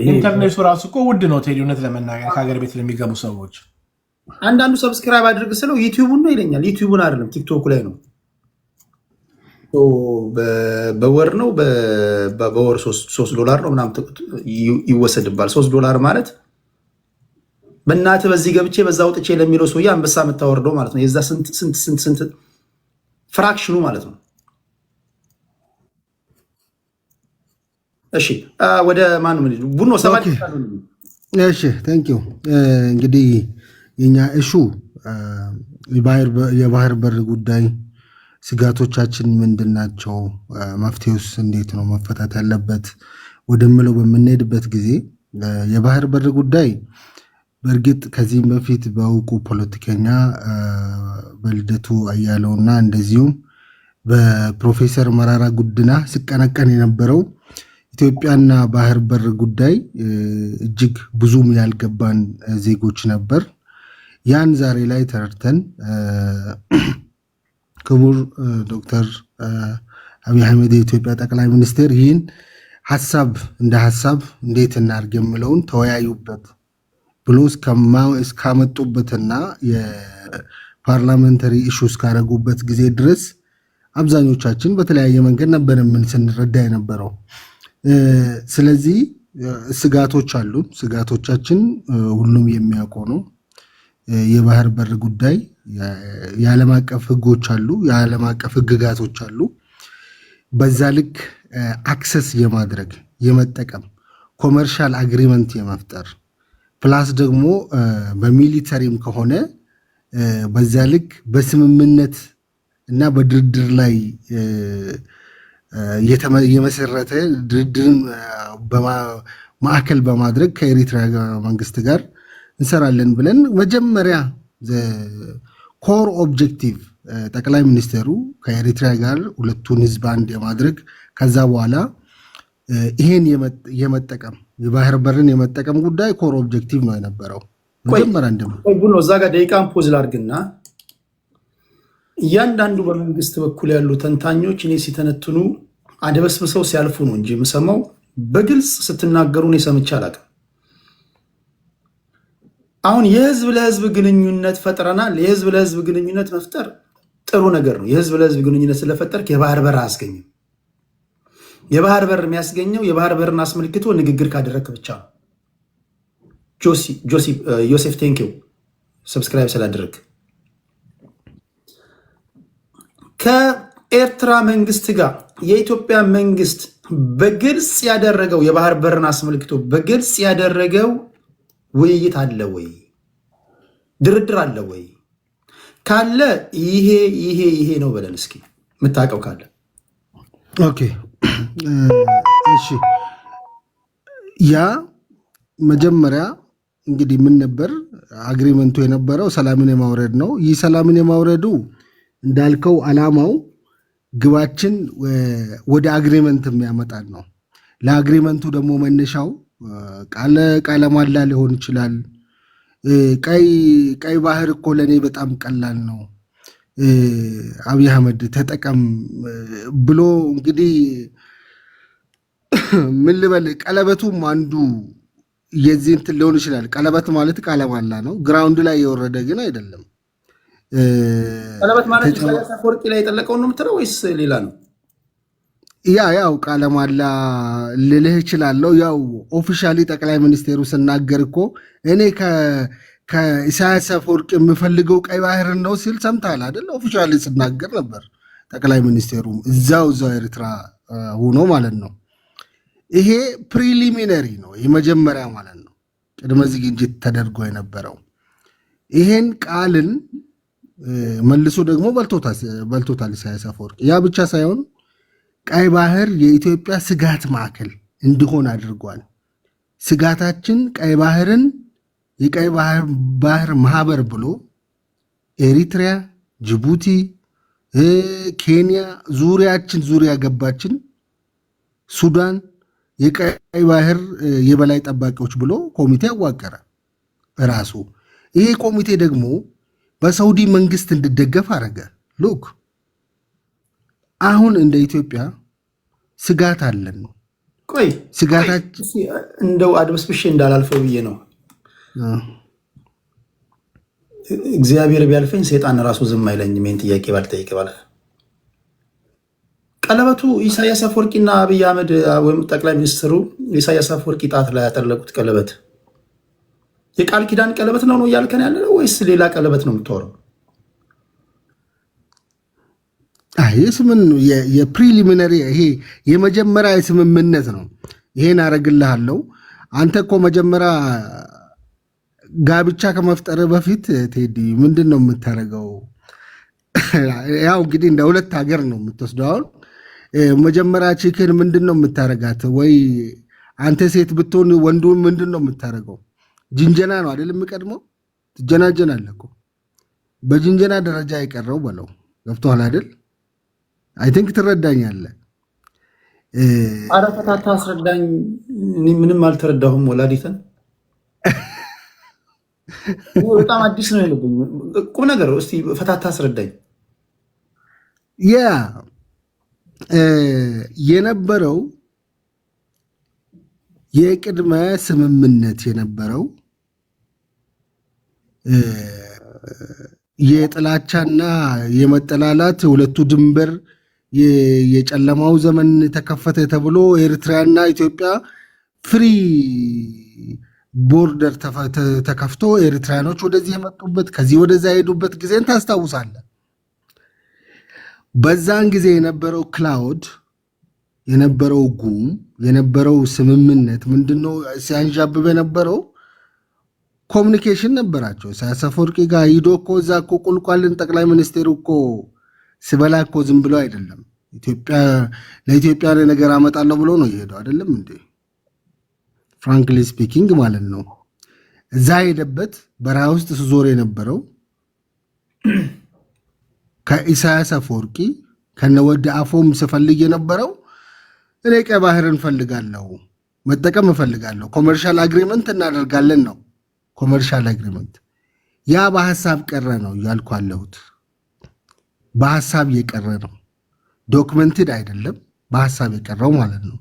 ኢንተርኔቱ ራሱ እኮ ውድ ነው ቴዲ፣ እውነት ለመናገር ከሀገር ቤት ለሚገቡ ሰዎች አንዳንዱ ሰብስክራይብ አድርግ ስለው ዩቲዩቡን ነው ይለኛል። ዩቲዩቡን አይደለም ቲክቶክ ላይ ነው። በወር ነው በወር $3 ነው ምናምን ይወሰድባል። $3 ማለት በእናትህ በዚህ ገብቼ በዛ ወጥቼ ለሚለው ሰውዬ አንበሳ የምታወርደው ማለት ነው። የዛ ስንት ፍራክሽኑ ማለት ነው። እሺ ወደ ማን ምን ቡኖ 7 እሺ ቴንኪው። እንግዲህ የኛ እሹ የባህር በር ጉዳይ ስጋቶቻችን ምንድናቸው? መፍትሄውስ እንዴት ነው መፈታት ያለበት ወደምለው በምንሄድበት ጊዜ የባህር በር ጉዳይ በእርግጥ ከዚህም በፊት በእውቁ ፖለቲከኛ በልደቱ አያሌውና እንደዚሁም በፕሮፌሰር መራራ ጉዲና ሲቀነቀን የነበረው ኢትዮጵያና ባህር በር ጉዳይ እጅግ ብዙም ያልገባን ዜጎች ነበር። ያን ዛሬ ላይ ተረድተን ክቡር ዶክተር አብይ አህመድ የኢትዮጵያ ጠቅላይ ሚኒስትር ይህን ሀሳብ እንደ ሀሳብ እንዴት እናድርግ የምለውን ተወያዩበት ብሎ እስካመጡበትና የፓርላሜንታሪ ኢሹ እስካደረጉበት ጊዜ ድረስ አብዛኞቻችን በተለያየ መንገድ ነበር ምን ስንረዳ የነበረው። ስለዚህ ስጋቶች አሉ። ስጋቶቻችን ሁሉም የሚያውቀው ነው። የባህር በር ጉዳይ፣ የዓለም አቀፍ ህጎች አሉ፣ የዓለም አቀፍ ህግጋቶች አሉ። በዛ ልክ አክሰስ የማድረግ የመጠቀም ኮመርሻል አግሪመንት የመፍጠር ፕላስ ደግሞ በሚሊተሪም ከሆነ በዛ ልክ በስምምነት እና በድርድር ላይ የመሰረተ ድርድርን ማዕከል በማድረግ ከኤሪትራ መንግስት ጋር እንሰራለን ብለን መጀመሪያ ኮር ኦብጀክቲቭ ጠቅላይ ሚኒስትሩ ከኤሪትራ ጋር ሁለቱን ህዝብ አንድ የማድረግ ከዛ በኋላ ይሄን የመጠቀም የባህር በርን የመጠቀም ጉዳይ ኮር ኦብጀክቲቭ ነው የነበረው። መጀመሪያ እንደምን እዛ ጋር ደቂቃን ፖዝ ላድርግና እያንዳንዱ በመንግስት በኩል ያሉ ተንታኞች እኔ ሲተነትኑ አደበስብሰው ሲያልፉ ነው እንጂ የምሰማው በግልጽ ስትናገሩ እኔ ሰምቼ አላውቅም። አሁን የህዝብ ለህዝብ ግንኙነት ፈጥረናል። የህዝብ ለህዝብ ግንኙነት መፍጠር ጥሩ ነገር ነው። የህዝብ ለህዝብ ግንኙነት ስለፈጠርክ የባህር በር አያስገኝም። የባህር በር የሚያስገኘው የባህር በርን አስመልክቶ ንግግር ካደረግክ ብቻ ነው። ዮሴፍ ቴንኪው ሰብስክራይብ ስላደረግ። ከኤርትራ መንግስት ጋር የኢትዮጵያ መንግስት በግልጽ ያደረገው የባህር በርን አስመልክቶ በግልጽ ያደረገው ውይይት አለ ወይ? ድርድር አለ ወይ? ካለ ይሄ ነው በለን እስኪ የምታውቀው ካለ። ኦኬ እሺ። ያ መጀመሪያ እንግዲህ ምን ነበር አግሪመንቱ የነበረው? ሰላምን የማውረድ ነው። ይህ ሰላምን የማውረዱ እንዳልከው አላማው ግባችን ወደ አግሪመንት የሚያመጣን ነው። ለአግሪመንቱ ደግሞ መነሻው ቃለ ማላ ሊሆን ይችላል። ቀይ ባህር እኮ ለእኔ በጣም ቀላል ነው፣ አብይ አህመድ ተጠቀም ብሎ እንግዲህ ምን ልበል፣ ቀለበቱም አንዱ የዚህ እንትን ሊሆን ይችላል። ቀለበት ማለት ቃለ ማላ ነው። ግራውንድ ላይ የወረደ ግን አይደለም። ቀለበት ማለት ኢሳያስ አፈወርቂ ላይ የጠለቀውን ነው የምትለው ወይስ ሌላ ነው? ያው ቃለ ማላ ልልህ እችላለሁ። ያው ኦፊሻሊ ጠቅላይ ሚኒስቴሩ ስናገር እኮ እኔ ከኢሳያስ አፈወርቂ የምፈልገው ቀይ ባህርን ነው ሲል ሰምተሃል አይደል? ኦፊሻሊ ስናገር ነበር ጠቅላይ ሚኒስቴሩ እዛው ኤርትራ ሆኖ ማለት ነው። ይሄ ፕሪሊሚነሪ ነው፣ የመጀመሪያ ማለት ነው፣ ቅድመ ዝግጅት ተደርጎ የነበረው። ይሄን ቃልን መልሶ ደግሞ በልቶታል ኢሳያስ አፈወርቂ። ያ ብቻ ሳይሆን ቀይ ባህር የኢትዮጵያ ስጋት ማዕከል እንዲሆን አድርጓል። ስጋታችን ቀይ ባህርን የቀይ ባህር ማህበር ብሎ ኤሪትሪያ፣ ጅቡቲ፣ ኬንያ ዙሪያ ገባችን፣ ሱዳን የቀይ ባህር የበላይ ጠባቂዎች ብሎ ኮሚቴ አዋቀረ ራሱ። ይሄ ኮሚቴ ደግሞ በሳውዲ መንግስት እንዲደገፍ አረገ። ሉክ አሁን እንደ ኢትዮጵያ ስጋት አለን። ቆይ ስጋታችን እንደው አድበስብሼ እንዳላልፈው ብዬ ነው። እግዚአብሔር ቢያልፈኝ ሰይጣን ራሱ ዝም አይለኝም። ይህን ጥያቄ ባልጠይቅ ባለፈ ቀለበቱ ኢሳያስ አፈወርቂና አብይ አህመድ ወይም ጠቅላይ ሚኒስትሩ ኢሳያስ አፈወርቂ ጣት ላይ ያጠለቁት ቀለበት የቃል ኪዳን ቀለበት ነው እያልከን ያለ ነው ወይስ ሌላ ቀለበት ነው የምታወራው? ስምን የፕሪሊሚነሪ ይሄ የመጀመሪያ የስምምነት ነው። ይሄን አረግልሃለሁ። አንተ እኮ መጀመሪያ ጋብቻ ከመፍጠር በፊት ቴዲ ምንድን ነው የምታደርገው? ያው እንግዲህ እንደ ሁለት ሀገር ነው የምትወስደው። አሁን መጀመሪያ ቺክን ምንድን ነው የምታደርጋት? ወይ አንተ ሴት ብትሆን ወንዱ ምንድን ነው የምታደርገው? ጅንጀና ነው አይደል የምቀድመው? ትጀናጀናለህ እኮ በጅንጀና ደረጃ የቀረው በለው። ገብቶሃል አይደል? አይ ቲንክ ትረዳኛለህ። ኧረ ፈታታ አስረዳኝ። እኔ ምንም አልተረዳሁም። ወላዲተን በጣም አዲስ ነው ያለብኝ ቁም ነገር። እስቲ ፈታታ አስረዳኝ። ያ የነበረው የቅድመ ስምምነት የነበረው የጥላቻና የመጠላላት ሁለቱ ድንበር የጨለማው ዘመን ተከፈተ ተብሎ ኤርትራና ኢትዮጵያ ፍሪ ቦርደር ተከፍቶ ኤርትራኖች ወደዚህ የመጡበት ከዚህ ወደዛ የሄዱበት ጊዜን ታስታውሳለህ። በዛን ጊዜ የነበረው ክላውድ የነበረው ጉም የነበረው ስምምነት ምንድነው ሲያንዣብብ የነበረው ኮሚኒኬሽን ነበራቸው። ኢሳያስ አፈወርቂ ጋር ሂዶ እኮ እዛ እኮ ቁልቋልን ጠቅላይ ሚኒስቴሩ እኮ ስበላ እኮ ዝም ብሎ አይደለም ለኢትዮጵያ ነገር አመጣለሁ ብሎ ነው የሄደው አይደለም እንዴ? ፍራንክሊ ስፒኪንግ ማለት ነው። እዛ ሄደበት በረሃ ውስጥ ስዞር የነበረው ከኢሳያስ አፈወርቂ ከነወደ አፎም ስፈልግ የነበረው እኔ ቀይ ባህርን ፈልጋለሁ፣ መጠቀም እፈልጋለሁ፣ ኮመርሻል አግሪመንት እናደርጋለን ነው። ኮመርሻል አግሪመንት ያ በሐሳብ ቀረ ነው እያልኩ አለሁት። በሐሳብ የቀረ ነው፣ ዶክመንትድ አይደለም፣ በሐሳብ የቀረው ማለት ነው።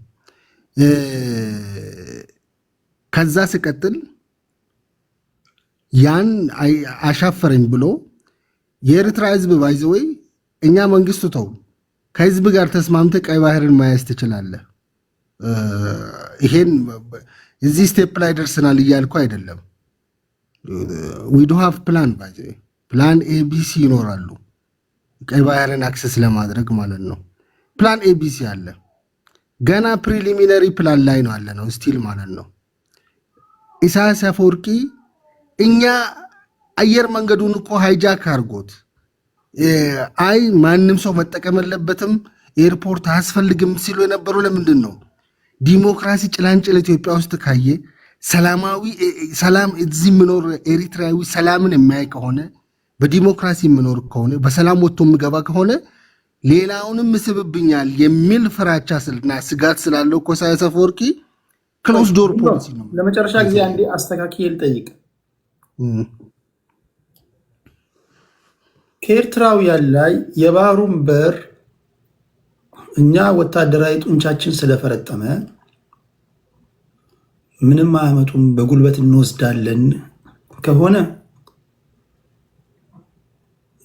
ከዛ ሲቀጥል ያን አሻፈረኝ ብሎ የኤርትራ ህዝብ ባይዘወይ እኛ መንግስቱ ተው ከህዝብ ጋር ተስማምተ ቀይ ባህርን ማያዝ ትችላለህ። ይሄን እዚህ ስቴፕ ላይ ደርሰናል እያልኩ አይደለም። ዊ ዱ ሃቭ ፕላን ባይዘወይ ፕላን ኤቢሲ ይኖራሉ ቀይ ባህርን አክሰስ ለማድረግ ማለት ነው። ፕላን ኤቢሲ አለ። ገና ፕሪሊሚነሪ ፕላን ላይ ነው አለ ነው ስቲል ማለት ነው። ኢሳያስ አፈወርቂ እኛ አየር መንገዱን እኮ ሃይጃክ አድርጎት አይ ማንም ሰው መጠቀም የለበትም ኤርፖርት አያስፈልግም ሲሉ የነበሩ ለምንድን ነው? ዲሞክራሲ ጭላንጭል ኢትዮጵያ ውስጥ ካየ ሰላም እዚህ የምኖር ኤሪትራዊ ሰላምን የሚያይ ከሆነ በዲሞክራሲ የምኖር ከሆነ በሰላም ወጥቶ የምገባ ከሆነ ሌላውንም ምስብብኛል የሚል ፍራቻ ስልና ስጋት ስላለው እኮ ኢሳያስ አፈወርቂ ክሎዝ ዶር ፖሊሲ ነው። ለመጨረሻ ጊዜ አንዴ አስተካክዬ ልጠይቅ። ከኤርትራውያን ላይ የባህሩን በር እኛ ወታደራዊ ጡንቻችን ስለፈረጠመ ምንም አያመጡም በጉልበት እንወስዳለን ከሆነ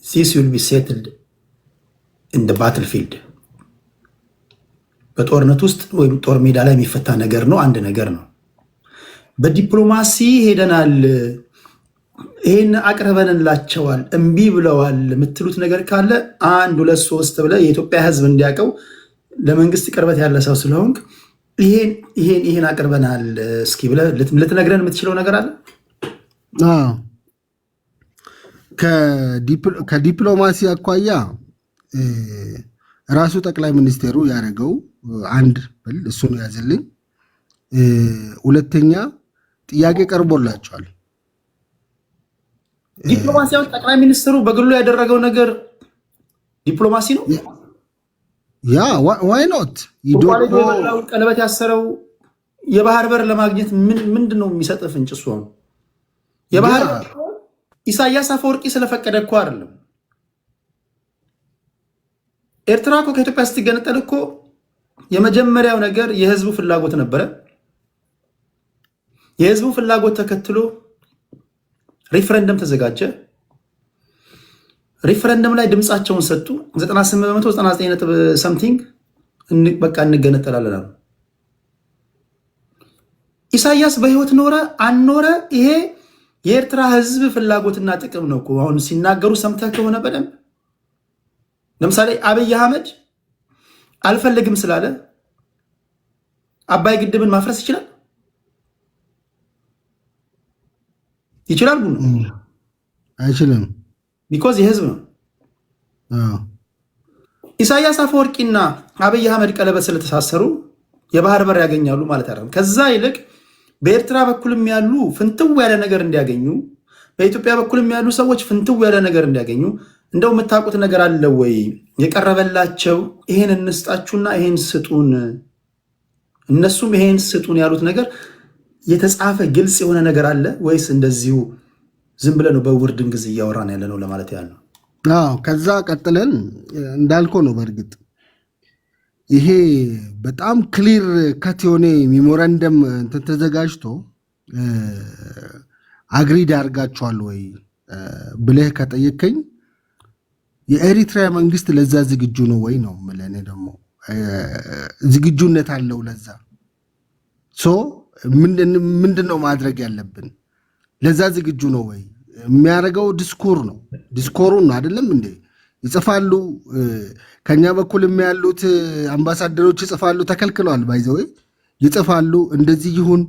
this will be settled in the battlefield በጦርነት ውስጥ ወይም ጦር ሜዳ ላይ የሚፈታ ነገር ነው። አንድ ነገር ነው። በዲፕሎማሲ ሄደናል፣ ይሄን አቅርበንላቸዋል፣ እምቢ ብለዋል የምትሉት ነገር ካለ 1 2 3 ብለህ የኢትዮጵያ ሕዝብ እንዲያውቀው ለመንግስት ቅርበት ያለ ሰው ስለሆንክ ይሄን አቅርበናል እስኪ ብለህ ልትነግረን የምትችለው ነገር አለ? ከዲፕሎማሲ አኳያ ራሱ ጠቅላይ ሚኒስቴሩ ያደረገው አንድ ብል እሱን ያዝልኝ። ሁለተኛ ጥያቄ ቀርቦላቸዋል። ዲፕሎማሲያዊ ጠቅላይ ሚኒስትሩ በግሉ ያደረገው ነገር ዲፕሎማሲ ነው። ያ ዋይ ኖት ቀለበት ያሰረው የባህር በር ለማግኘት ምንድን ነው የሚሰጥ ፍንጭ? እሱ ነው የባህር ኢሳያስ አፈወርቂ ስለፈቀደ እኮ አይደለም። ኤርትራ እኮ ከኢትዮጵያ ስትገነጠል እኮ የመጀመሪያው ነገር የህዝቡ ፍላጎት ነበረ። የህዝቡ ፍላጎት ተከትሎ ሪፈረንደም ተዘጋጀ። ሪፈረንደም ላይ ድምፃቸውን ሰጡ። 98% 99 ሰምቲንግ በቃ እንገነጠላለን አሉ። ኢሳያስ በህይወት ኖረ አልኖረ ይሄ የኤርትራ ህዝብ ፍላጎትና ጥቅም ነው እኮ አሁን ሲናገሩ ሰምተህ ከሆነ በደንብ ለምሳሌ አብይ አህመድ አልፈልግም ስላለ አባይ ግድብን ማፍረስ ይችላል? ይችላል? አይችልም። ቢኮዝ የህዝብ ነው። ኢሳያስ አፈወርቂና አብይ አህመድ ቀለበት ስለተሳሰሩ የባህር በር ያገኛሉ ማለት አይደለም። ከዛ ይልቅ በኤርትራ በኩልም ያሉ ፍንትው ያለ ነገር እንዲያገኙ፣ በኢትዮጵያ በኩልም ያሉ ሰዎች ፍንትው ያለ ነገር እንዲያገኙ እንደው የምታውቁት ነገር አለ ወይ? የቀረበላቸው ይሄን እንስጣችሁና ይሄን ስጡን፣ እነሱም ይሄን ስጡን ያሉት ነገር የተጻፈ ግልጽ የሆነ ነገር አለ ወይስ እንደዚሁ ዝም ብለን ነው በውርድን ጊዜ እያወራን ያለ ነው ለማለት ያህል ነው? ከዛ ቀጥለን እንዳልከው ነው። በእርግጥ ይሄ በጣም ክሊር ከት የሆነ ሜሞራንደም እንትን ተዘጋጅቶ አግሪድ አድርጋችኋል ወይ ብለህ ከጠየከኝ የኤሪትሪያ መንግስት ለዛ ዝግጁ ነው ወይ ነው የምልህ። እኔ ደግሞ ዝግጁነት አለው ለዛ። ሶ ምንድነው ማድረግ ያለብን? ለዛ ዝግጁ ነው ወይ? የሚያደርገው ዲስኮር ነው። ዲስኮሩን አይደለም እንዴ ይጽፋሉ። ከኛ በኩል የሚያሉት አምባሳደሮች ይጽፋሉ። ተከልክለዋል። ባይዘው ይጽፋሉ። እንደዚህ ይሁን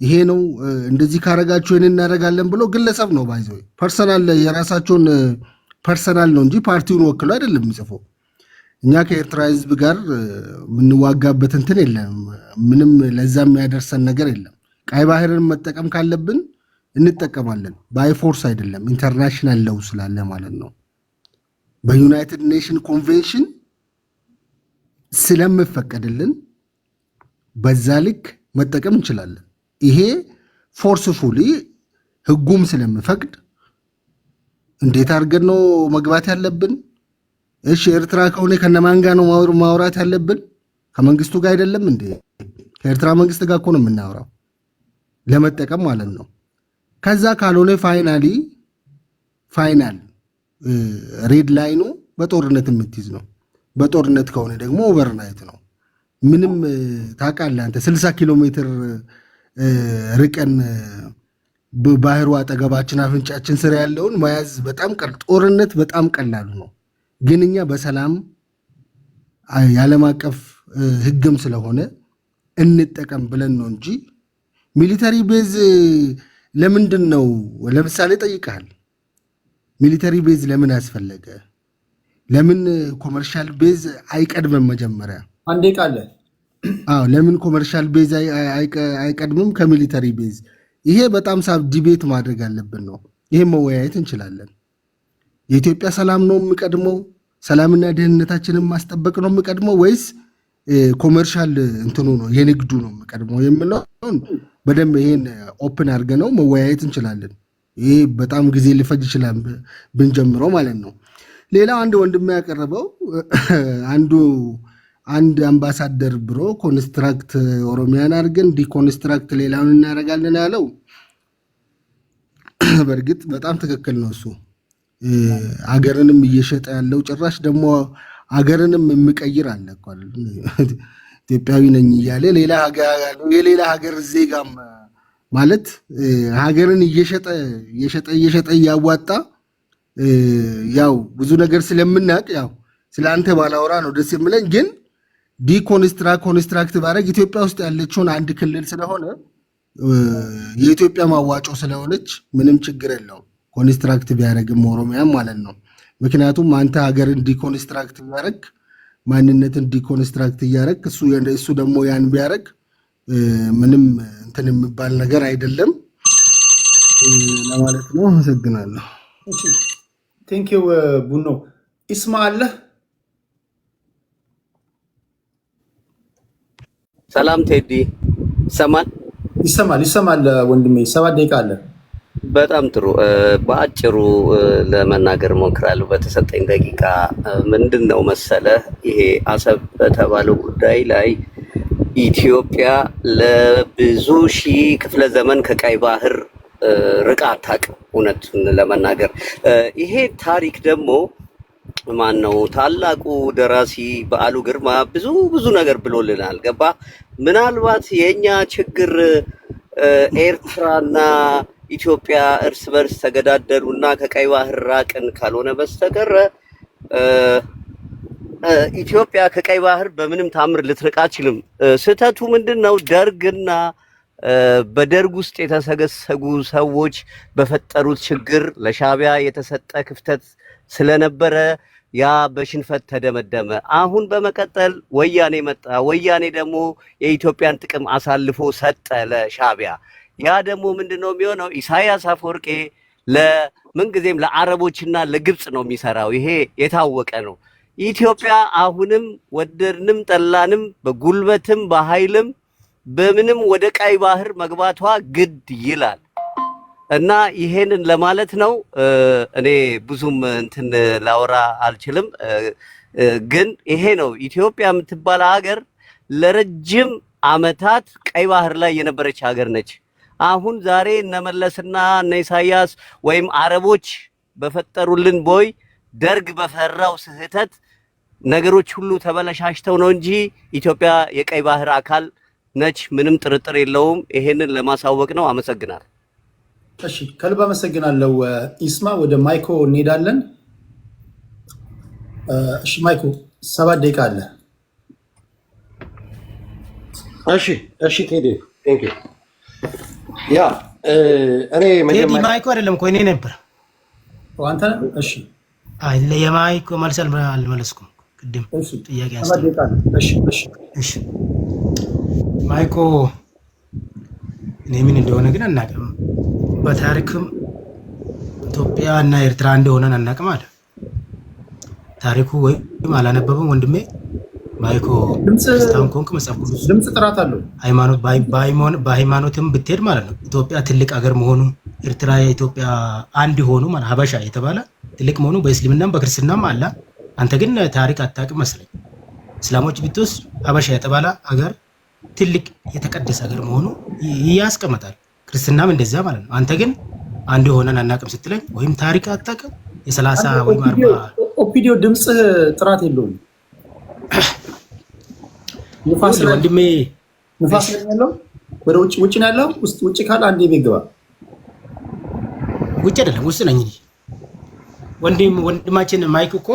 ይሄ ነው እንደዚህ ካረጋችሁ ይሄን እናደርጋለን ብሎ ግለሰብ ነው ባይዘው ፐርሰናል የራሳቸውን ፐርሰናል ነው እንጂ ፓርቲውን ወክሎ አይደለም የሚጽፈው። እኛ ከኤርትራ ህዝብ ጋር የምንዋጋበት እንትን የለም። ምንም ለዛ የሚያደርሰን ነገር የለም። ቀይ ባህርን መጠቀም ካለብን እንጠቀማለን። ባይ ፎርስ አይደለም፣ ኢንተርናሽናል ለው ስላለ ማለት ነው። በዩናይትድ ኔሽን ኮንቬንሽን ስለምፈቀድልን በዛ ልክ መጠቀም እንችላለን። ይሄ ፎርስፉሊ ህጉም ስለምፈቅድ እንዴት አድርገን ነው መግባት ያለብን? እሺ ኤርትራ ከሆነ ከነማን ጋር ነው ማውራት ያለብን? ከመንግስቱ ጋር አይደለም እንዴ? ከኤርትራ መንግስት ጋር እኮ ነው የምናወራው ለመጠቀም ማለት ነው። ከዛ ካልሆነ ፋይናል ሬድ ላይኑ በጦርነት የምትይዝ ነው። በጦርነት ከሆነ ደግሞ ኦቨርናይት ነው። ምንም ታውቃለህ አንተ 60 ኪሎ ሜትር ርቀን ባህሩ አጠገባችን አፍንጫችን ስር ያለውን መያዝ በጣም ጦርነት በጣም ቀላሉ ነው። ግን እኛ በሰላም የዓለም አቀፍ ህግም ስለሆነ እንጠቀም ብለን ነው እንጂ ሚሊተሪ ቤዝ ለምንድን ነው? ለምሳሌ ጠይቀሃል። ሚሊተሪ ቤዝ ለምን አስፈለገ? ለምን ኮመርሻል ቤዝ አይቀድምም? መጀመሪያ አንዴ ቃለ ለምን ኮመርሻል ቤዝ አይቀድምም ከሚሊተሪ ቤዝ? ይሄ በጣም ዲቤት ማድረግ አለብን ነው። ይሄን መወያየት እንችላለን። የኢትዮጵያ ሰላም ነው የሚቀድመው? ሰላምና ደህንነታችንን ማስጠበቅ ነው የሚቀድመው ወይስ ኮመርሻል እንትኑ ነው የንግዱ ነው የሚቀድመው የምለውን በደንብ ይሄን ኦፕን አድርገ ነው መወያየት እንችላለን። ይሄ በጣም ጊዜ ሊፈጅ ይችላል ብንጀምረው ማለት ነው። ሌላ አንድ ወንድም ያቀረበው አንድ አምባሳደር ብሮ ኮንስትራክት ኦሮሚያን አድርገን ዲኮንስትራክት ሌላውን እናደርጋለን ያለው በእርግጥ በጣም ትክክል ነው። እሱ አገርንም እየሸጠ ያለው ጭራሽ ደግሞ አገርንም የሚቀይር አለ እኮ ኢትዮጵያዊ ነኝ እያለ የሌላ ሀገር ዜጋም ማለት ሀገርን እየሸጠ እያዋጣ ያው ብዙ ነገር ስለምናቅ ያው ስለ አንተ ባላወራ ነው ደስ የምለኝ። ግን ኮንስትራክት ባረግ ኢትዮጵያ ውስጥ ያለችውን አንድ ክልል ስለሆነ የኢትዮጵያ ማዋጮ ስለሆነች ምንም ችግር የለውም ኮንስትራክት ቢያደርግም ኦሮሚያም ማለት ነው። ምክንያቱም አንተ ሀገርን ዲኮንስትራክት እያደረግ ማንነትን ዲኮንስትራክት እያደረግ እሱ ደግሞ ያን ቢያደርግ ምንም እንትን የሚባል ነገር አይደለም ለማለት ነው። አመሰግናለሁ። ቴንኪው ቡኖ። ኢስማ አለህ? ሰላም ቴዲ፣ ይሰማል? ይሰማል ወንድሜ። 7 ደቂቃ አለ። በጣም ጥሩ። በአጭሩ ለመናገር ሞክራለሁ በተሰጠኝ ደቂቃ። ምንድነው መሰለህ ይሄ አሰብ በተባለው ጉዳይ ላይ ኢትዮጵያ ለብዙ ሺህ ክፍለ ዘመን ከቀይ ባህር ርቃ አታውቅም። እውነቱን ለመናገር ይሄ ታሪክ ደግሞ ማን ነው ታላቁ ደራሲ በዓሉ ግርማ ብዙ ነገር ብሎልናል። ገባ? ምናልባት የኛ ችግር ኤርትራና ኢትዮጵያ እርስ በርስ ተገዳደሉና ከቀይ ባህር ራቅን ካልሆነ በስተቀር ኢትዮጵያ ከቀይ ባህር በምንም ታምር ልትርቅ አትችልም። ስህተቱ ምንድነው? ደርግና በደርግ ውስጥ የተሰገሰጉ ሰዎች በፈጠሩት ችግር ለሻዕቢያ የተሰጠ ክፍተት ስለነበረ ያ በሽንፈት ተደመደመ። አሁን በመቀጠል ወያኔ መጣ። ወያኔ ደግሞ የኢትዮጵያን ጥቅም አሳልፎ ሰጠ ለሻዕቢያ። ያ ደግሞ ምንድነው የሚሆነው? ኢሳያስ አፈወርቄ ለምንጊዜም ለአረቦችና ለግብፅ ነው የሚሰራው። ይሄ የታወቀ ነው። ኢትዮጵያ አሁንም ወደድንም ጠላንም በጉልበትም በኃይልም በምንም ወደ ቀይ ባህር መግባቷ ግድ ይላል። እና ይሄንን ለማለት ነው። እኔ ብዙም እንትን ላወራ አልችልም። ግን ይሄ ነው ኢትዮጵያ የምትባል ሀገር ለረጅም ዓመታት ቀይ ባህር ላይ የነበረች ሀገር ነች። አሁን ዛሬ እነመለስና እነ ኢሳያስ ወይም አረቦች በፈጠሩልን ቦይ ደርግ በፈራው ስህተት ነገሮች ሁሉ ተበለሻሽተው ነው እንጂ ኢትዮጵያ የቀይ ባህር አካል ነች። ምንም ጥርጥር የለውም። ይሄንን ለማሳወቅ ነው። አመሰግናለሁ። እሺ ከልብ አመሰግናለሁ ኢስማ። ወደ ማይኮ እንሄዳለን። እሺ ማይኮ 7 ደቂቃ አለ። እሺ ቴዲ ቴንክ ዩ። ያ እኔ ቴዲ ማይኮ አይደለም እኮ እኔ ነበር። አንተ እሺ አይ ለማይኮ መልስ አልመለስኩም። ቅድም ጥያቄ እሺ ማይኮ እኔ ምን እንደሆነ ግን አናውቅም። በታሪክም ኢትዮጵያ እና ኤርትራ እንደሆነ አናውቅም አለ ታሪኩ ወይም አላነበበም ወንድሜ ማይኮ። ክርስቲያን ኮንክ መጽሐፍ ቅዱስ ድምጽ ጥራት አለው። ሃይማኖት በሃይማኖትም ብትሄድ ማለት ነው ኢትዮጵያ ትልቅ ሀገር መሆኑ ኤርትራ የኢትዮጵያ አንድ ሆኑ ማለት ሀበሻ የተባለ ትልቅ መሆኑ በእስልምናም በክርስትናም አለ። አንተ ግን ታሪክ አታውቅም መስለኝ። እስላሞች ብትወስድ ሀበሻ የተባለ ሀገር ትልቅ የተቀደሰ ሀገር መሆኑ ያስቀምጣል። ክርስትናም እንደዛ ማለት ነው። አንተ ግን አንድ ሆነን አናውቅም ስትለኝ ወይም ታሪክ አታውቅም የ30 ወይም 40 ኦፒዲዮ ድምጽ ጥራት የለውም። ንፋስ ወንድሜ ንፋስ ያለው ወደ ውጭ ነው ያለው። ውጭ ካለ አንዴ ቤት ግባ። ውጭ አይደለም ውስጥ ነኝ ወንድማችን ማይክ እኮ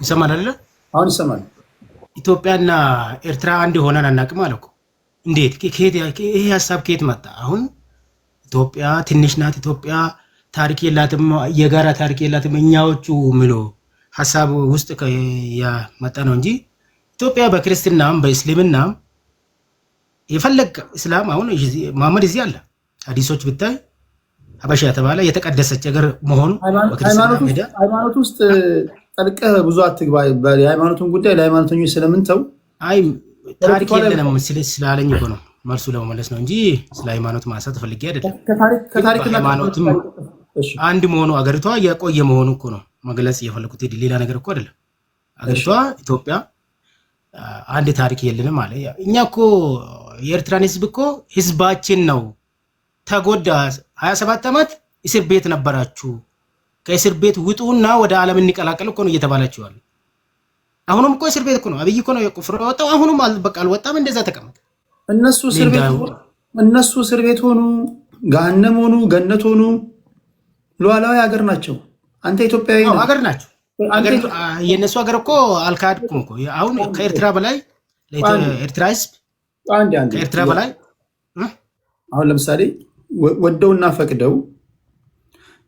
ይሰማል አይደል? አሁን ይሰማል። ኢትዮጵያና ኤርትራ አንድ ሆነን አናውቅም አለ እኮ። እንዴት ይሄ ሀሳብ ከየት መጣ? አሁን ኢትዮጵያ ትንሽ ናት፣ ኢትዮጵያ ታሪክ የላትም፣ የጋራ ታሪክ የላትም እኛዎቹ ምሎ ሀሳብ ውስጥ ያመጣ ነው እንጂ ኢትዮጵያ በክርስትናም በእስልምናም የፈለግ እስላም አሁን መሐመድ እዚህ አለ። ሐዲሶች ብታይ ሀበሻ የተባለ የተቀደሰች ሀገር መሆኑ ሃይማኖት ውስጥ ጠልቀህ ብዙ አትግባ። የሃይማኖቱን ጉዳይ ለሃይማኖተኞች ስለምንተው አይ ታሪክ የለንም ስላለኝ እኮ ነው መልሱ ለመመለስ ነው እንጂ ስለ ሃይማኖት ማንሳት ፈልጌ አይደለም። ሃይማኖትም አንድ መሆኑ አገሪቷ የቆየ መሆኑ እኮ ነው መግለጽ የፈለኩት። ሌላ ነገር እኮ አይደለም። አገሪቷ ኢትዮጵያ አንድ ታሪክ የለንም አለ። እኛ እኮ የኤርትራን ህዝብ እኮ ህዝባችን ነው ተጎዳ። 27 ዓመት እስር ቤት ነበራችሁ፣ ከእስር ቤት ውጡና ወደ ዓለም እንቀላቀል እኮ ነው እየተባላችሁ ያለ። አሁንም እኮ እስር ቤት እኮ ነው። አብይ እኮ ነው የቁፍሮ ወጣው። አሁንም በቃ አልወጣም። እንደዛ ተቀመጠ። እነሱ እስር ቤት ሆኑ፣ ገሃነም ሆኑ፣ ገነት ሆኑ፣ ሉዓላዊ ሀገር ናቸው። አንተ ኢትዮጵያዊ ሀገር ናቸው። የእነሱ ሀገር እኮ አልካድኩም እኮ። አሁን ከኤርትራ በላይ ኤርትራ ህዝብ ከኤርትራ በላይ አሁን ለምሳሌ ወደውና ፈቅደው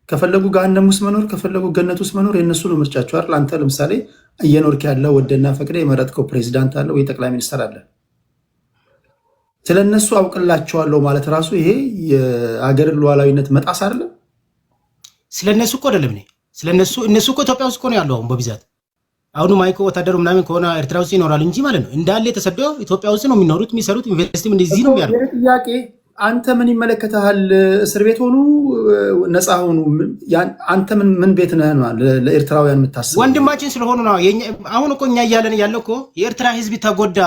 ከፈለጉ ገሃነም ውስጥ መኖር ከፈለጉ ገነት ውስጥ መኖር የነሱ ነው ምርጫቸው አይደል? አንተ ለምሳሌ እየኖርክ ያለው ወደና ፈቅደ የመረጥከው ፕሬዚዳንት አለ ወይ ጠቅላይ ሚኒስትር አለ። ስለነሱ አውቅላቸዋለሁ ማለት ራሱ ይሄ የሀገርን ሉዓላዊነት መጣስ አይደለም? ስለነሱ እኮ አይደለም እኔ ስለነሱ እነሱ እኮ ኢትዮጵያ ውስጥ እኮ ነው ያለው አሁን በብዛት። አሁን ማይኮ ወታደሩ ምናምን ከሆነ ኤርትራ ውስጥ ይኖራል እንጂ ማለት ነው እንዳለ የተሰደው ኢትዮጵያ ውስጥ ነው የሚኖሩት፣ የሚሰሩት፣ ኢንቨስትመንት እዚህ ነው የሚያደርጉት። ጥያቄ አንተ ምን ይመለከታል? እስር ቤት ሆኑ ነፃ ሆኑ፣ አንተ ምን ቤት ነህ? ለኤርትራውያን የምታስብ ወንድማችን ስለሆኑ ነው። አሁን እኮ እኛ እያለን ያለው እኮ የኤርትራ ህዝብ ተጎዳ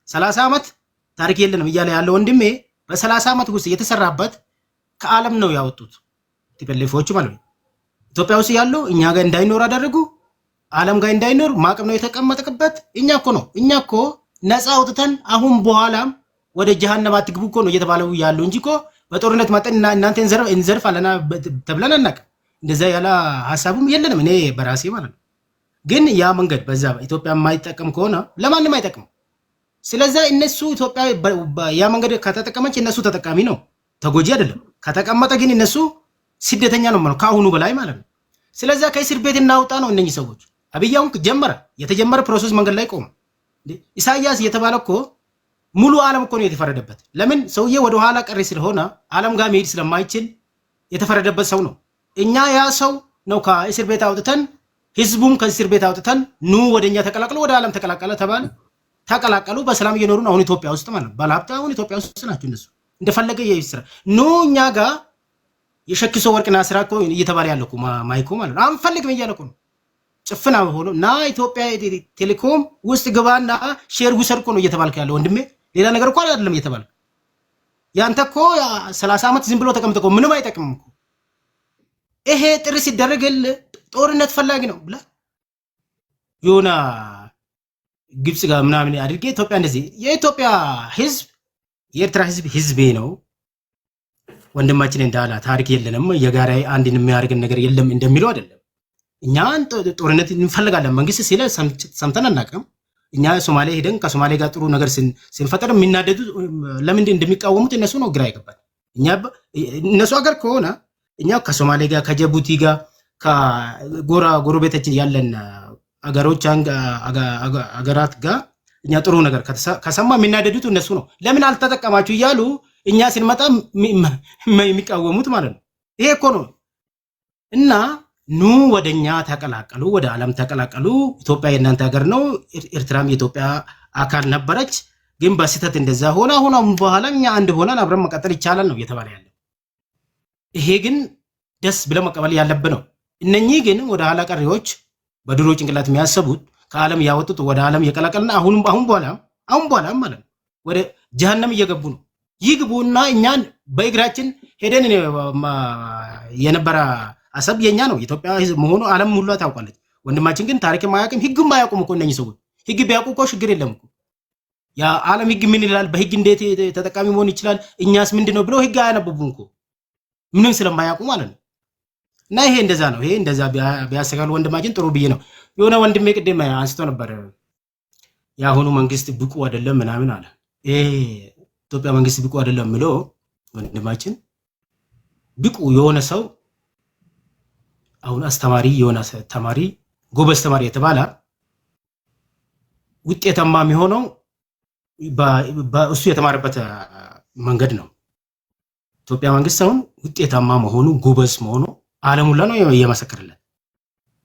30 ዓመት ታሪክ የለንም እያለ ያለው ወንድሜ በ30 ዓመት ውስጥ የተሰራበት ከዓለም ነው ያወጡት ቲፔሌፎቹ ማለት ነው። ኢትዮጵያ ውስጥ ያለው እኛ ጋር እንዳይኖር አደረጉ። ዓለም ጋር እንዳይኖር ማዕቀብ ነው የተቀመጠበት። እኛ እኮ ነፃ አውጥተን አሁን በኋላም ወደ ጀሃነም አትግቡ እኮ ነው እየተባለው ያለው እንጂ እኮ በጦርነት መጠን እናንተ እንዘርፋለን ተብለን አናውቅም። እንደዛ ያለ ሀሳቡም የለንም እኔ በራሴ ማለት ነው። ግን ያ መንገድ በዛ ኢትዮጵያ የማይጠቀም ከሆነ ለማንም አይጠቅም። ስለዚህ እነሱ ኢትዮጵያ ያ መንገድ ከተጠቀመች እነሱ ተጠቃሚ ነው፣ ተጎጂ አይደለም። ከተቀመጠ ግን እነሱ ስደተኛ ነው ማለት ከአሁኑ በላይ ማለት ነው። ስለዚህ ከእስር ቤት እናውጣ ነው እነኚህ ሰዎች። አብያውን የተጀመረ ፕሮሰስ መንገድ ላይ ቆመ። ኢሳያስ የተባለ እኮ ሙሉ ዓለም እኮ ነው የተፈረደበት። ለምን ሰውዬ ወደ ኋላ ቀሪ ስለሆነ ዓለም ጋር መሄድ ስለማይችል የተፈረደበት ሰው ነው። እኛ ያ ሰው ነው ከእስር ቤት አውጥተን ህዝቡም ከእስር ቤት አውጥተን ኑ ወደኛ ተቀላቀሉ፣ ወደ ዓለም ተቀላቀለ ተባለ። ተቀላቀሉ፣ በሰላም እየኖሩ ነው አሁን ኢትዮጵያ ውስጥ ማለት ነው። ባለሀብት አሁን ኢትዮጵያ ውስጥ ናቸው። እነሱ እንደፈለገ ይስራ ኑ እኛ ጋር የሸኪሶ ወርቅና ስራ እኮ እየተባለ ያለው እኮ ማይኮ ማለት ነው። አንፈልግም እያለ እኮ ነው ጭፍና ሆኖ እና ኢትዮጵያ ቴሌኮም ውስጥ ግባና ሼር ውሰድ እኮ ነው እየተባልክ ያለው ወንድሜ። ሌላ ነገር እኮ አይደለም እየተባልክ ያንተ እኮ 30 ዓመት ዝም ብሎ ተቀምጠቆ ምንም አይጠቅምም እኮ። ይሄ ጥሪ ሲደረግል ጦርነት ፈላጊ ነው ብላ የሆነ ግብጽ ጋር ምናምን አድርጌ ኢትዮጵያ እንደዚህ የኢትዮጵያ ህዝብ የኤርትራ ህዝብ ህዝቤ ነው ወንድማችን እንዳላ ታሪክ የለንም የጋራ አንድን የሚያደርገን ነገር የለም እንደሚለው አይደለም። እኛ ጦርነት እንፈልጋለን መንግስት ሲለ ሰምተን አናውቅም። እኛ ሶማሌ ሄደን ከሶማሌ ጋር ጥሩ ነገር ስንፈጠር የሚናደዱ ለምን እንደሚቃወሙት እነሱ ነው ግራ ይገባል። እኛ እነሱ ሀገር ከሆነ እኛ ከሶማሌ ጋር ከጅቡቲ ጋር ከጎረቤታችን ያለን አገራት ጋር እኛ ጥሩ ነገር ከሰማ የሚናደዱት እነሱ ነው። ለምን አልተጠቀማችሁ እያሉ እኛ ስንመጣ የሚቃወሙት ማለት ነው። ይሄ እኮ ነው እና ኑ ወደኛ ተቀላቀሉ፣ ወደ ዓለም ተቀላቀሉ። ኢትዮጵያ የእናንተ ሀገር ነው፣ ኤርትራም የኢትዮጵያ አካል ነበረች። ግን በስህተት እንደዛ ሆነ። አሁን በኋላ እኛ አንድ ሆነን አብረን መቀጠል ይቻላል ነው እየተባለ ያለ። ይሄ ግን ደስ ብለ መቀበል ያለብን ነው። እነኚህ ግን ወደ ኋላ ቀሪዎች በድሮ ጭንቅላት የሚያሰቡት ከዓለም ያወጡት ወደ ዓለም እየቀላቀልና አሁን በኋላ ማለት ነው ወደ ጀሃነም እየገቡ ነው። ይግቡና እኛን በእግራችን ሄደን የነበረ አሰብ የኛ ነው የኢትዮጵያ ህዝብ መሆኑ ዓለም ሁሉ ታውቃለች። ወንድማችን ግን ታሪክ ማያውቅም ህግም ማያውቁም እኮ እነኚህ ሰዎች። ህግ ቢያውቁ እኮ ችግር የለም እኮ ያ ዓለም ህግ ምን ይላል፣ በህግ እንዴት ተጠቃሚ መሆን ይችላል፣ እኛስ ምንድነው ብለው ህግ አያነብቡም እኮ ምንም ስለማያውቁ ማለት ነው። እና ይሄ እንደዛ ነው። ይሄ እንደዛ ቢያሰጋሉ ወንድማችን ጥሩ ብዬ ነው። የሆነ ወንድሜ ቅድም አንስቶ ነበር የአሁኑ መንግስት ብቁ አይደለም ምናምን አለ። ይሄ ኢትዮጵያ መንግስት ብቁ አይደለም ምለው ወንድማችን ብቁ የሆነ ሰው አሁን አስተማሪ የሆነ ተማሪ ጎበዝ ተማሪ የተባለ ውጤታማ የሚሆነው በእሱ የተማረበት መንገድ ነው። ኢትዮጵያ መንግስት አሁን ውጤታማ መሆኑ ጎበዝ መሆኑ ዓለም ሁሉ ነው እየመሰከረለት።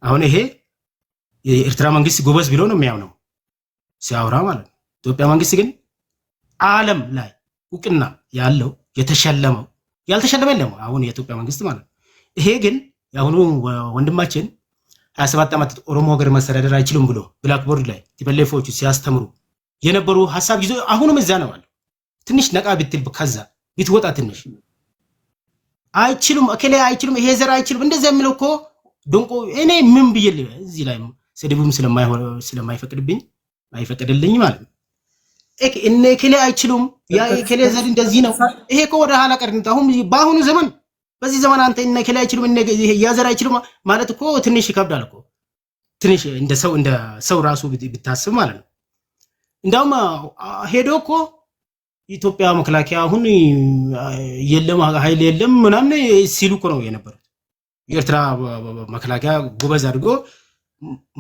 አሁን ይሄ የኤርትራ መንግስት ጎበዝ ብሎ ነው የሚያምነው ሲያወራ ማለት ነው። ኢትዮጵያ መንግስት ግን ዓለም ላይ እውቅና ያለው የተሸለመው ያልተሸለመ የለም አሁን የኢትዮጵያ መንግስት ማለት ነው። ይሄ ግን የአሁኑ ወንድማችን 27 ዓመት ኦሮሞ ሀገር መስተዳደር አይችሉም ብሎ ብላክቦርድ ላይ ቲበሌፎቹ ሲያስተምሩ የነበሩ ሐሳብ ይዞ አሁንም እዛ ነው አለ። ትንሽ ነቃ ብትል ከዛ ብትወጣ ትንሽ አይችሉም እከሌ አይችሉም ይሄ ዘር አይችሉም እንደዛ የሚለው እኮ ዶንቆ እኔ ምን ብዬል እዚህ ላይ ስድቡም ስለማይፈቅድብኝ አይፈቅድልኝ ማለት ነው። እኔ እከሌ አይችሉም ያ እከሌ ዘር እንደዚህ ነው። ይሄ እኮ ወደ ኋላ ቀርነት አሁን በአሁኑ ዘመን በዚህ ዘመን አንተ እነ እከሌ አይችሉም እነ ያ ዘር አይችሉም ማለት እኮ ትንሽ ይከብዳል እኮ ትንሽ እንደ ሰው ራሱ ብታስብ ማለት ነው። እንዳውም ሄዶ እኮ ኢትዮጵያ መከላከያ አሁን የለም ኃይል የለም ምናምን ሲሉ እኮ ነው የነበሩት። የኤርትራ መከላከያ ጎበዝ አድርጎ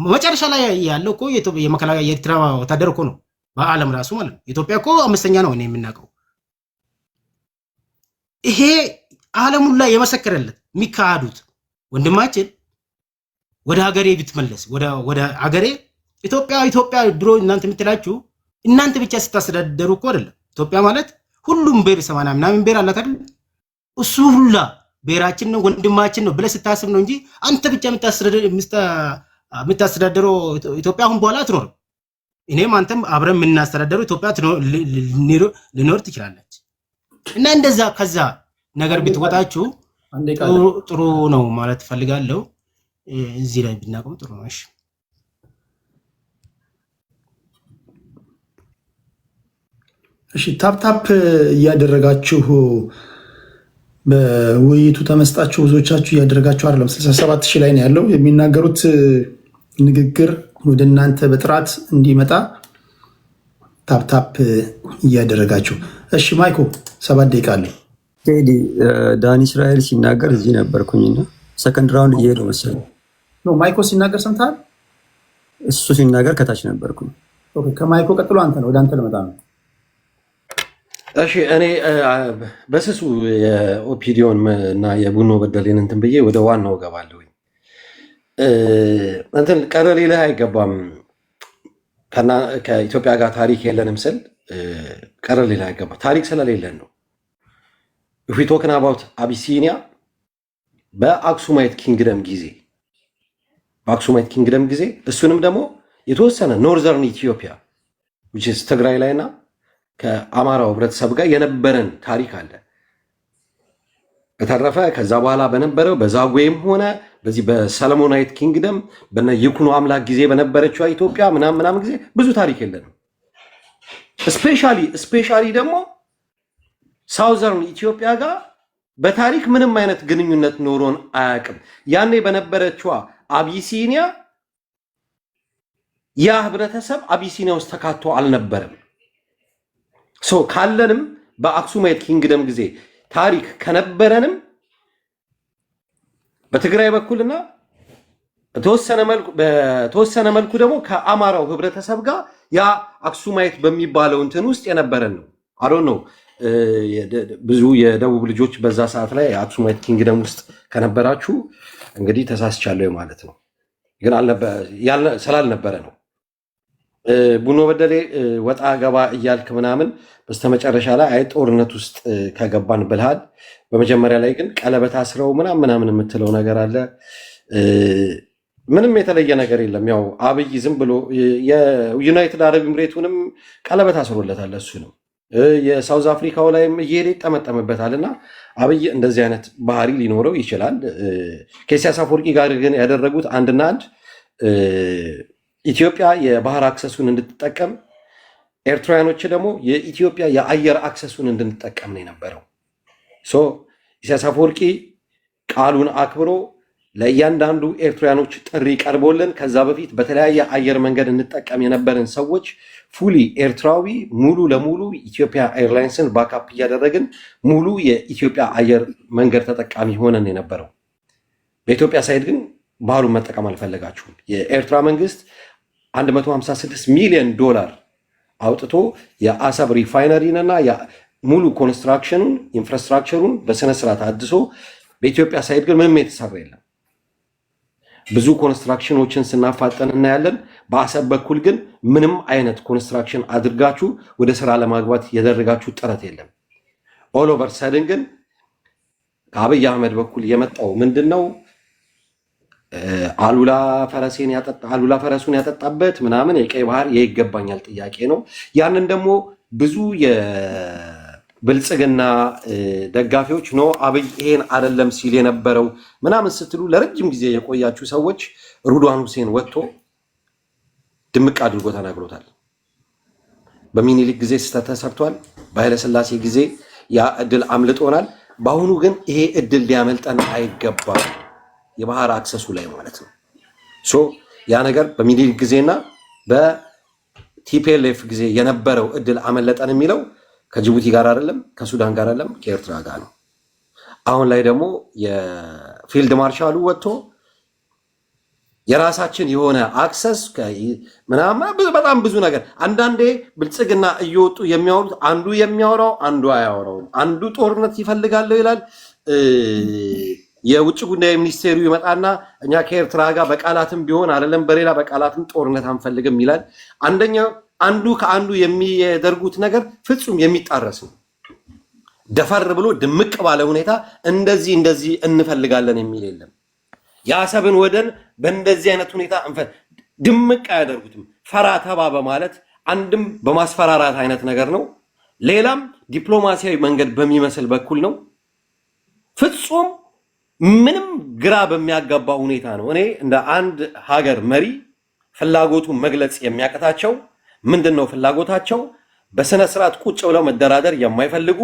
መጨረሻ ላይ ያለው እኮ የመከላከያ የኤርትራ ወታደር እኮ ነው በዓለም ራሱ ማለት ነው። ኢትዮጵያ እኮ 5ኛ ነው እኔ የምናውቀው። ይሄ ዓለሙ ላይ የመሰከረለት የሚካዱት ወንድማችን ወደ ሀገሬ ብትመለስ ወደ ሀገሬ ኢትዮጵያ ድሮ እናንተ የምትላችሁ እናንተ ብቻ ስታስተዳደሩ እኮ አይደለም። ኢትዮጵያ ማለት ሁሉም ብሔር 80 ምናምን ብሔር አላት አይደል? እሱ ሁላ ብሔራችን ነው ወንድማችን ነው ብለህ ስታስብ ነው እንጂ አንተ ብቻ የምታስተዳደረው ኢትዮጵያ አሁን በኋላ አትኖርም። እኔም አንተም አብረን የምናስተዳደረው ኢትዮጵያ ልኖር ትችላለች። እና እንደዛ ከዛ ነገር ብትወጣችሁ ጥሩ ነው ማለት ፈልጋለሁ። እዚህ ላይ ብናቆም ጥሩ ነው። እሺ ታፕታፕ እያደረጋችሁ በውይይቱ ተመስጣችሁ ብዙዎቻችሁ እያደረጋችሁ አይደለም። 67,000 ላይ ነው ያለው። የሚናገሩት ንግግር ወደ እናንተ በጥራት እንዲመጣ ታፕታፕ እያደረጋችሁ። እሺ ማይኮ 7 ደቂቃ አለ። ቴዲ ዳኒ እስራኤል ሲናገር እዚህ ነበርኩኝና ሰከንድ ራውንድ እየሄደው መሰለኝ ነው። ማይኮ ሲናገር ሰምተሃል? እሱ ሲናገር ከታች ነበርኩኝ። ኦኬ ከማይኮ ቀጥሎ አንተ ነው። ወደ አንተ ልመጣ ነው። እሺ እኔ በስሱ የኦፒዲዮን እና የቡኖ በደሌን እንትን ብዬ ወደ ዋናው እገባለሁ። እንትን ቀረሌ ላይ አይገባም። ከኢትዮጵያ ጋር ታሪክ የለንም ስል ቀረሌ ላይ አይገባም። ታሪክ ስለሌለን ነው። if we talking about Abyssinia በአክሱማይት ኪንግደም ጊዜ እሱንም ደግሞ የተወሰነ ኖርዘርን ኢትዮጵያ ትግራይ ላይና ከአማራው ህብረተሰብ ጋር የነበረን ታሪክ አለ። በተረፈ ከዛ በኋላ በነበረው በዛጉዌም ሆነ በዚህ በሰለሞናይት ኪንግደም በነ ይኩኖ አምላክ ጊዜ በነበረችው ኢትዮጵያ ምናምን ጊዜ ብዙ ታሪክ የለንም። ስፔሻሊ ደግሞ ሳውዘርን ኢትዮጵያ ጋር በታሪክ ምንም አይነት ግንኙነት ኖሮን አያውቅም። ያኔ በነበረችዋ አቢሲኒያ ያ ህብረተሰብ አቢሲኒያ ውስጥ ተካቶ አልነበረም። ካለንም በአክሱማይት ኪንግደም ጊዜ ታሪክ ከነበረንም በትግራይ በኩልና በተወሰነ መልኩ ደግሞ ከአማራው ህብረተሰብ ጋር ያ አክሱማይት በሚባለው እንትን ውስጥ የነበረን ነው። አዶ ነው ብዙ የደቡብ ልጆች በዛ ሰዓት ላይ አክሱማይት ኪንግደም ውስጥ ከነበራችሁ እንግዲህ ተሳስቻለሁ ማለት ነው። ግን ስላልነበረ ነው። ቡኖ በደሌ ወጣ ገባ እያልክ ምናምን በስተመጨረሻ ላይ ጦርነት ውስጥ ከገባን ብልሃል። በመጀመሪያ ላይ ግን ቀለበት አስረው ምናምን የምትለው ነገር አለ። ምንም የተለየ ነገር የለም። ያው አብይ ዝም ብሎ የዩናይትድ አረብ ኤምሬቱንም ቀለበት አስሮለታል። እሱንም የሳውዝ አፍሪካው ላይም እየሄደ ይጠመጠምበታል። እና አብይ እንደዚህ አይነት ባህሪ ሊኖረው ይችላል። ከኢሳያስ አፈወርቂ ጋር ግን ያደረጉት አንድና አንድ ኢትዮጵያ የባህር አክሰሱን እንድትጠቀም፣ ኤርትራውያኖች ደግሞ የኢትዮጵያ የአየር አክሰሱን እንድንጠቀም ነው የነበረው። ኢሳያስ አፈወርቂ ቃሉን አክብሮ ለእያንዳንዱ ኤርትራውያኖች ጥሪ ቀርቦልን ከዛ በፊት በተለያየ አየር መንገድ እንጠቀም የነበረን ሰዎች ፉሊ ኤርትራዊ ሙሉ ለሙሉ ኢትዮጵያ ኤርላይንስን ባካፕ እያደረግን ሙሉ የኢትዮጵያ አየር መንገድ ተጠቃሚ ሆነን የነበረው። በኢትዮጵያ ሳይድ ግን ባህሩን መጠቀም አልፈለጋችሁም። የኤርትራ መንግስት $156 ሚሊዮን አውጥቶ የአሰብ ሪፋይነሪንና ሙሉ ኮንስትራክሽኑን ኢንፍራስትራክቸሩን በስነስርዓት አድሶ፣ በኢትዮጵያ ሳይድ ግን ምንም የተሰራ የለም። ብዙ ኮንስትራክሽኖችን ስናፋጠን እናያለን። በአሰብ በኩል ግን ምንም አይነት ኮንስትራክሽን አድርጋችሁ ወደ ስራ ለማግባት ያደረጋችሁ ጥረት የለም። ኦል ኦቨር ሰድን ግን ከአብይ አህመድ በኩል የመጣው ምንድን ነው? አሉላ ፈረሱን ያጠጣበት ምናምን የቀይ ባህር የይገባኛል ጥያቄ ነው። ያንን ደግሞ ብዙ የብልጽግና ደጋፊዎች ነው አብይ ይሄን አይደለም ሲል የነበረው ምናምን ስትሉ ለረጅም ጊዜ የቆያችሁ ሰዎች ሩድዋን ሁሴን ወጥቶ ድምቅ አድርጎ ተናግሮታል። በሚኒሊክ ጊዜ ስህተት ተሰርቷል። በኃይለሥላሴ ጊዜ ያ እድል አምልጦናል። በአሁኑ ግን ይሄ እድል ሊያመልጠን አይገባም። የባህር አክሰሱ ላይ ማለት ነው። ያ ነገር በሚኒሊክ ጊዜና በቲፒኤልኤፍ ጊዜ የነበረው እድል አመለጠን የሚለው ከጅቡቲ ጋር አይደለም፣ ከሱዳን ጋር አይደለም፣ ከኤርትራ ጋር ነው። አሁን ላይ ደግሞ የፊልድ ማርሻሉ ወጥቶ የራሳችን የሆነ አክሰስ ምናምን በጣም ብዙ ነገር አንዳንዴ ብልጽግና እየወጡ የሚያወሩት አንዱ የሚያወራው አንዱ አያወራውም። አንዱ ጦርነት ይፈልጋለሁ ይላል። የውጭ ጉዳይ ሚኒስቴሩ ይመጣና እኛ ከኤርትራ ጋር በቃላትም ቢሆን አይደለም በሌላ በቃላትም ጦርነት አንፈልግም ይላል። አንዱ ከአንዱ የሚያደርጉት ነገር ፍጹም የሚጣረስ ነው። ደፈር ብሎ ድምቅ ባለ ሁኔታ እንደዚህ እንፈልጋለን የሚል የለም። የአሰብን ወደን በእንደዚህ አይነት ሁኔታ ድምቅ አያደርጉትም። ፈራ ተባ በማለት አንድም በማስፈራራት አይነት ነገር ነው፣ ሌላም ዲፕሎማሲያዊ መንገድ በሚመስል በኩል ነው። ፍጹም ምንም ግራ በሚያጋባ ሁኔታ ነው። እኔ እንደ አንድ ሀገር መሪ ፍላጎቱን መግለጽ የሚያቀታቸው ምንድን ነው? ፍላጎታቸው በስነ ስርዓት ቁጭ ብለው መደራደር የማይፈልጉ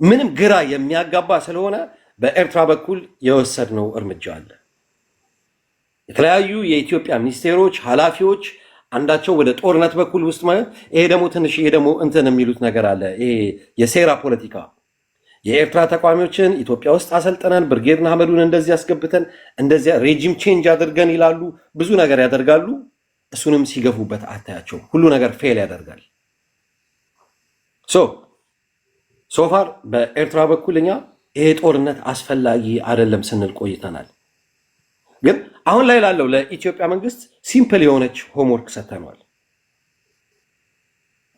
ምንም ግራ የሚያጋባ ስለሆነ በኤርትራ በኩል የወሰድነው እርምጃ አለ። የተለያዩ የኢትዮጵያ ሚኒስቴሮች፣ ኃላፊዎች አንዳቸው ወደ ጦርነት በኩል ውስጥ ማለት ይሄ ደግሞ እንትን የሚሉት ነገር አለ። ይሄ የሴራ ፖለቲካ የኤርትራ ተቋሚዎችን ኢትዮጵያ ውስጥ አሰልጠነን ብርጌድ ንሓመዱን እንደዚህ ያስገብተን እንደዚያ ሬጂም ቼንጅ አድርገን ይላሉ። ብዙ ነገር ያደርጋሉ። እሱንም ሲገፉበት አታያቸው። ሁሉ ነገር ፌል ያደርጋል። ሶፋር በኤርትራ በኩል እኛ ይሄ ጦርነት አስፈላጊ አይደለም ስንል ቆይተናል። ግን አሁን ላይ ላለው ለኢትዮጵያ መንግስት ሲምፕል የሆነች ሆምወርክ ሰጥተነዋል።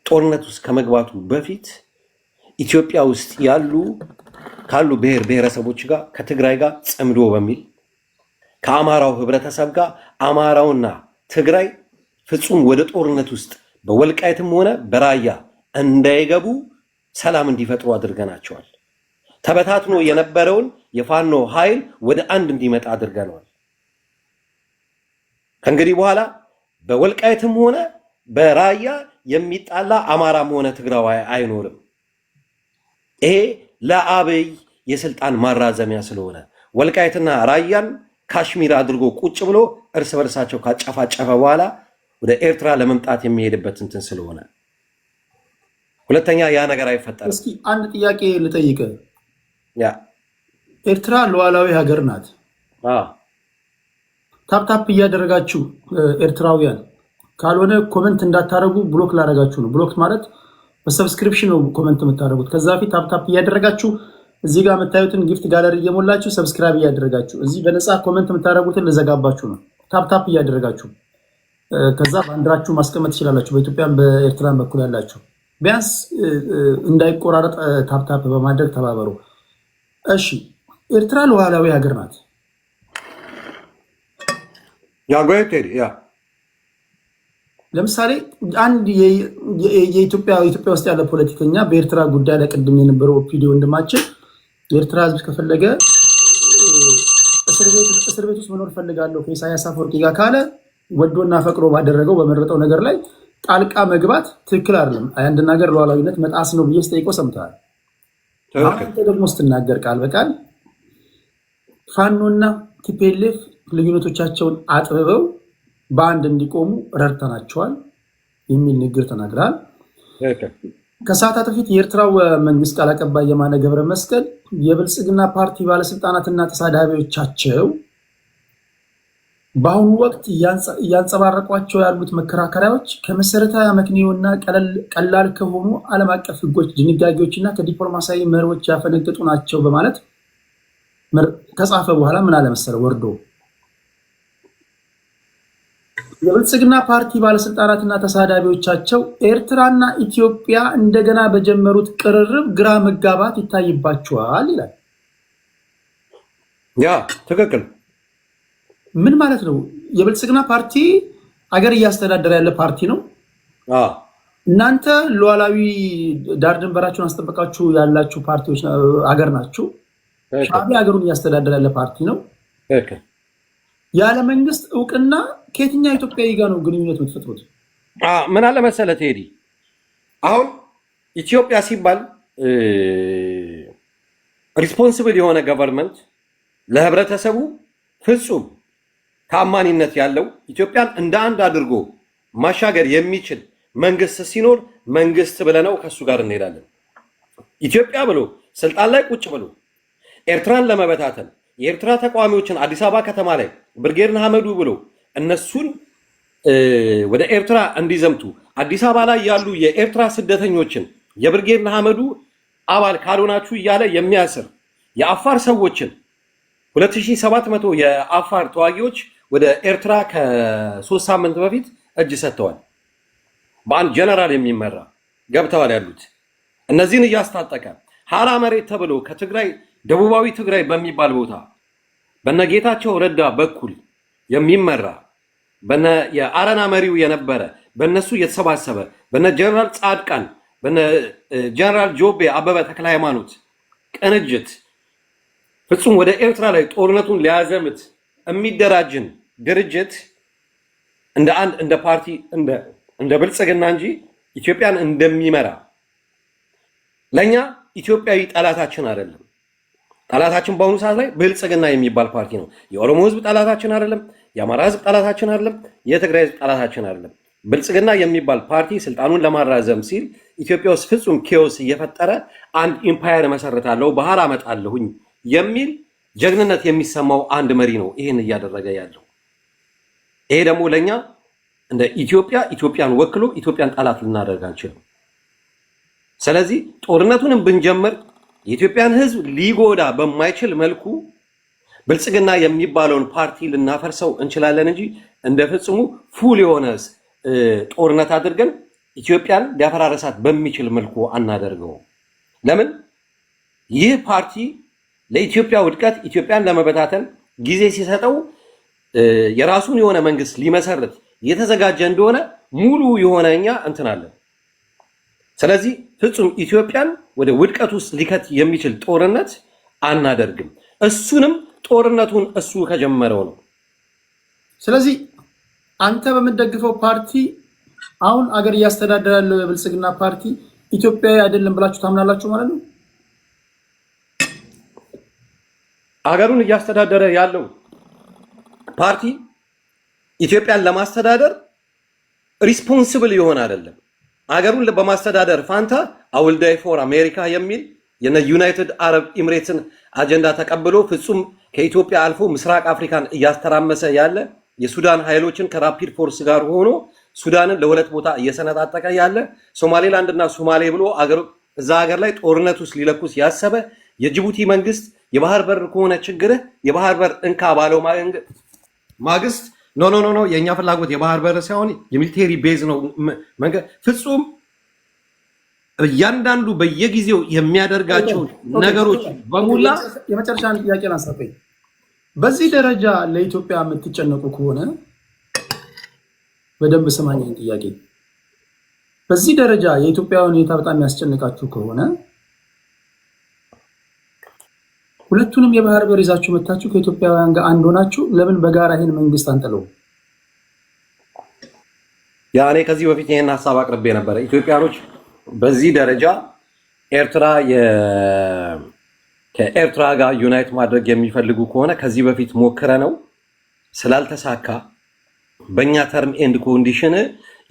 ጦርነት ውስጥ ከመግባቱ በፊት ኢትዮጵያ ውስጥ ያሉ ካሉ ብሔር ብሔረሰቦች ጋር ከትግራይ ጋር ጽምዶ በሚል ከአማራው ህብረተሰብ ጋር አማራውና ትግራይ ፍጹም ወደ ጦርነት ውስጥ በወልቃይትም ሆነ በራያ እንዳይገቡ ሰላም እንዲፈጥሩ አድርገናቸዋል። ተበታትኖ የነበረውን የፋኖ ኃይል ወደ አንድ እንዲመጣ አድርገነዋል። ከእንግዲህ በኋላ በወልቃይትም ሆነ በራያ የሚጣላ አማራም ሆነ ትግራዋይ አይኖርም። ይሄ ለአብይ የስልጣን ማራዘሚያ ስለሆነ ወልቃይትና ራያን ካሽሚር አድርጎ ቁጭ ብሎ እርስ በርሳቸው ካጨፋጨፈ በኋላ ወደ ኤርትራ ለመምጣት የሚሄድበት እንትን ስለሆነ ሁለተኛ ያ ነገር አይፈጠርም። እስኪ አንድ ጥያቄ ልጠይቅ። ኤርትራ ሉዓላዊ ሀገር ናት። ታፕታፕ እያደረጋችሁ ኤርትራውያን ካልሆነ ኮመንት እንዳታረጉ ብሎክ ላደረጋችሁ ነው። ብሎክ ማለት በሰብስክሪፕሽን ነው ኮመንት የምታደርጉት። ከዛ በፊት ታፕታፕ እያደረጋችሁ እዚህ ጋር የምታዩትን ጊፍት ጋለሪ እየሞላችሁ ሰብስክራይብ እያደረጋችሁ እዚህ በነፃ ኮመንት የምታደርጉትን ልዘጋባችሁ ነው። ታፕታፕ እያደረጋችሁ ከዛ ባንዲራችሁ ማስቀመጥ ትችላላችሁ። በኢትዮጵያም በኤርትራም በኩል ያላችሁ ቢያንስ እንዳይቆራረጥ ታፕታፕ በማድረግ ተባበሩ። እሺ፣ ኤርትራ ሉዓላዊ ሀገር ናት። ለምሳሌ አንድ የኢትዮጵያ ውስጥ ያለ ፖለቲከኛ በኤርትራ ጉዳይ ላይ ቅድም የነበረው ኦፒዲዮ ወንድማችን የኤርትራ ሕዝብ ከፈለገ እስር ቤት ውስጥ መኖር ፈልጋለሁ ከኢሳያስ አፈወርቂ ጋር ካለ ወዶና ፈቅዶ ባደረገው በመረጠው ነገር ላይ ጣልቃ መግባት ትክክል አይደለም። አንድ ነገር ሉዓላዊነት መጣስ ነው ብዬ ስጠይቀው ሰምተሃል። አንተ ደግሞ ስትናገር ቃል በቃል ፋኖና ቲፒኤልኤፍ ልዩነቶቻቸውን አጥብበው በአንድ እንዲቆሙ ረድተናቸዋል የሚል ንግግር ተናግራል። ከሰዓታት በፊት የኤርትራው መንግስት ቃል አቀባይ የማነ ገብረ መስቀል የብልጽግና ፓርቲ ባለስልጣናትና ተሳዳቢዎቻቸው በአሁኑ ወቅት እያንጸባረቋቸው ያሉት መከራከሪያዎች ከመሰረታዊ አመክንዮና ቀላል ከሆኑ ዓለም አቀፍ ህጎች፣ ድንጋጌዎችና ከዲፕሎማሲያዊ መርሆች ያፈነገጡ ናቸው በማለት ከጻፈ በኋላ ምን አለመሰለ ወርዶ የብልጽግና ፓርቲ ባለስልጣናትና ተሳዳቢዎቻቸው ኤርትራና ኢትዮጵያ እንደገና በጀመሩት ቅርርብ ግራ መጋባት ይታይባቸዋል ይላል። ያ ትክክል። ምን ማለት ነው? የብልጽግና ፓርቲ አገር እያስተዳደረ ያለ ፓርቲ ነው። እናንተ ሉዓላዊ ዳር ድንበራችሁን አስጠበቃችሁ ያላችሁ ፓርቲዎች አገር ናችሁ። ሻዕቢያ ሀገሩን እያስተዳደረ ያለ ፓርቲ ነው። ያለ መንግስት እውቅና ከየትኛው ኢትዮጵያዊ ጋር ነው ግንኙነት የምትፈጥሩት? ምን አለ መሰለህ ቴዲ፣ አሁን ኢትዮጵያ ሲባል ሪስፖንሲብል የሆነ ገቨርንመንት ለህብረተሰቡ ፍጹም ታማኒነት ያለው ኢትዮጵያን እንደ አንድ አድርጎ ማሻገር የሚችል መንግስት ሲኖር መንግስት ብለነው ከሱ ጋር እንሄዳለን። ኢትዮጵያ ብሎ ስልጣን ላይ ቁጭ ብሎ ኤርትራን ለመበታተን የኤርትራ ተቃዋሚዎችን አዲስ አበባ ከተማ ላይ ብርጌድ ንሓመዱ ብሎ እነሱን ወደ ኤርትራ እንዲዘምቱ አዲስ አበባ ላይ ያሉ የኤርትራ ስደተኞችን የብርጌድ ንሓመዱ አባል ካልሆናችሁ እያለ የሚያስር የአፋር ሰዎችን 2700 የአፋር ተዋጊዎች ወደ ኤርትራ ከ3 ሳምንት በፊት እጅ ሰጥተዋል። በአንድ ጀነራል የሚመራ ገብተዋል ያሉት። እነዚህን እያስታጠቀ ሀራ መሬት ተብሎ ከትግራይ ደቡባዊ ትግራይ በሚባል ቦታ በነጌታቸው ረዳ በኩል የሚመራ በነ የአረና መሪው የነበረ በነሱ የተሰባሰበ በነ ጀነራል ጻድቃን በነ ጀነራል ጆቤ አበበ ተክለ ሃይማኖት ቅንጅት ፍጹም ወደ ኤርትራ ላይ ጦርነቱን ሊያዘምት የሚደራጅን ድርጅት እንደ አንድ እንደ ፓርቲ እንደ ብልጽግና እንጂ ኢትዮጵያን እንደሚመራ ለኛ ኢትዮጵያዊ ጠላታችን አይደለም። ጠላታችን በአሁኑ ሰዓት ላይ ብልጽግና የሚባል ፓርቲ ነው። የኦሮሞ ህዝብ ጠላታችን አይደለም። የአማራ ህዝብ ጠላታችን አይደለም። የትግራይ ህዝብ ጠላታችን አይደለም። ብልጽግና የሚባል ፓርቲ ስልጣኑን ለማራዘም ሲል ኢትዮጵያ ውስጥ ፍጹም ኬዎስ እየፈጠረ አንድ ኢምፓየር መሰረታለሁ ባህር አመጣለሁኝ የሚል ጀግንነት የሚሰማው አንድ መሪ ነው ይህን እያደረገ ያለው። ይሄ ደግሞ ለኛ እንደ ኢትዮጵያን ወክሎ ኢትዮጵያን ጠላት ልናደርግ አንችልም። ስለዚህ ጦርነቱንም ብንጀምር የኢትዮጵያን ህዝብ ሊጎዳ በማይችል መልኩ ብልጽግና የሚባለውን ፓርቲ ልናፈርሰው እንችላለን እንጂ እንደ ፍጹሙ ፉል የሆነ ጦርነት አድርገን ኢትዮጵያን ሊያፈራረሳት በሚችል መልኩ አናደርገው። ለምን? ይህ ፓርቲ ለኢትዮጵያ ውድቀት ኢትዮጵያን ለመበታተን ጊዜ ሲሰጠው የራሱን የሆነ መንግስት ሊመሰርት የተዘጋጀ እንደሆነ ሙሉ የሆነ እኛ እንትናለን። ስለዚህ ፍጹም ኢትዮጵያን ወደ ውድቀት ውስጥ ሊከት የሚችል ጦርነት አናደርግም። እሱንም ጦርነቱን እሱ ከጀመረው ነው። ስለዚህ አንተ በምትደግፈው ፓርቲ አሁን አገር እያስተዳደረ ያለው የብልጽግና ፓርቲ ኢትዮጵያዊ አይደለም ብላችሁ ታምናላችሁ ማለት ነው? አገሩን እያስተዳደረ ያለው ፓርቲ ኢትዮጵያን ለማስተዳደር ሪስፖንሲብል የሆነ አይደለም። አገሩን በማስተዳደር ፋንታ አውልዳይ ፎር አሜሪካ የሚል የነ ዩናይትድ አረብ ኤምሬትስን አጀንዳ ተቀብሎ ፍጹም ከኢትዮጵያ አልፎ ምስራቅ አፍሪካን እያስተራመሰ ያለ የሱዳን ኃይሎችን ከራፒድ ፎርስ ጋር ሆኖ ሱዳንን ለሁለት ቦታ እየሰነጣጠቀ ያለ ሶማሌላንድ እና ሶማሌ ብሎ እዛ ሀገር ላይ ጦርነት ውስጥ ሊለኩስ ያሰበ የጅቡቲ መንግስት የባህር በር ከሆነ ችግርህ የባህር በር እንካ ባለው ማግስት ኖ የእኛ ፍላጎት የባህር በር ሳይሆን የሚሊቴሪ ቤዝ ነው። ፍጹም እያንዳንዱ በየጊዜው የሚያደርጋቸው ነገሮች በሙላ የመጨረሻ ጥያቄ ላንሳፈኝ። በዚህ ደረጃ ለኢትዮጵያ የምትጨነቁ ከሆነ በደንብ ስማኝ ጥያቄ። በዚህ ደረጃ የኢትዮጵያ ሁኔታ በጣም የሚያስጨንቃችሁ ከሆነ ሁለቱንም የባህር በር ይዛችሁ መታችሁ ከኢትዮጵያውያን ጋር አንድ ሆናችሁ ለምን በጋራ ይሄን መንግስት አንጥለው? ያኔ ከዚህ በፊት ይሄን ሐሳብ አቅርቤ ነበር። ኢትዮጵያኖች በዚህ ደረጃ ኤርትራ ከኤርትራ ጋር ዩናይት ማድረግ የሚፈልጉ ከሆነ ከዚህ በፊት ሞክረ ነው ስላልተሳካ በእኛ ተርም ኤንድ ኮንዲሽን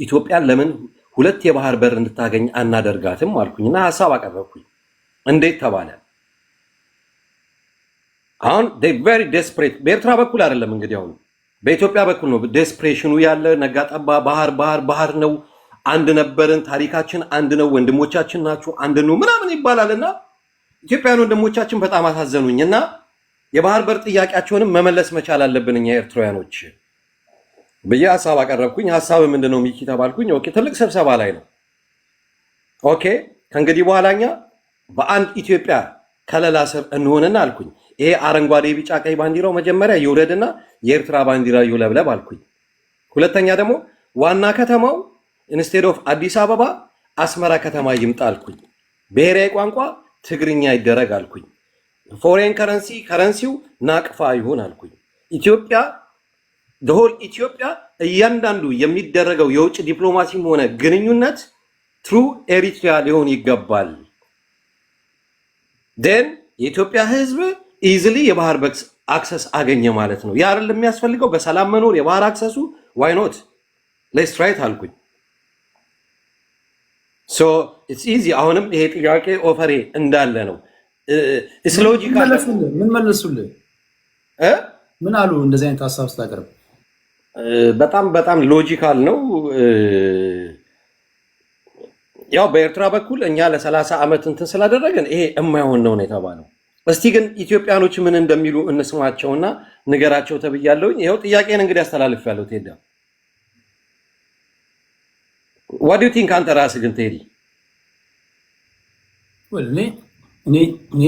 ኢትዮጵያን ለምን ሁለት የባህር በር እንድታገኝ አናደርጋትም አልኩኝና ሐሳብ አቀረብኩኝ። እንዴት ተባለ? አሁን ቬሪ ዴስፕሬት በኤርትራ በኩል አይደለም እንግዲህ አሁን በኢትዮጵያ በኩል ነው ዴስፕሬሽኑ ያለ። ነጋጠባ ባህር ነው። አንድ ነበርን፣ ታሪካችን አንድ ነው፣ ወንድሞቻችን ናችሁ አንድ ነው ምናምን ይባላልና ኢትዮጵያውያን ወንድሞቻችን በጣም አሳዘኑኝና የባህር በር ጥያቄያቸውንም መመለስ መቻል አለብን እኛ ኤርትራውያኖች ብዬ ሐሳብ አቀረብኩኝ። ሐሳብ ምንድነው ሚኪ ተባልኩኝ። ኦኬ ትልቅ ስብሰባ ላይ ነው። ኦኬ ከእንግዲህ በኋላኛ በአንድ ኢትዮጵያ ከለላ ስር እንሆንና አልኩኝ። ይሄ አረንጓዴ ቢጫ ቀይ ባንዲራው መጀመሪያ ይውረድና የኤርትራ ባንዲራ ይውለብለብ አልኩኝ። ሁለተኛ ደግሞ ዋና ከተማው ኢንስቴድ ኦፍ አዲስ አበባ አስመራ ከተማ ይምጣ አልኩኝ። ብሔራዊ ቋንቋ ትግርኛ ይደረግ አልኩኝ። ፎሬን ከረንሲው ናቅፋ ይሁን አልኩኝ። ኢትዮጵያ ደሆል ኢትዮጵያ እያንዳንዱ የሚደረገው የውጭ ዲፕሎማሲም ሆነ ግንኙነት ትሩ ኤሪትሪያ ሊሆን ይገባል። ደን የኢትዮጵያ ህዝብ ኢዝሊ የባህር አክሰስ አገኘ ማለት ነው። ያ አይደል የሚያስፈልገው በሰላም መኖር የባህር አክሰሱ ዋይ ኖት ሌትስ ትራይት አልኩኝ። ሶ ኢትስ ኢዚ። አሁንም ይሄ ጥያቄ ኦፈሬ እንዳለ ነው። ኢትስ ሎጂካል። ምን መለሱልህ? ምን አሉ? እንደዚህ አይነት ሐሳብ ስታቀርብ በጣም ሎጂካል ነው። ያው በኤርትራ በኩል እኛ ለ30 ዓመት እንትን ስላደረገን ይሄ የማይሆን ነው የተባለው። እስቲ ግን ኢትዮጵያኖች ምን እንደሚሉ እንስማቸውና ንገራቸው ተብያለሁ። ይሄው ጥያቄን እንግዲህ አስተላልፌያለሁ። ቴዳ what do you think አንተ ራስህ ግን ቴዲ? እኔ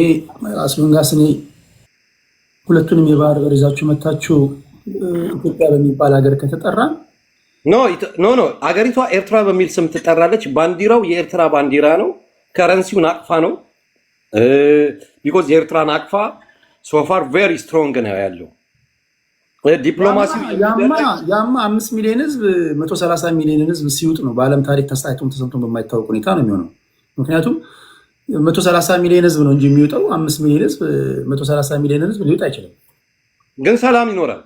አስሎንጋስ ሁለቱንም የባህር በር ይዛችሁ መታችሁ ኢትዮጵያ በሚባል ሀገር ከተጠራ ኖ አገሪቷ ኤርትራ በሚል ስም ትጠራለች። ባንዲራው የኤርትራ ባንዲራ ነው። ከረንሲው ናቅፋ ነው። ቢኮዝ የኤርትራ ናቅፋ ሶፋር ቬሪ ስትሮንግ ነው ያለው። ዲፕሎማሲ ያማ 5 ሚሊዮን ህዝብ 130 ሚሊዮን ህዝብ ሲውጥ ነው በዓለም ታሪክ ተሳይቶም ተሰምቶም በማይታወቅ ሁኔታ ነው የሚሆነው። ምክንያቱም 130 ሚሊዮን ህዝብ ነው እንጂ የሚወጣው 5 ሚሊዮን ህዝብ 130 ሚሊዮን ህዝብ ሊወጣ አይችልም። ግን ሰላም ይኖራል።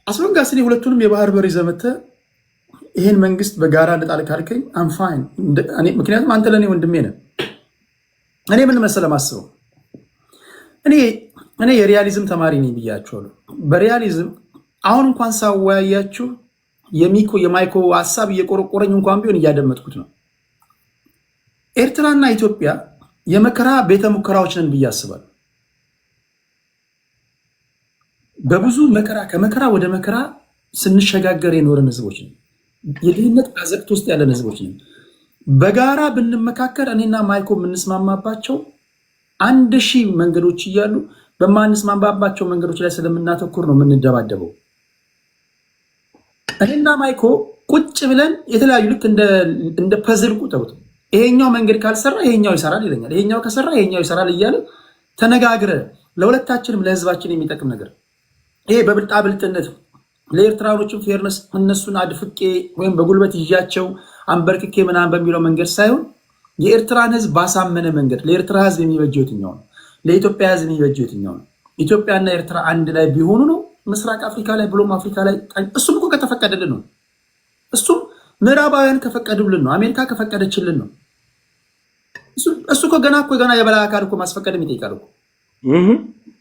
አስሎንጋስ ሁለቱንም የባህር በር ይዘህ መተህ ይሄን መንግስት በጋራ እንጣል ካልከኝ አም ፋይን። ምክንያቱም አንተ ለእኔ ወንድሜ ነህ። እኔ ምን መሰለህ ማስበው እኔ የሪያሊዝም ተማሪ ነኝ ብያቸዋለሁ። በሪያሊዝም አሁን እንኳን ሳወያያችሁ የማይኮ ሀሳብ እየቆረቆረኝ እንኳን ቢሆን እያደመጥኩት ነው። ኤርትራና ኢትዮጵያ የመከራ ቤተ ሙከራዎች ነን ብዬ አስባለሁ። በብዙ መከራ ከመከራ ወደ መከራ ስንሸጋገር የኖረን ህዝቦች ነን። የድህነት አዘቅት ውስጥ ያለን ህዝቦች ነን። በጋራ ብንመካከር እኔና ማይኮ የምንስማማባቸው 1000 መንገዶች እያሉ በማንስማማባቸው መንገዶች ላይ ስለምናተኩር ነው የምንደባደበው። እኔና ማይኮ ቁጭ ብለን የተለያዩ ልክ እንደ ፐዝል ቁጠሩት። ይሄኛው መንገድ ካልሰራ ይሄኛው ይሰራል ይለኛል፣ ይሄኛው ከሰራ ይሄኛው ይሰራል እያለ ተነጋግረ ለሁለታችንም ለህዝባችን የሚጠቅም ነገር ይሄ በብልጣብልጥነት ለኤርትራኖችም ፌርነስ እነሱን አድፍቄ ወይም በጉልበት ይዣቸው አንበርክኬ ምናምን በሚለው መንገድ ሳይሆን የኤርትራን ህዝብ ባሳመነ መንገድ ለኤርትራ ህዝብ የሚበጀው የትኛው ነው? ለኢትዮጵያ ህዝብ የሚበጀው የትኛው ነው? ኢትዮጵያና ኤርትራ አንድ ላይ ቢሆኑ ነው ምስራቅ አፍሪካ ላይ ብሎም አፍሪካ ላይ እሱም እኮ ከተፈቀደልን ነው። እሱም ምዕራባውያን ከፈቀዱልን ነው። አሜሪካ ከፈቀደችልን ነው። እሱ እኮ ገና የበላይ አካል እኮ ማስፈቀድም ይጠይቃል እኮ።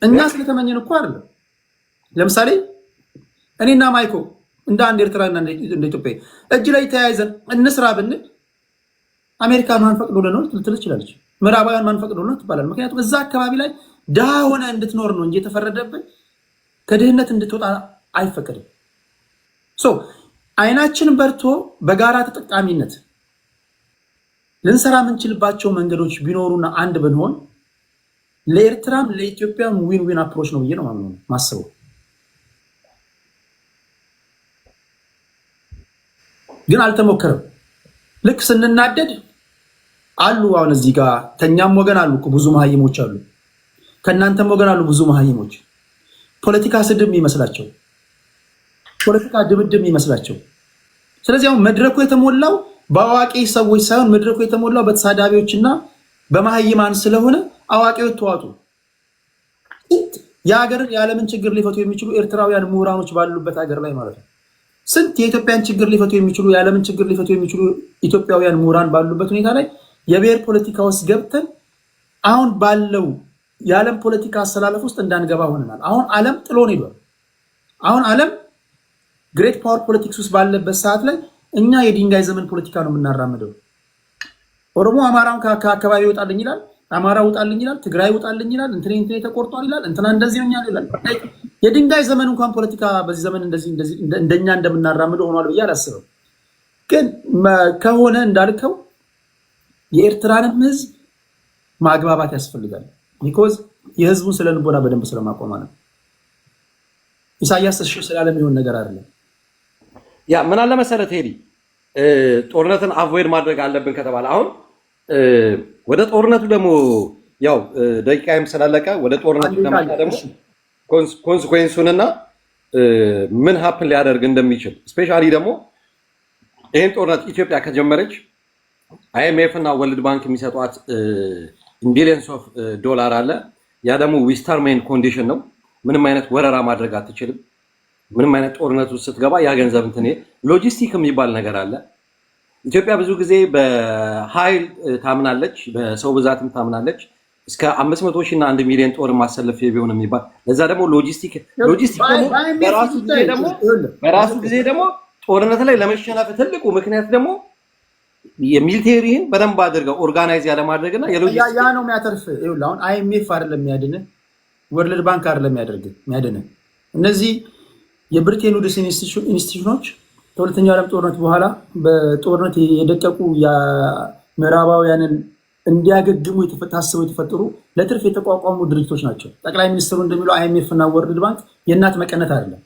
እኛ ስለተመኘን እኮ አይደለም። ለምሳሌ እኔና ማይኮ እንደ አንድ ኤርትራና እንደ ኢትዮጵያ እጅ ላይ ተያይዘን እንስራ ብንል አሜሪካ ማን ፈቅዶልን ነው ልትል ትችላለች። ምዕራባውያን ማን ፈቅዶልን ነው ትባላል። ምክንያቱም እዛ አካባቢ ላይ ድሃ ሆነ እንድትኖር ነው እንጂ የተፈረደብን ከድህነት እንድትወጣ አይፈቀድም። አይናችን በርቶ በጋራ ተጠቃሚነት ልንሰራ የምንችልባቸው መንገዶች ቢኖሩና አንድ ብንሆን ለኤርትራም ለኢትዮጵያም ዊን ዊን አፕሮች ነው ብዬ ነው ማስበው። ግን አልተሞከረም። ልክ ስንናደድ አሉ አሁን እዚህ ጋር ከኛም ወገን አሉ ብዙ መሀይሞች አሉ፣ ከእናንተም ወገን አሉ ብዙ መሀይሞች። ፖለቲካ ስድብ ይመስላቸው፣ ፖለቲካ ድብድብ ይመስላቸው። ስለዚህ አሁን መድረኩ የተሞላው በአዋቂ ሰዎች ሳይሆን መድረኩ የተሞላው በተሳዳቢዎችና በመሀይማን ስለሆነ አዋቂዎች ተዋጡ። የሀገርን የዓለምን ችግር ሊፈቱ የሚችሉ ኤርትራውያን ምሁራኖች ባሉበት ሀገር ላይ ማለት ነው። ስንት የኢትዮጵያን ችግር ሊፈቱ የሚችሉ የዓለምን ችግር ሊፈቱ የሚችሉ ኢትዮጵያውያን ምሁራን ባሉበት ሁኔታ ላይ የብሔር ፖለቲካ ውስጥ ገብተን አሁን ባለው የዓለም ፖለቲካ አሰላለፍ ውስጥ እንዳንገባ ሆነናል። አሁን ዓለም ጥሎን ሄዷል። አሁን ዓለም ግሬት ፓወር ፖለቲክስ ውስጥ ባለበት ሰዓት ላይ እኛ የድንጋይ ዘመን ፖለቲካ ነው የምናራምደው። ኦሮሞ አማራውን ከአካባቢ ይወጣልኝ ይላል፣ አማራ ውጣልኝ ይላል፣ ትግራይ ውጣልኝ ይላል፣ እንትን ተቆርጧል ይላል፣ እንትና እንደዚህ ነው ይላል። የድንጋይ ዘመን እንኳን ፖለቲካ በዚህ ዘመን እንደዚህ እንደኛ እንደምናራምደው ሆኗል ብዬ አላስብም። ግን ከሆነ እንዳልከው የኤርትራንም ህዝብ ማግባባት ያስፈልጋል። ቢኮዝ የህዝቡን ስለልቦና በደንብ ስለማቆማ ነው። ኢሳያስ ስላለም ይሆን ነገር አይደለም። ያ ምን አለ መሰለህ ቴዲ፣ ጦርነትን አቮይድ ማድረግ አለብን ከተባለ አሁን ወደ ጦርነቱ ደግሞ ያው ደቂቃም ስላለቀ ወደ ጦርነቱ ከመጣ ደግሞ ኮንሲኩዌንሱንና ምን ሀፕን ሊያደርግ እንደሚችል ስፔሻሊ ደግሞ ይህን ጦርነት ኢትዮጵያ ከጀመረች አይኤምኤፍ እና ወርልድ ባንክ የሚሰጧት ቢሊየንስ ኦፍ ዶላር አለ። ያ ደግሞ ዊስተርሜን ኮንዲሽን ነው። ምንም አይነት ወረራ ማድረግ አትችልም። ምንም አይነት ጦርነት ውስጥ ስትገባ ያ ገንዘብ እንትን ሎጂስቲክ የሚባል ነገር አለ። ኢትዮጵያ ብዙ ጊዜ በኃይል ታምናለች፣ በሰው ብዛትም ታምናለች። እስከ 500 ሺህ እና 1 ሚሊዮን ጦር ማሰለፍ ቢሆን የሚባል ለዛ ደግሞ ሎጂስቲክ በራሱ ጊዜ ደግሞ ጦርነት ላይ ለመሸነፍ ትልቁ ምክንያት ደግሞ የሚሊቴሪን በደንብ አድርገው ኦርጋናይዝ ያለማድረግና ያ ነው የሚያተርፍ። ይኸውልህ አሁን አይኤምኤፍ አይደለም የሚያድንህ፣ ወርልድ ባንክ አይደለም የሚያድንህ። እነዚህ የብሪቴን ውድስ ኢንስቲትዩሽኖች ከሁለተኛው ዓለም ጦርነት በኋላ በጦርነት የደቀቁ ምዕራባውያንን እንዲያገግሙ ታስበው የተፈጠሩ ለትርፍ የተቋቋሙ ድርጅቶች ናቸው። ጠቅላይ ሚኒስትሩ እንደሚለው አይኤምኤፍ እና ወርልድ ባንክ የእናት መቀነት አይደለም።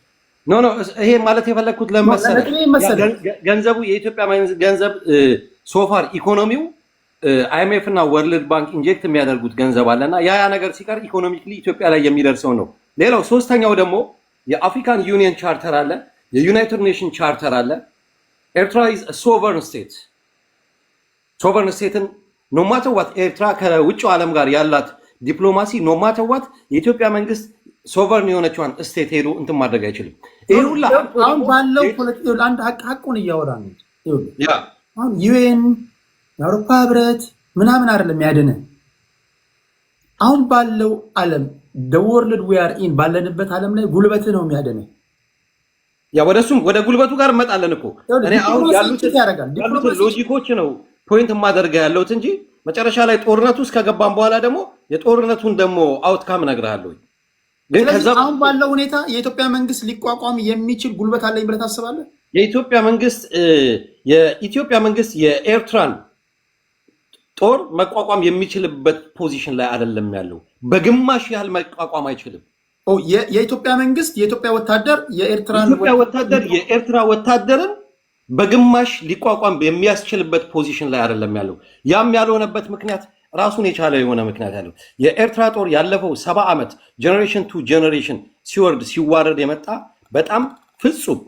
ኖ ይሄ ማለት የፈለግኩት ለመሰለህ ገንዘቡ የኢትዮጵያ ገንዘብ ሶፋር ኢኮኖሚው አይኤምኤፍ እና ወርልድ ባንክ ኢንጀክት የሚያደርጉት ገንዘብ አለና ያ ነገር ሲቀር ኢኮኖሚክሊ ኢትዮጵያ ላይ የሚደርሰው ነው። ሌላው ሶስተኛው ደግሞ የአፍሪካን ዩኒየን ቻርተር አለ፣ የዩናይትድ ኔሽን ቻርተር አለ። ኤርትራ ኢዝ ሶቨርን ስቴት። ሶቨርን ስቴትን ኖማተር ዋት ኤርትራ ከውጭው ዓለም ጋር ያላት ዲፕሎማሲ ኖማተር ዋት የኢትዮጵያ መንግስት ሶቨርን የሆነችዋን ስቴት ሄዶ እንትን ማድረግ አይችልም። ይሄ ሁላ አሁን ባለው ፖለቲካ አንድ ሀቁን እያወራ ነው። አሁን ዩኤን የአውሮፓ ህብረት ምናምን አይደለም ያደነ አሁን ባለው ዓለም ወርልድ ዊ አር ኢን ባለንበት ዓለም ላይ ጉልበት ነው የሚያደነ። ያ ወደሱም ወደ ጉልበቱ ጋር እንመጣለን እኮ እኔ አሁን ያሉት ሎጂኮች ነው ፖይንት ማደርጋ ያለውት እንጂ መጨረሻ ላይ ጦርነቱ ውስጥ ከገባን በኋላ ደግሞ የጦርነቱን ደግሞ አውትካም እነግርሃለሁ። ግን አሁን ባለው ሁኔታ የኢትዮጵያ መንግስት ሊቋቋም የሚችል ጉልበት አለኝ ብለህ ታስባለህ? የኢትዮጵያ መንግስት የኤርትራን ጦር መቋቋም የሚችልበት ፖዚሽን ላይ አይደለም ያለው። በግማሽ ያህል መቋቋም አይችልም። የኢትዮጵያ መንግስት የኢትዮጵያ ወታደር የኤርትራ ወታደርን በግማሽ ሊቋቋም የሚያስችልበት ፖዚሽን ላይ አይደለም ያለው። ያም ያልሆነበት ምክንያት ራሱን የቻለ የሆነ ምክንያት ያለው የኤርትራ ጦር ያለፈው 70 ዓመት ጀነሬሽን ቱ ጀነሬሽን ሲዋረድ የመጣ በጣም ፍጹም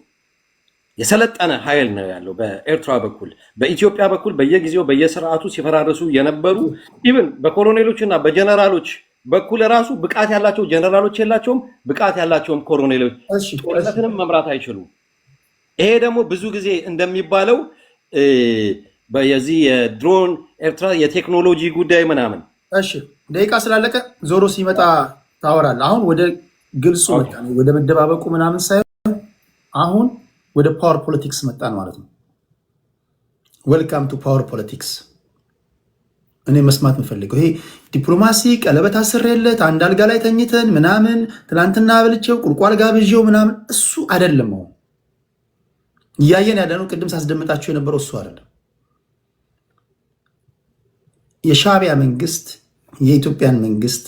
የሰለጠነ ኃይል ነው ያለው በኤርትራ በኩል። በኢትዮጵያ በኩል በየጊዜው በየስርዓቱ ሲፈራረሱ የነበሩ ኢቭን በኮሎኔሎች እና በጀነራሎች በኩል ራሱ ብቃት ያላቸው ጀነራሎች የላቸውም፣ ብቃት ያላቸውም ኮሎኔሎች ጦርነትንም መምራት አይችሉም። ይሄ ደግሞ ብዙ ጊዜ እንደሚባለው የዚህ የድሮን ኤርትራ የቴክኖሎጂ ጉዳይ ምናምን። እሺ ደቂቃ ስላለቀ ዞሮ ሲመጣ ታወራለህ። አሁን ወደ ግልጹ መጣ፣ ወደ መደባበቁ ምናምን ሳይሆን አሁን ወደ ፓወር ፖለቲክስ መጣን ማለት ነው። ዌልካም ቱ ፓወር ፖለቲክስ። እኔ መስማት የምፈልገው ይሄ ዲፕሎማሲ ቀለበት አስሬለት አንድ አልጋ ላይ ተኝተን ምናምን ትናንትና በልቼው ቁልቋል ጋብዤው ምናምን እሱ አይደለም። አሁን እያየን ያለነው ቅድም ሳስደምጣቸው የነበረው እሱ አይደለም። የሻዕቢያ መንግስት የኢትዮጵያን መንግስት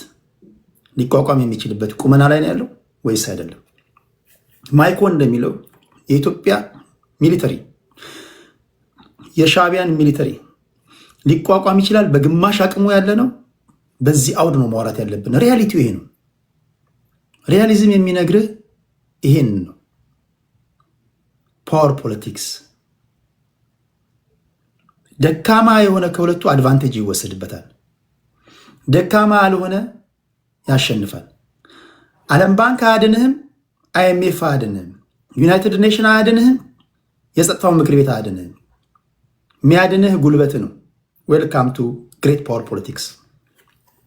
ሊቋቋም የሚችልበት ቁመና ላይ ነው ያለው ወይስ አይደለም? ማይኮ እንደሚለው የኢትዮጵያ ሚሊተሪ የሻዕቢያን ሚሊተሪ ሊቋቋም ይችላል? በግማሽ አቅሙ ያለ ነው። በዚህ አውድ ነው ማውራት ያለብን። ሪያሊቲው ይሄ ነው። ሪያሊዝም የሚነግርህ ይሄን ነው። ፓወር ፖለቲክስ ደካማ የሆነ ከሁለቱ አድቫንቴጅ ይወሰድበታል። ደካማ ያልሆነ ያሸንፋል። ዓለም ባንክ አያድንህም፣ አይኤምኤፍ አያድንህም፣ ዩናይትድ ኔሽን አያድንህም፣ የጸጥታው ምክር ቤት አያድንህም። የሚያድንህ ጉልበት ነው። ዌልካም ቱ ግሬት ፓወር ፖለቲክስ።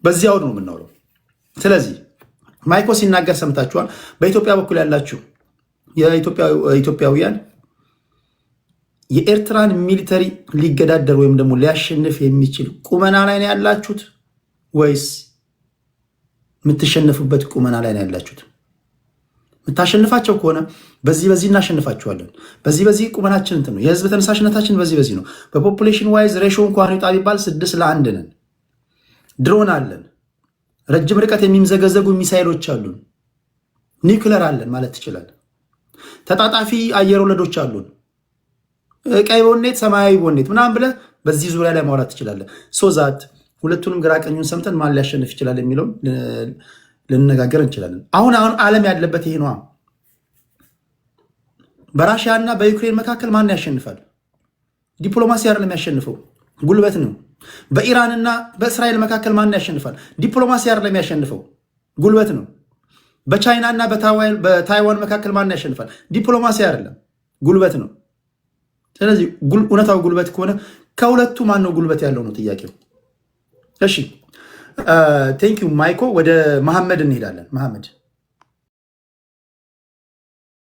በዚህ አውድ ነው የምናውለው። ስለዚህ ማይኮ ሲናገር ሰምታችኋል። በኢትዮጵያ በኩል ያላችሁ የኢትዮጵያውያን የኤርትራን ሚሊተሪ ሊገዳደር ወይም ደግሞ ሊያሸንፍ የሚችል ቁመና ላይ ነው ያላችሁት ወይስ የምትሸነፉበት ቁመና ላይ ነው ያላችሁት? የምታሸንፋቸው ከሆነ በዚህ እናሸንፋችኋለን። በዚህ ቁመናችን እንትን ነው። የህዝብ ተነሳሽነታችን በዚህ ነው። በፖፑሌሽን ዋይዝ ሬሾ እንኳን ይውጣ ቢባል 6:1 ነን። ድሮን አለን። ረጅም ርቀት የሚምዘገዘጉ ሚሳይሎች አሉን። ኒውክለር አለን ማለት ትችላለን። ተጣጣፊ አየር ወለዶች አሉን። ቀይ ቦኔት፣ ሰማያዊ ቦኔት ምናምን ብለህ በዚህ ዙሪያ ላይ ማውራት ትችላለህ። ሶዛት ሁለቱንም ግራ ቀኙን ሰምተን ማን ሊያሸንፍ ይችላል የሚለውን ልንነጋገር እንችላለን። አሁን ዓለም ያለበት ይሄ ነው። በራሽያ እና በዩክሬን መካከል ማን ያሸንፋል? ዲፕሎማሲ አይደለም ያሸንፈው፣ ጉልበት ነው። በኢራን እና በእስራኤል መካከል ማን ያሸንፋል? ዲፕሎማሲ አይደለም ያሸንፈው፣ ጉልበት ነው። በቻይና እና በታይዋን መካከል ማን ያሸንፋል? ዲፕሎማሲ አይደለም፣ ጉልበት ነው። ስለዚህ እውነታው ጉልበት ከሆነ ከሁለቱ ማን ነው ጉልበት ያለው ነው ጥያቄው። እሺ ቴንኪዩ ማይኮ። ወደ መሐመድ እንሄዳለን። መሐመድ